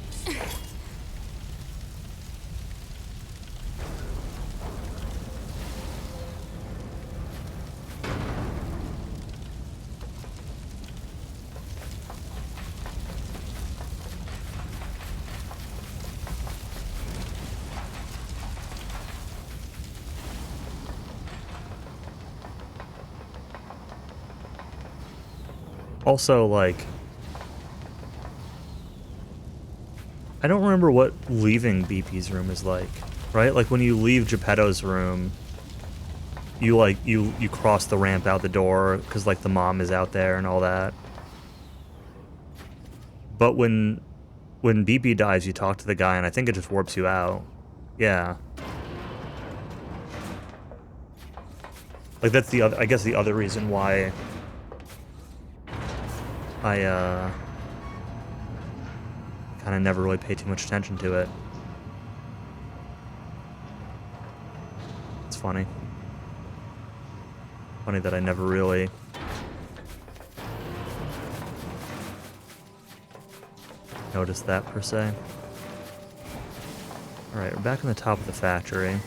Also, like, I don't remember what leaving BP's room is like, right? Like when you leave Geppetto's room, you like you cross the ramp out the door because like the mom is out there and all that. But when BP dies, you talk to the guy and I think it just warps you out. Yeah. Like that's the other, I guess the other reason why I kind of never really paid too much attention to it. It's funny. Funny that I never really noticed that per se. Alright, we're back on the top of the factory.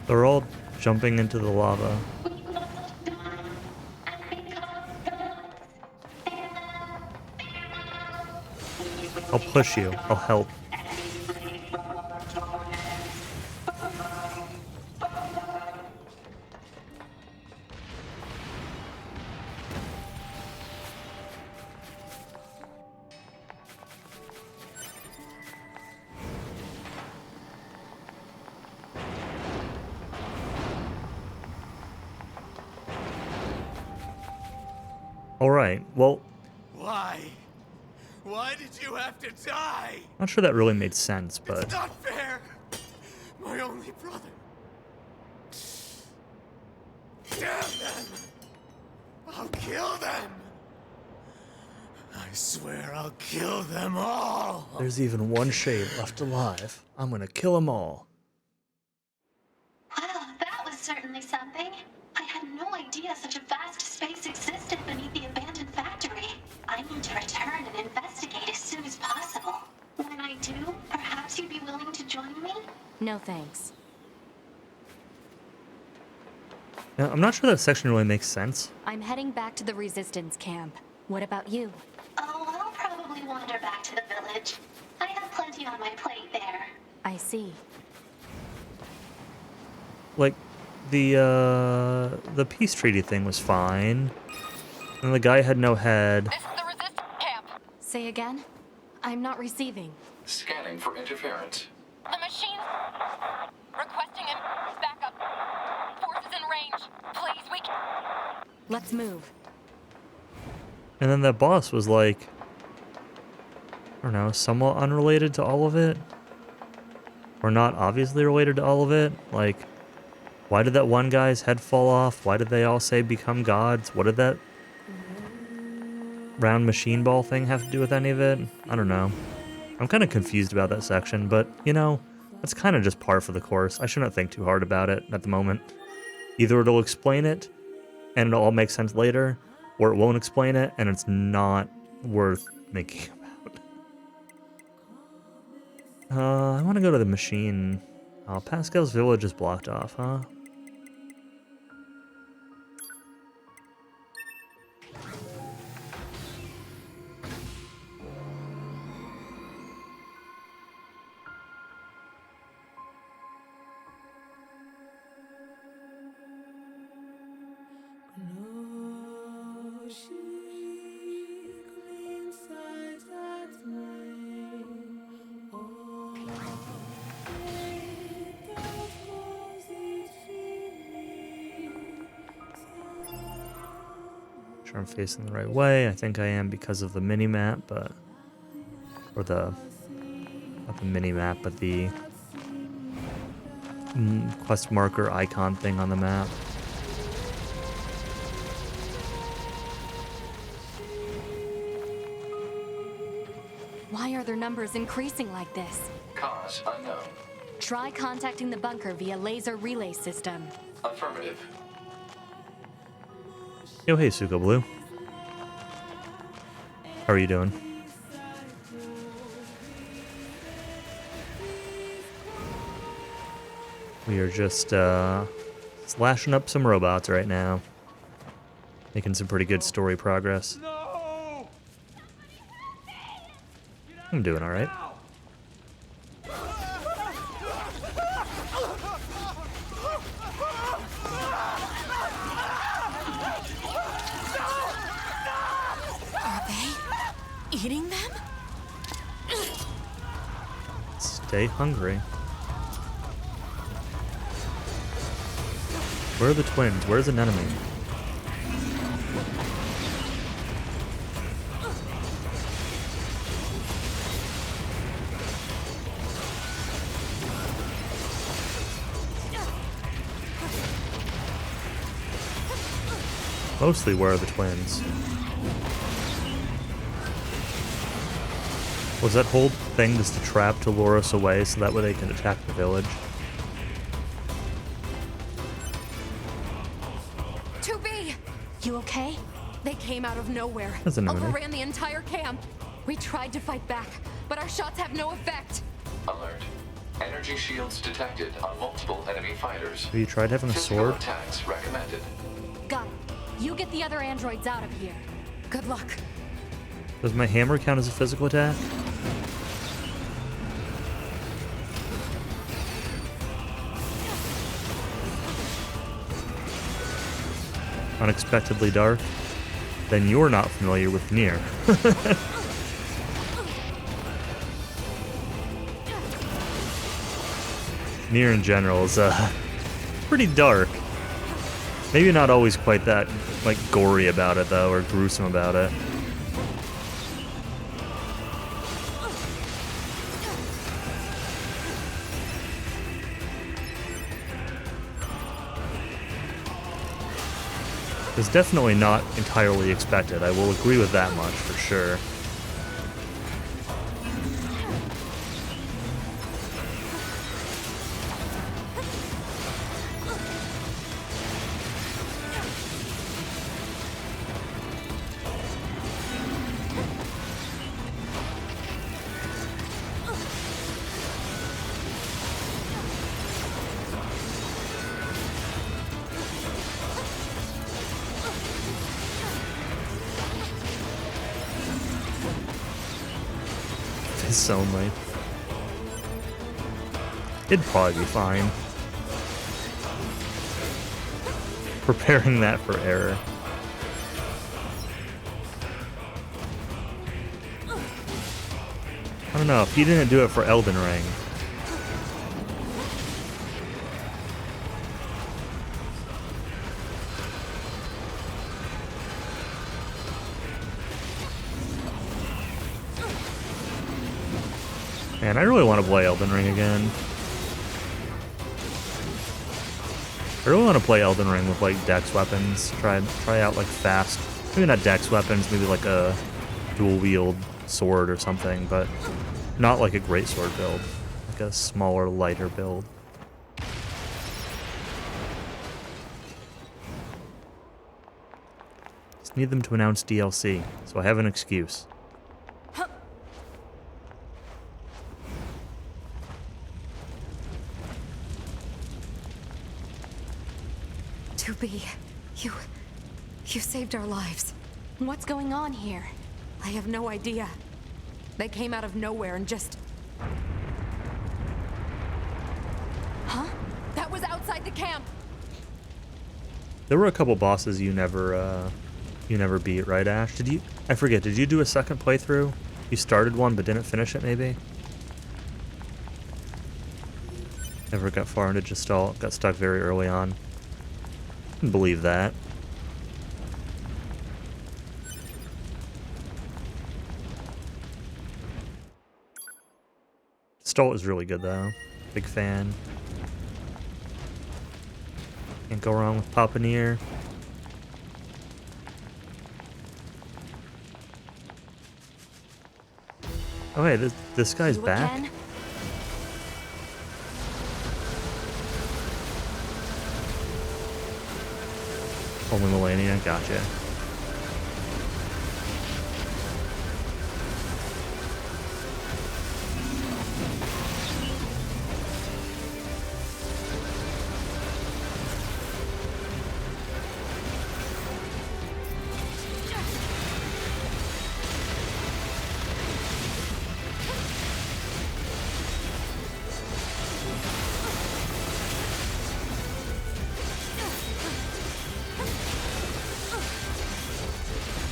They're all jumping into the lava. I'll push you. I'll help. Alright, well, Why? Why did you have to die? not sure that really made sense, but... It's not fair! My only brother. Damn them! I'll kill them! I swear I'll kill them all! There's even one shade left alive. I'm gonna kill them all. Wow, that was certainly something. I had no idea such a vast space existed beneath the abandoned factory. I need to return and investigate as soon as possible. When I do, perhaps you'd be willing to join me? No thanks. Now, I'm not sure that section really makes sense. I'm heading back to the Resistance camp. What about you? Oh, I'll probably wander back to the village. I have plenty on my plate there. I see. Like, the peace treaty thing was fine. And the guy had no head. This is the Resistance camp. Say again? I'm not receiving. Scanning for interference. The machine requesting him backup. Forces in range. Please, we can... Let's move. And then that boss was like, I don't know, somewhat unrelated to all of it. Or not obviously related to all of it. Like, why did that one guy's head fall off? Why did they all say become gods? What did that round machine ball thing have to do with any of it? I don't know. I'm kind of confused about that section, but, you know, that's kind of just par for the course. I shouldn't think too hard about it at the moment. Either it'll explain it, and it'll all make sense later, or it won't explain it, and it's not worth thinking about. I want to go to the machine. Oh, Pascal's village is blocked off, huh? Sure I'm facing the right way. I think I am because of the mini-map, but... Or the... Not the mini-map, but the... quest marker icon thing on the map. Why are their numbers increasing like this? Cause unknown. Try contacting the bunker via laser relay system. Affirmative. Yo, hey, Suko Blue. How are you doing? We are just, slashing up some robots right now. Making some pretty good story progress. I'm doing alright. Are they eating them? Stay hungry. Where are the twins? Where's an enemy? Mostly, where are the twins? Was that whole thing just a trap to lure us away so that way they can attack the village? 2B! You okay? They came out of nowhere. That's an enemy. Overran the entire camp. We tried to fight back, but our shots have no effect. Alert. Energy shields detected on multiple enemy fighters. Have you tried having a Physical sword? attacks recommended. Got it. You get the other androids out of here. Good luck. Does my hammer count as a physical attack? Unexpectedly dark? Then you're not familiar with NieR. NieR in general is pretty dark. Maybe not always quite that, like, gory about it, though, or gruesome about it. It's definitely not entirely expected. I will agree with that much, for sure. This only. It'd probably be fine. Preparing that for error. I don't know, if he didn't do it for Elden Ring. Man, I really want to play Elden Ring again. I really want to play Elden Ring with, like, dex weapons. Try out, like, fast. Maybe not dex weapons, maybe like a dual-wield sword or something, but not like a great sword build. Like a smaller, lighter build. Just need them to announce DLC, so I have an excuse. You saved our lives. What's going on here? I have no idea. They came out of nowhere and just... Huh? That was outside the camp! There were a couple bosses you never beat, right, Ash? Did you... I forget, did you do a second playthrough? You started one but didn't finish it, maybe? Never got far into Gestalt, got stuck very early on. Couldn't believe that. Gestalt is really good, though. Big fan. Can't go wrong with Papa NieR. Oh, hey, this guy's back? Again? Only Millennia, gotcha.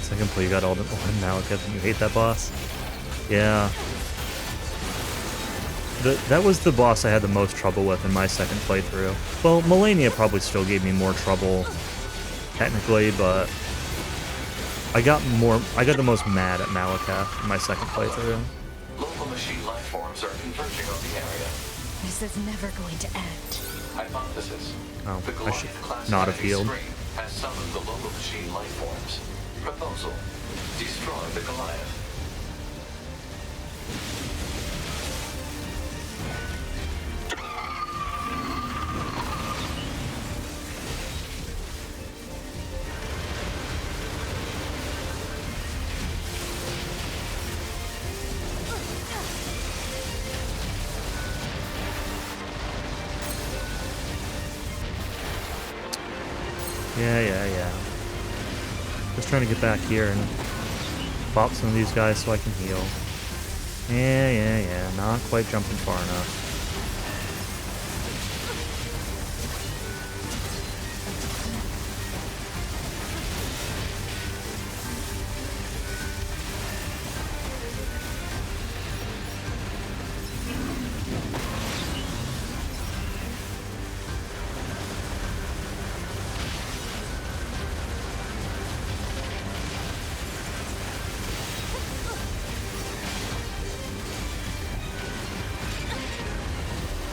Second play, you got all the now, Kevin. You hate that boss? Yeah. That was the boss I had the most trouble with in my second playthrough. Well, Millennia probably still gave me more trouble, technically, but I got the most mad at Malekith in my second playthrough. Local machine life forms are converging on the area. This is never going to end. Hypothesis. Oh, The I should Goliath-class not have enemy healed. screen has summoned the local machine life forms. Proposal. Destroy the Goliath. Yeah. Just trying to get back here and pop some of these guys so I can heal. Yeah. Not quite jumping far enough.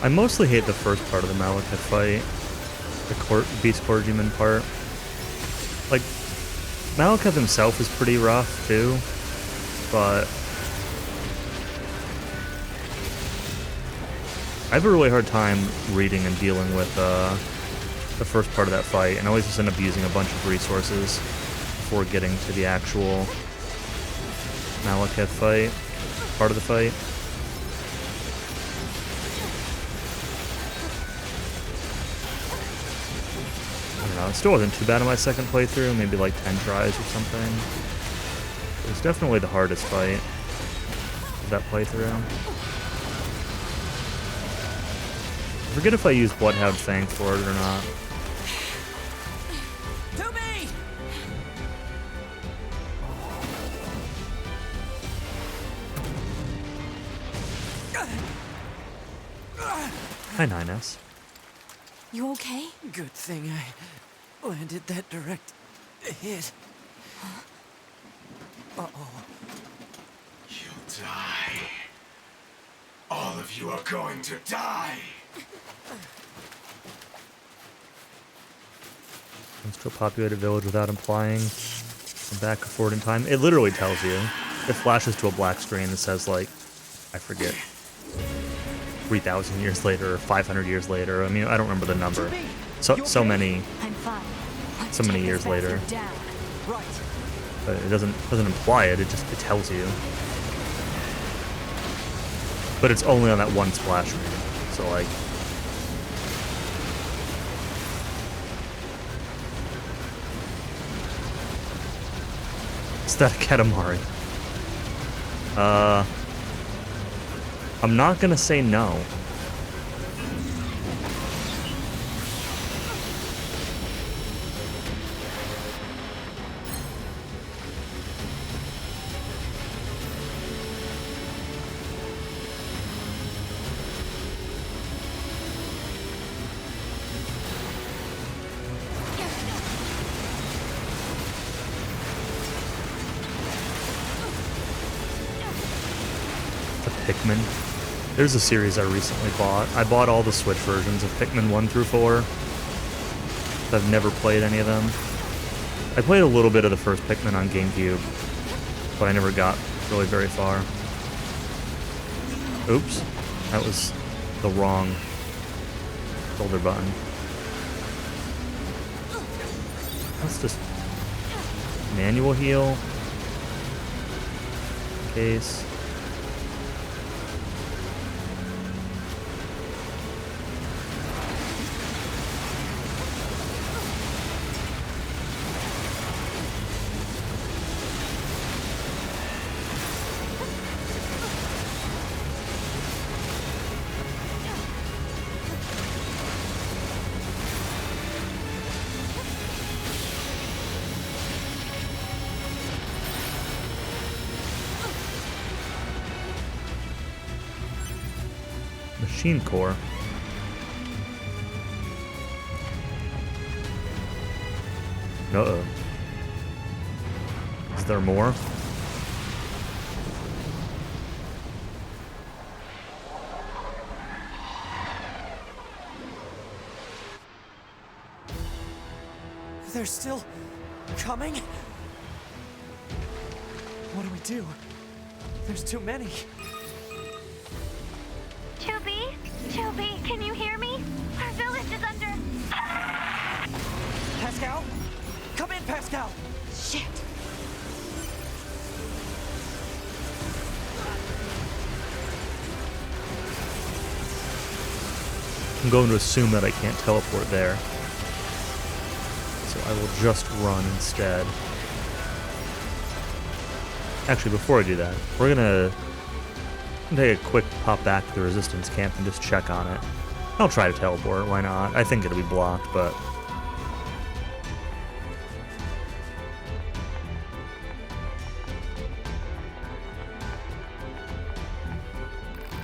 I mostly hate the first part of the Malekith fight. The Beast Clergyman part. Like, Malekith himself is pretty rough, too. But I have a really hard time reading and dealing with the first part of that fight, and I always just end up using a bunch of resources before getting to the actual Malekith fight, part of the fight. I don't know, it still wasn't too bad on my second playthrough, maybe like 10 tries or something. It was definitely the hardest fight of that playthrough. I forget if I used Bloodhound Fang for it or not. To me! Hi, 9S. You okay? Good thing I landed that direct hit. Uh-oh. You'll die. All of you are going to die. Comes to a populated village without implying a back and forward in time. It literally tells you. It flashes to a black screen that says, like, I forget, 3,000 years later or 500 years later. I mean, I don't remember the number. So many years later. But it doesn't imply it. It tells you. But it's only on that one splash screen. So like, is that a Katamari? I'm not gonna say no. Pikmin. There's a series I recently bought. I bought all the Switch versions of Pikmin 1 through 4. I've never played any of them. I played a little bit of the first Pikmin on GameCube, but I never got really very far. Oops. That was the wrong shoulder button. Let's just manual heal. Case. Machine core. Uh-oh. Is there more? They're still coming? What do we do? There's too many. 2B? 2B, can you hear me? Our village is under... Pascal? Come in, Pascal! Shit! I'm going to assume that I can't teleport there. So I will just run instead. Actually, before I do that, we're gonna take a quick pop back to the Resistance camp and just check on it. I'll try to teleport, why not? I think it'll be blocked, but...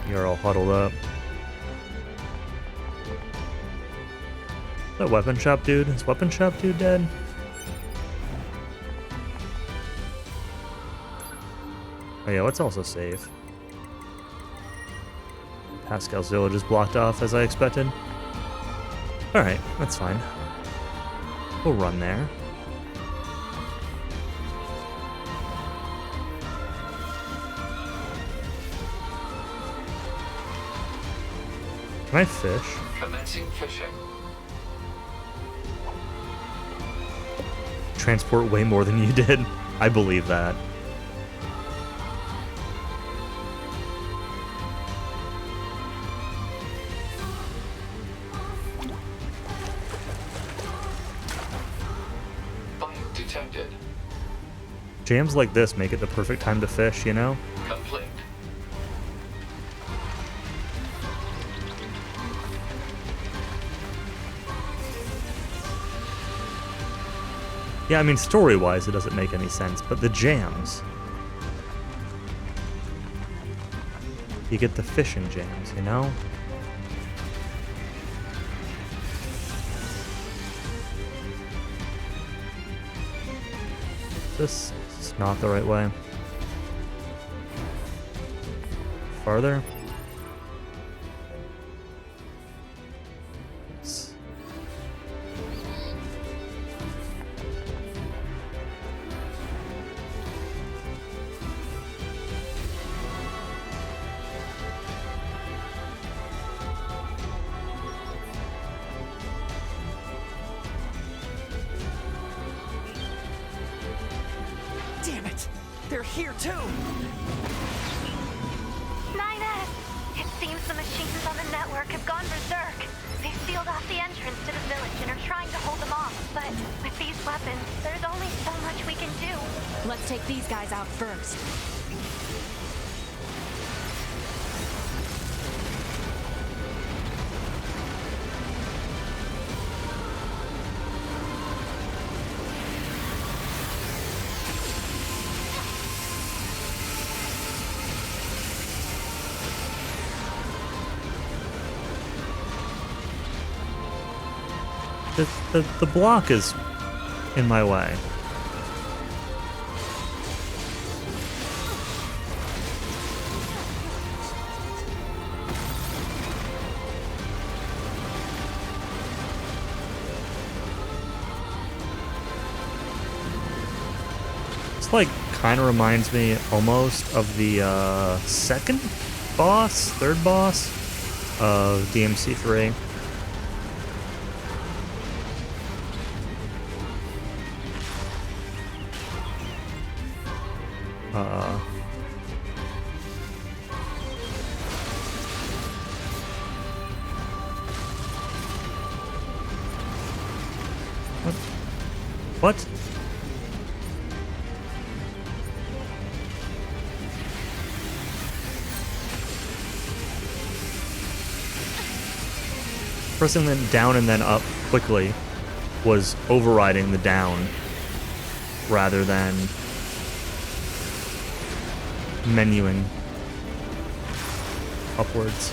You're all huddled up. Is that Weapon Shop dude? Is Weapon Shop dude dead? Oh yeah, let's also save. Pascal's village is blocked off as I expected. Alright, that's fine. We'll run there. Can I fish? Commencing fishing. Transport way more than you did. I believe that. Bite detected. Jams like this make it the perfect time to fish, you know? Complete. Yeah, I mean, story-wise, it doesn't make any sense, but the jams. You get the fishing jams, you know? This is not the right way. Farther? Yes. Damn it! They're here too! 9S! It seems the machines on the network have gone berserk. They sealed off the entrance to the village and are trying to hold them off. But with these weapons, there's only so much we can do. Let's take these guys out first. The block is in my way. It's like kind of reminds me almost of the third boss of DMC3. What? Pressing them down and then up quickly was overriding the down rather than menuing upwards.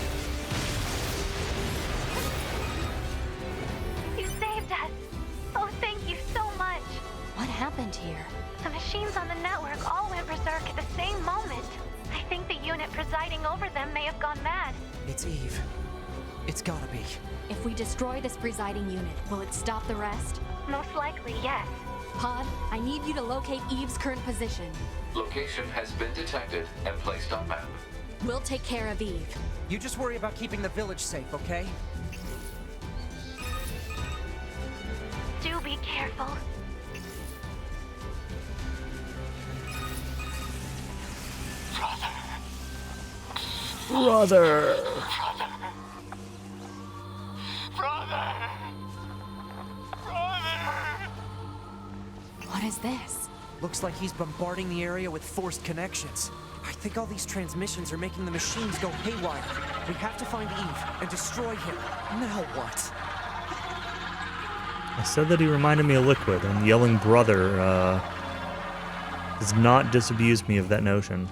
You saved us! Oh, thank you so much! What happened here? The machines on the network all went berserk at the same moment. I think the unit presiding over them may have gone mad. It's Eve. It's gotta be. If we destroy this presiding unit, will it stop the rest? Most likely, yes. Pod, I need you to locate Eve's current position. Location has been detected and placed on map. We'll take care of Eve. You just worry about keeping the village safe, okay? Do be careful. Brother! What is this? Looks like he's bombarding the area with forced connections. I think all these transmissions are making the machines go haywire. We have to find Eve and destroy him. Now what? I said that he reminded me of Liquid, and yelling brother does not disabuse me of that notion.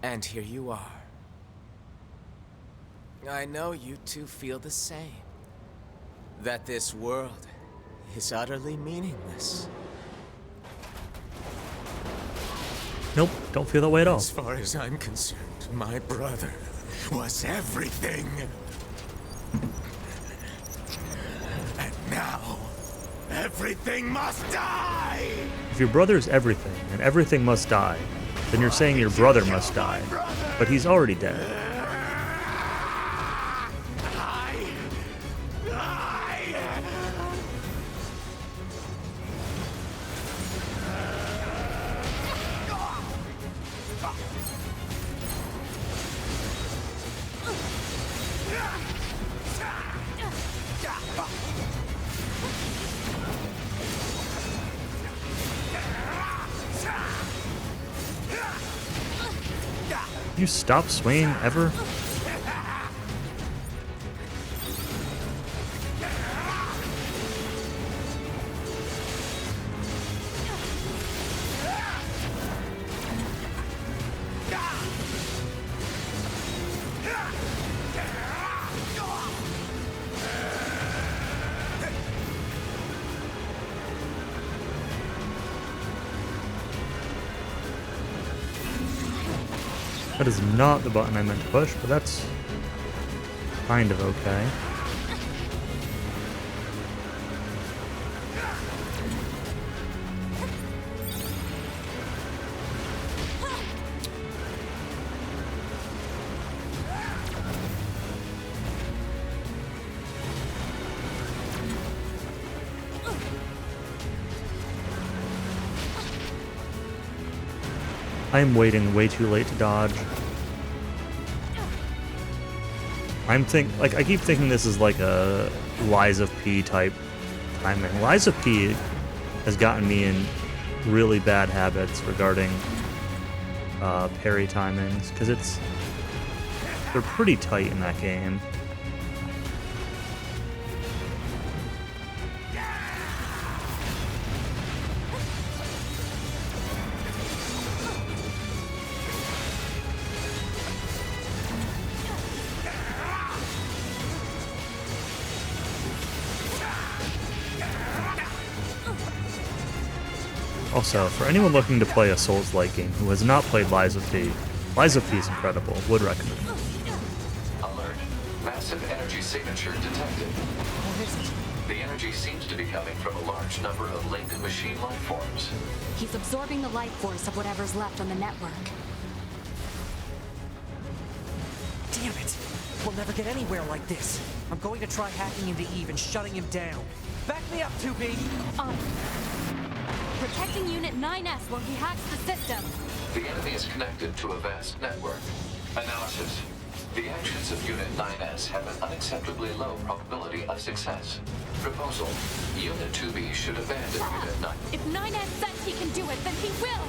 And here you are. I know you two feel the same. That this world is utterly meaningless. Nope, don't feel that way at all. As far as I'm concerned, my brother was everything. And now, everything must die! If your brother's everything, and everything must die, then you're saying your brother must die. But he's already dead. You stop swaying ever? That is not the button I meant to push, but that's kind of okay. I'm waiting way too late to dodge. I keep thinking this is like a Lies of P type timing. Lies of P has gotten me in really bad habits regarding parry timings, because they're pretty tight in that game. Also, for anyone looking to play a Souls-like game who has not played Lies of P is incredible. Would recommend. Alert. Massive energy signature detected. What is it? The energy seems to be coming from a large number of linked machine life forms. He's absorbing the life force of whatever's left on the network. Damn it! We'll never get anywhere like this. I'm going to try hacking into Eve and shutting him down. Back me up, 2B! Protecting Unit 9S while he hacks the system. The enemy is connected to a vast network. Analysis. The actions of Unit 9S have an unacceptably low probability of success. Proposal. Unit 2B should abandon Unit 9. If 9S says he can do it, then he will!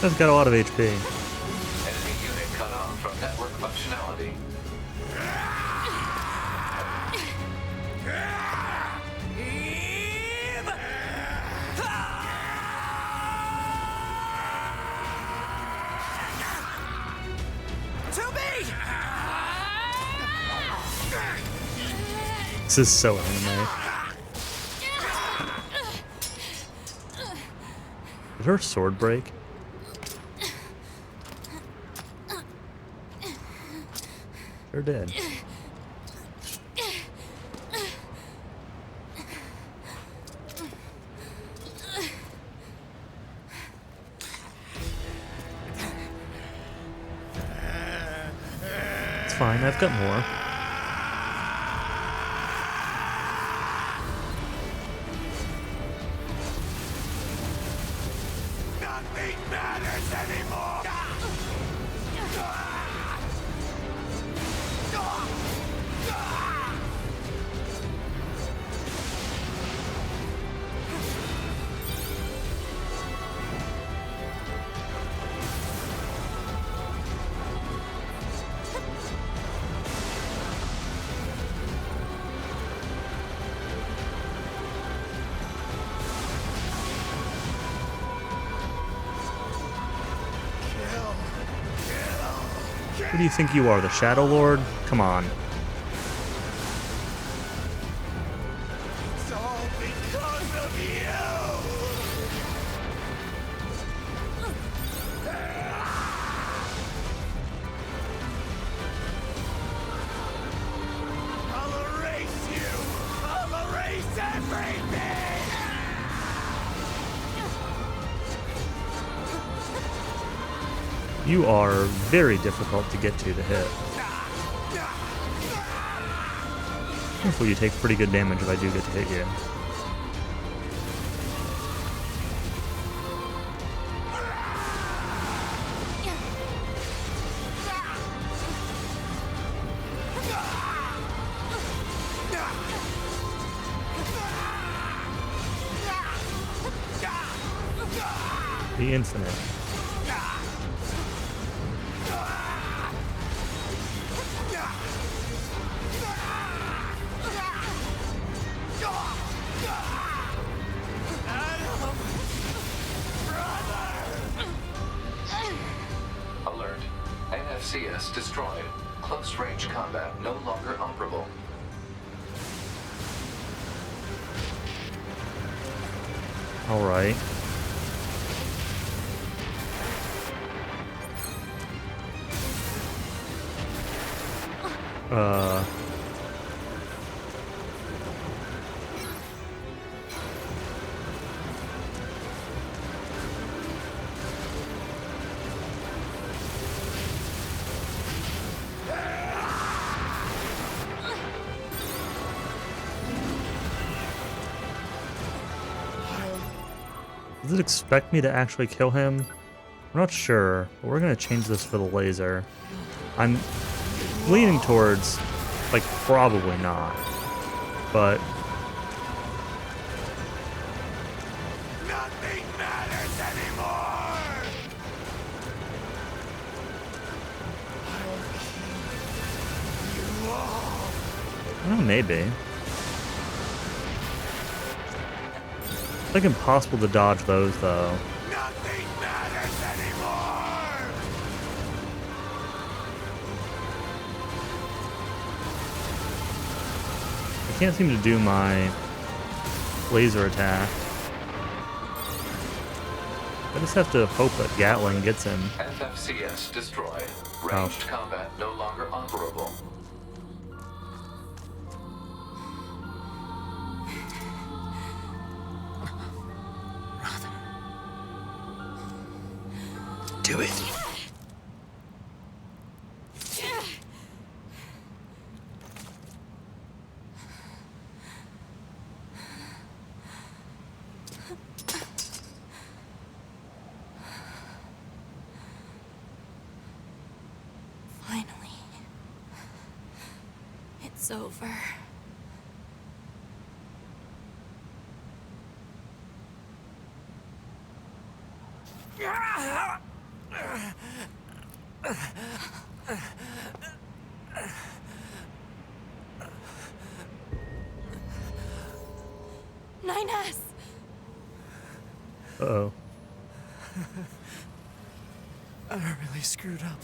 That's got a lot of HP. Enemy unit cut off from network functionality. This is so anime. Did her sword break? Sure did. fine. I've got more. Nothing matters anymore! Who do you think you are, the Shadow Lord? Come on. It's all because of you! I'll erase you! I'll erase everything! You are very difficult to get to hit. Hopefully you take pretty good damage if I do get to hit you. The infinite. Alert. NFCS destroyed. Close range combat no longer operable. Alright. Does it expect me to actually kill him? I'm not sure, but we're gonna change this for the laser. I'm leaning towards, like, probably not, but Nothing matters anymore! I'll kill you all! well, maybe. It's like impossible to dodge those, though. Nothing matters anymore! I can't seem to do my laser attack. I just have to hope that Gatling gets him. FFCS destroyed. Ranged combat no longer operable. Do it. Finally. It's over. Nines! Uh-oh. I really screwed up.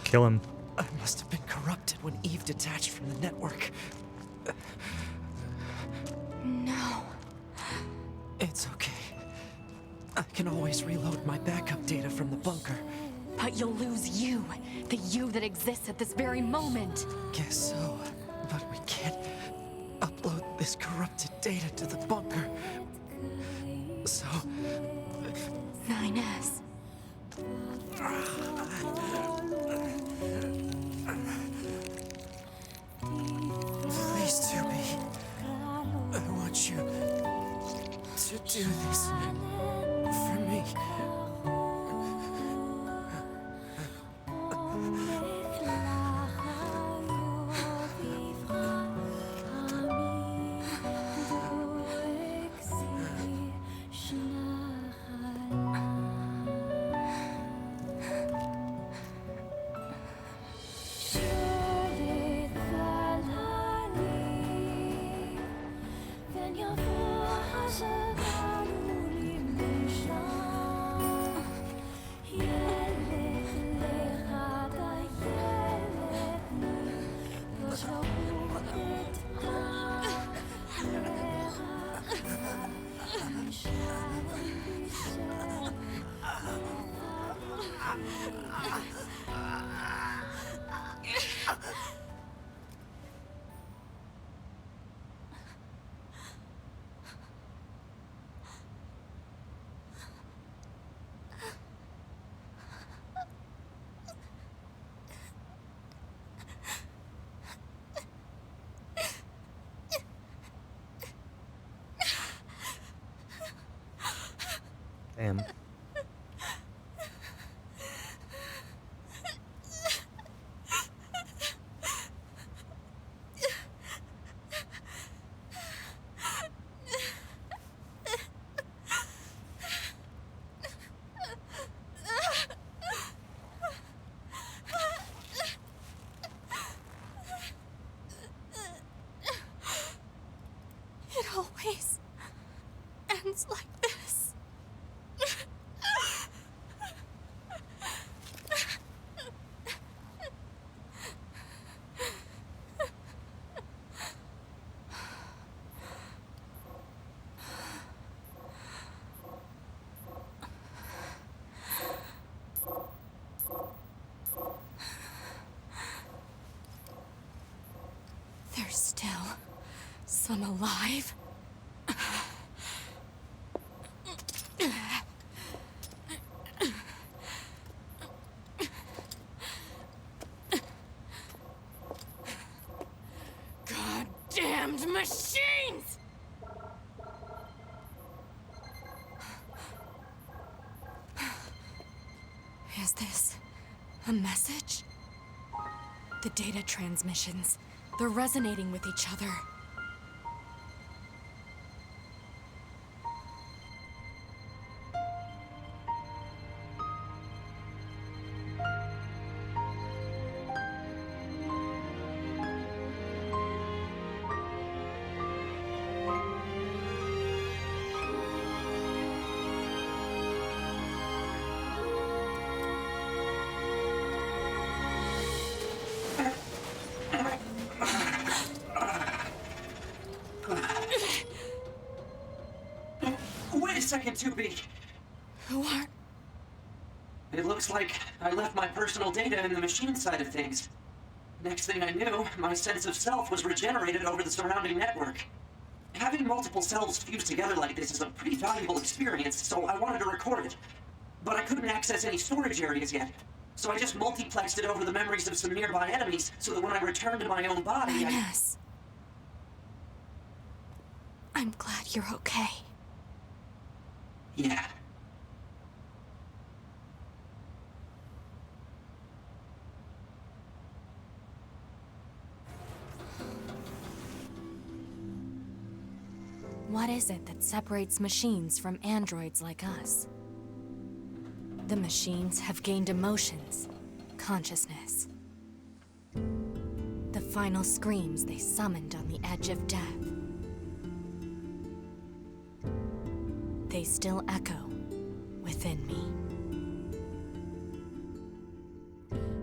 Kill him. I must have been corrupted when Eve detached from the network. No. It's okay. I can always reload my backup data from the bunker. But you'll lose you. The you that exists at this very moment. Guess so. But we can't upload this corrupted data to the bunker. So... 9S. Please, 2B. I want you to do this for me. Damn. It always ends like this. There's still some alive. Goddamned machines! Is this a message? The data transmissions, they're resonating with each other. Wait a second, 2B. Who are... It looks like I left my personal data in the machine side of things. Next thing I knew, my sense of self was regenerated over the surrounding network. Having multiple selves fused together like this is a pretty valuable experience, so I wanted to record it. But I couldn't access any storage areas yet, so I just multiplexed it over the memories of some nearby enemies so that when I returned to my own body, Ines. I'm glad you're okay. Yeah. What is it that separates machines from androids like us? The machines have gained emotions, consciousness. The final screams they summoned on the edge of death. They still echo within me.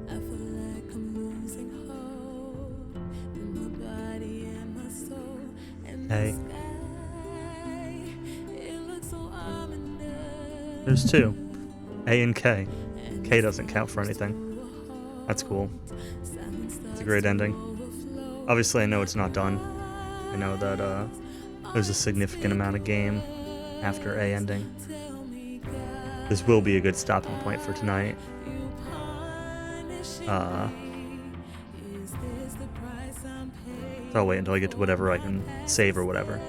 I feel like I'm losing hope in my body and my soul. And Hey. the sky, it looks so ominous. There's two. A and K. K doesn't count for anything. That's cool. It's a great ending. Obviously, I know it's not done. I know that there's a significant amount of game after A ending. This will be a good stopping point for tonight. So I'll wait until I get to whatever I can save or whatever.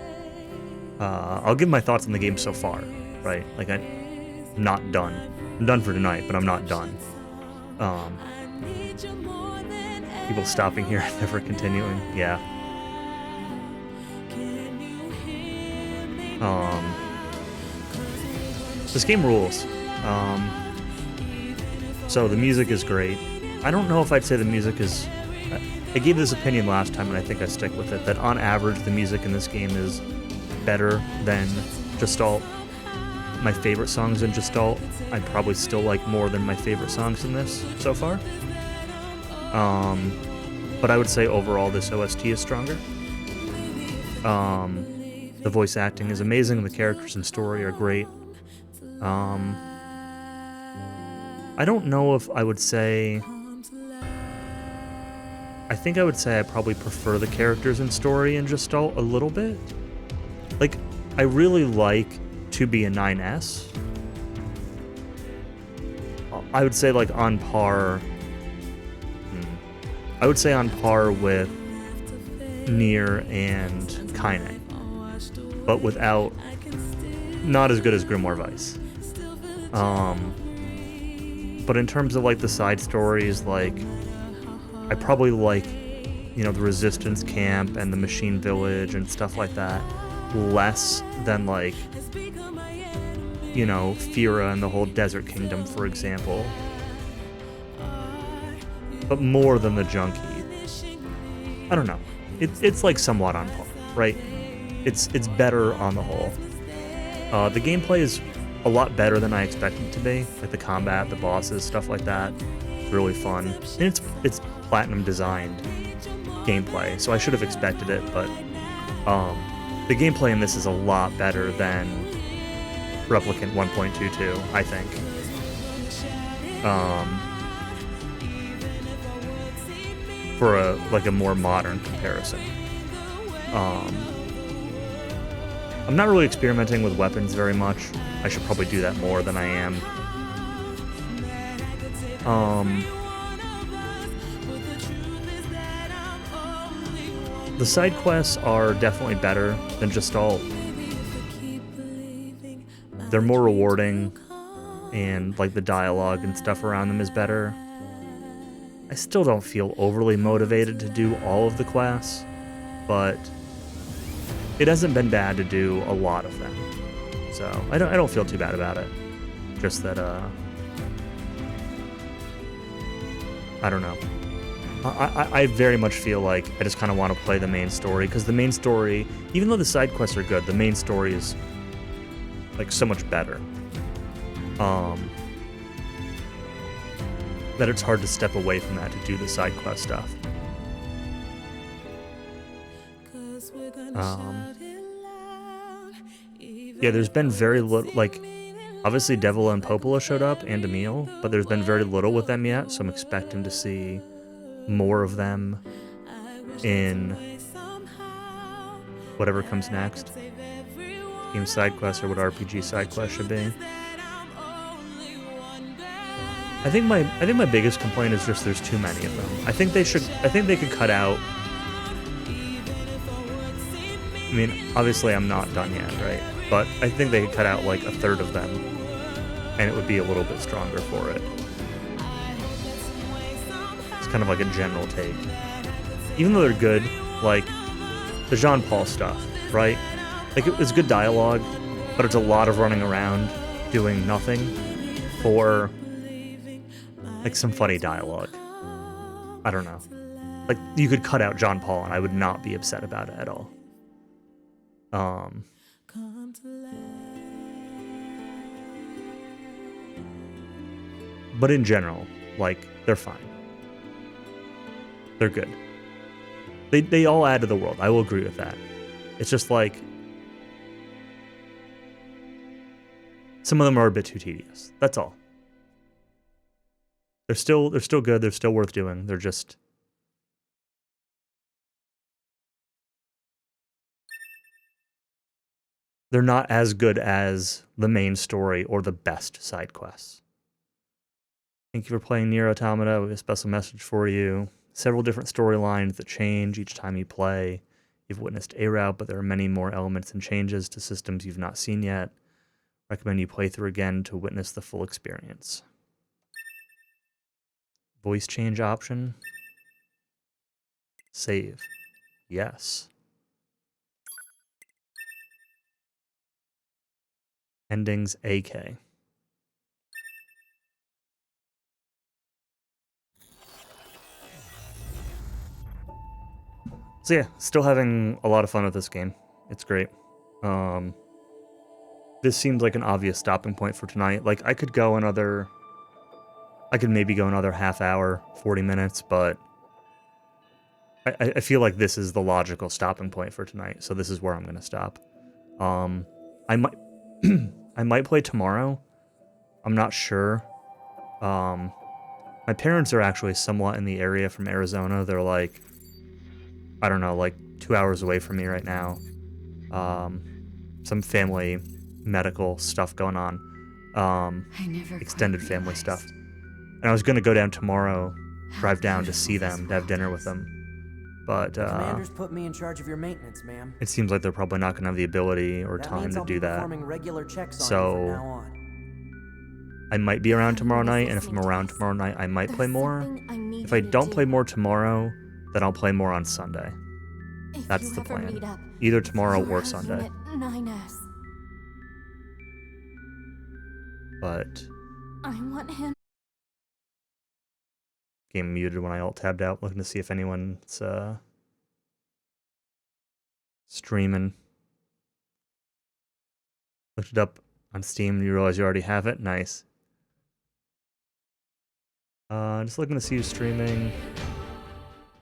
I'll give my thoughts on the game so far, right? Like, I'm not done. I'm done for tonight, but I'm not done. People stopping here and never continuing. Yeah. This game rules. So the music is great. I don't know if I'd say the music is... I gave this opinion last time, and I think I stick with it, that on average the music in this game is better than Gestalt. My favorite songs in Gestalt, I probably still like more than my favorite songs in this so far. But I would say overall this OST is stronger. The voice acting is amazing, the characters and story are great. I don't know if I would say... I think I would say I probably prefer the characters and story in Gestalt a little bit. Like, I really like 2B and 9S. I would say, like, on par... I would say on par with NieR and Kaine. But without... Not as good as Grimoire Weiss. But in terms of, like, the side stories, like... I probably like, you know, the Resistance Camp and the Machine Village and stuff like that less than, like, you know, Fira and the whole Desert Kingdom, for example. But more than the Junkie. I don't know. It's like somewhat on par, right? It's it's better on the whole. The gameplay is a lot better than I expected it to be. Like the combat, the bosses, stuff like that. It's really fun. And it's platinum designed gameplay, so I should have expected it, but the gameplay in this is a lot better than Replicant 1.22, I think. For a more modern comparison. I'm not really experimenting with weapons very much. I should probably do that more than I am. The side quests are definitely better than Gestalt. They're more rewarding, and like the dialogue and stuff around them is better. I still don't feel overly motivated to do all of the quests, but it hasn't been bad to do a lot of them. So I don't feel too bad about it. Just that I don't know. I very much feel like I just kind of want to play the main story, because the main story, even though the side quests are good, the main story is like so much better. That it's hard to step away from that to do the side quest stuff. Yeah, there's been very little, like, obviously Devil and Popola showed up, and Emil, but there's been very little with them yet, so I'm expecting to see more of them in whatever comes next. Game side quest, or what RPG side quest should be. I think my biggest complaint is just there's too many of them. I think they could cut out. I mean, obviously I'm not done yet, right? But I think they could cut out like a third of them, and it would be a little bit stronger for it. It's kind of like a general take. Even though they're good, like the Jean-Paul stuff, right? Like it was good dialogue, but it's a lot of running around doing nothing for like some funny dialogue. I don't know. Like you could cut out Jean-Paul and I would not be upset about it at all. But in general, like, they're fine. They're good. They all add to the world. I will agree with that. It's just like some of them are a bit too tedious. That's all. They're still good. They're still worth doing. They're just they're not as good as the main story or the best side quests. Thank you for playing NieR Automata. We have a special message for you. Several different storylines that change each time you play. You've witnessed a route, but there are many more elements and changes to systems you've not seen yet. Recommend you play through again to witness the full experience. Voice change option. Save. Yes. Endings AK. So yeah, still having a lot of fun with this game. It's great. This seems like an obvious stopping point for tonight. Like, I could maybe go another half hour, 40 minutes, but I feel like this is the logical stopping point for tonight, so this is where I'm going to stop. I might I might play tomorrow. I'm not sure. My parents are actually somewhat in the area from Arizona. They're like, I don't know, like 2 hours away from me right now. Some family medical stuff going on. Extended family stuff. And I was going to go down tomorrow, drive down to see them, to have dinner with them. But The commander's put me in charge of your maintenance, ma'am. it seems like they're probably not going to have the ability or time to do that. Performing regular checks on you So from now on. I might be around tomorrow night, and if I'm around tomorrow night, I might play more. If I don't play more tomorrow, then I'll play more on Sunday. That's the plan. Either tomorrow or Sunday. But I want him. game muted when I alt tabbed out, looking to see if anyone's streaming. Looked it up on Steam and you realize you already have it. Nice. Just looking to see who's streaming.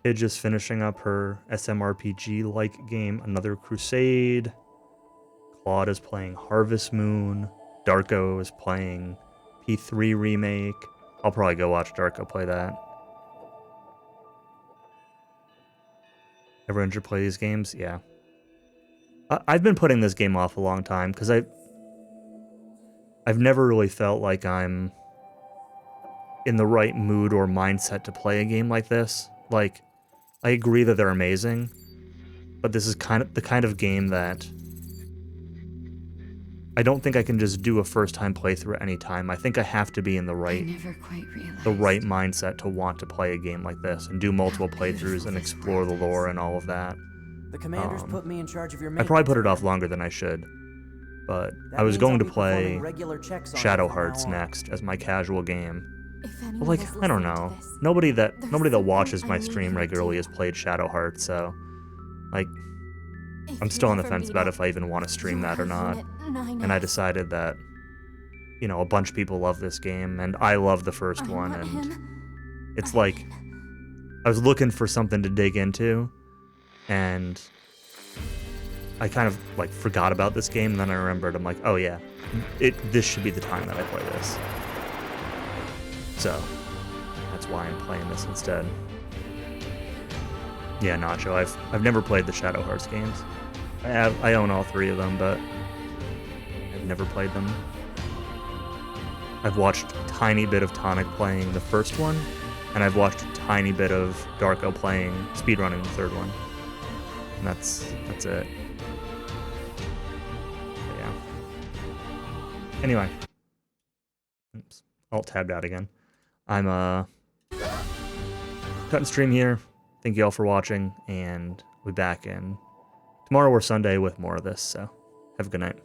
Pidge is finishing up her SMRPG-like game, Another Crusade. Claude is playing Harvest Moon. Darko is playing P3 Remake. I'll probably go watch Darko play that. Everyone should play these games? Yeah. I've been putting this game off a long time because I've never really felt like I'm in the right mood or mindset to play a game like this. Like, I agree that they're amazing, but this is the kind of game that I don't think I can just do a first-time playthrough at any time. I think I have to be in the right mindset to want to play a game like this and do multiple playthroughs and explore the lore and all of that. The commander's put me in charge of your I maintenance. probably put it off longer than I should, but I was going to play regular checks on Shadow you from Hearts now on. next as my casual game. But anyone like, is I don't listening to know. this, Nobody that watches my I need stream you to regularly has played Shadow Hearts, so like I'm still on the fence about if I even want to stream that or not. And I decided that, you know, a bunch of people love this game, and I love the first one, and it's like I was looking for something to dig into, and I kind of like forgot about this game, and then I remembered, I'm like, oh yeah, this should be the time that I play this. So that's why I'm playing this instead. Yeah, Nacho, I've never played the Shadow Hearts games. I own all 3 of them, but I've never played them. I've watched a tiny bit of Tonic playing the first one, and I've watched a tiny bit of Darko playing speedrunning the third one. And that's it. But yeah. Anyway. Oops. Alt tabbed out again. I'm cutting stream here. Thank you all for watching, and we'll be back in tomorrow or Sunday with more of this, so have a good night.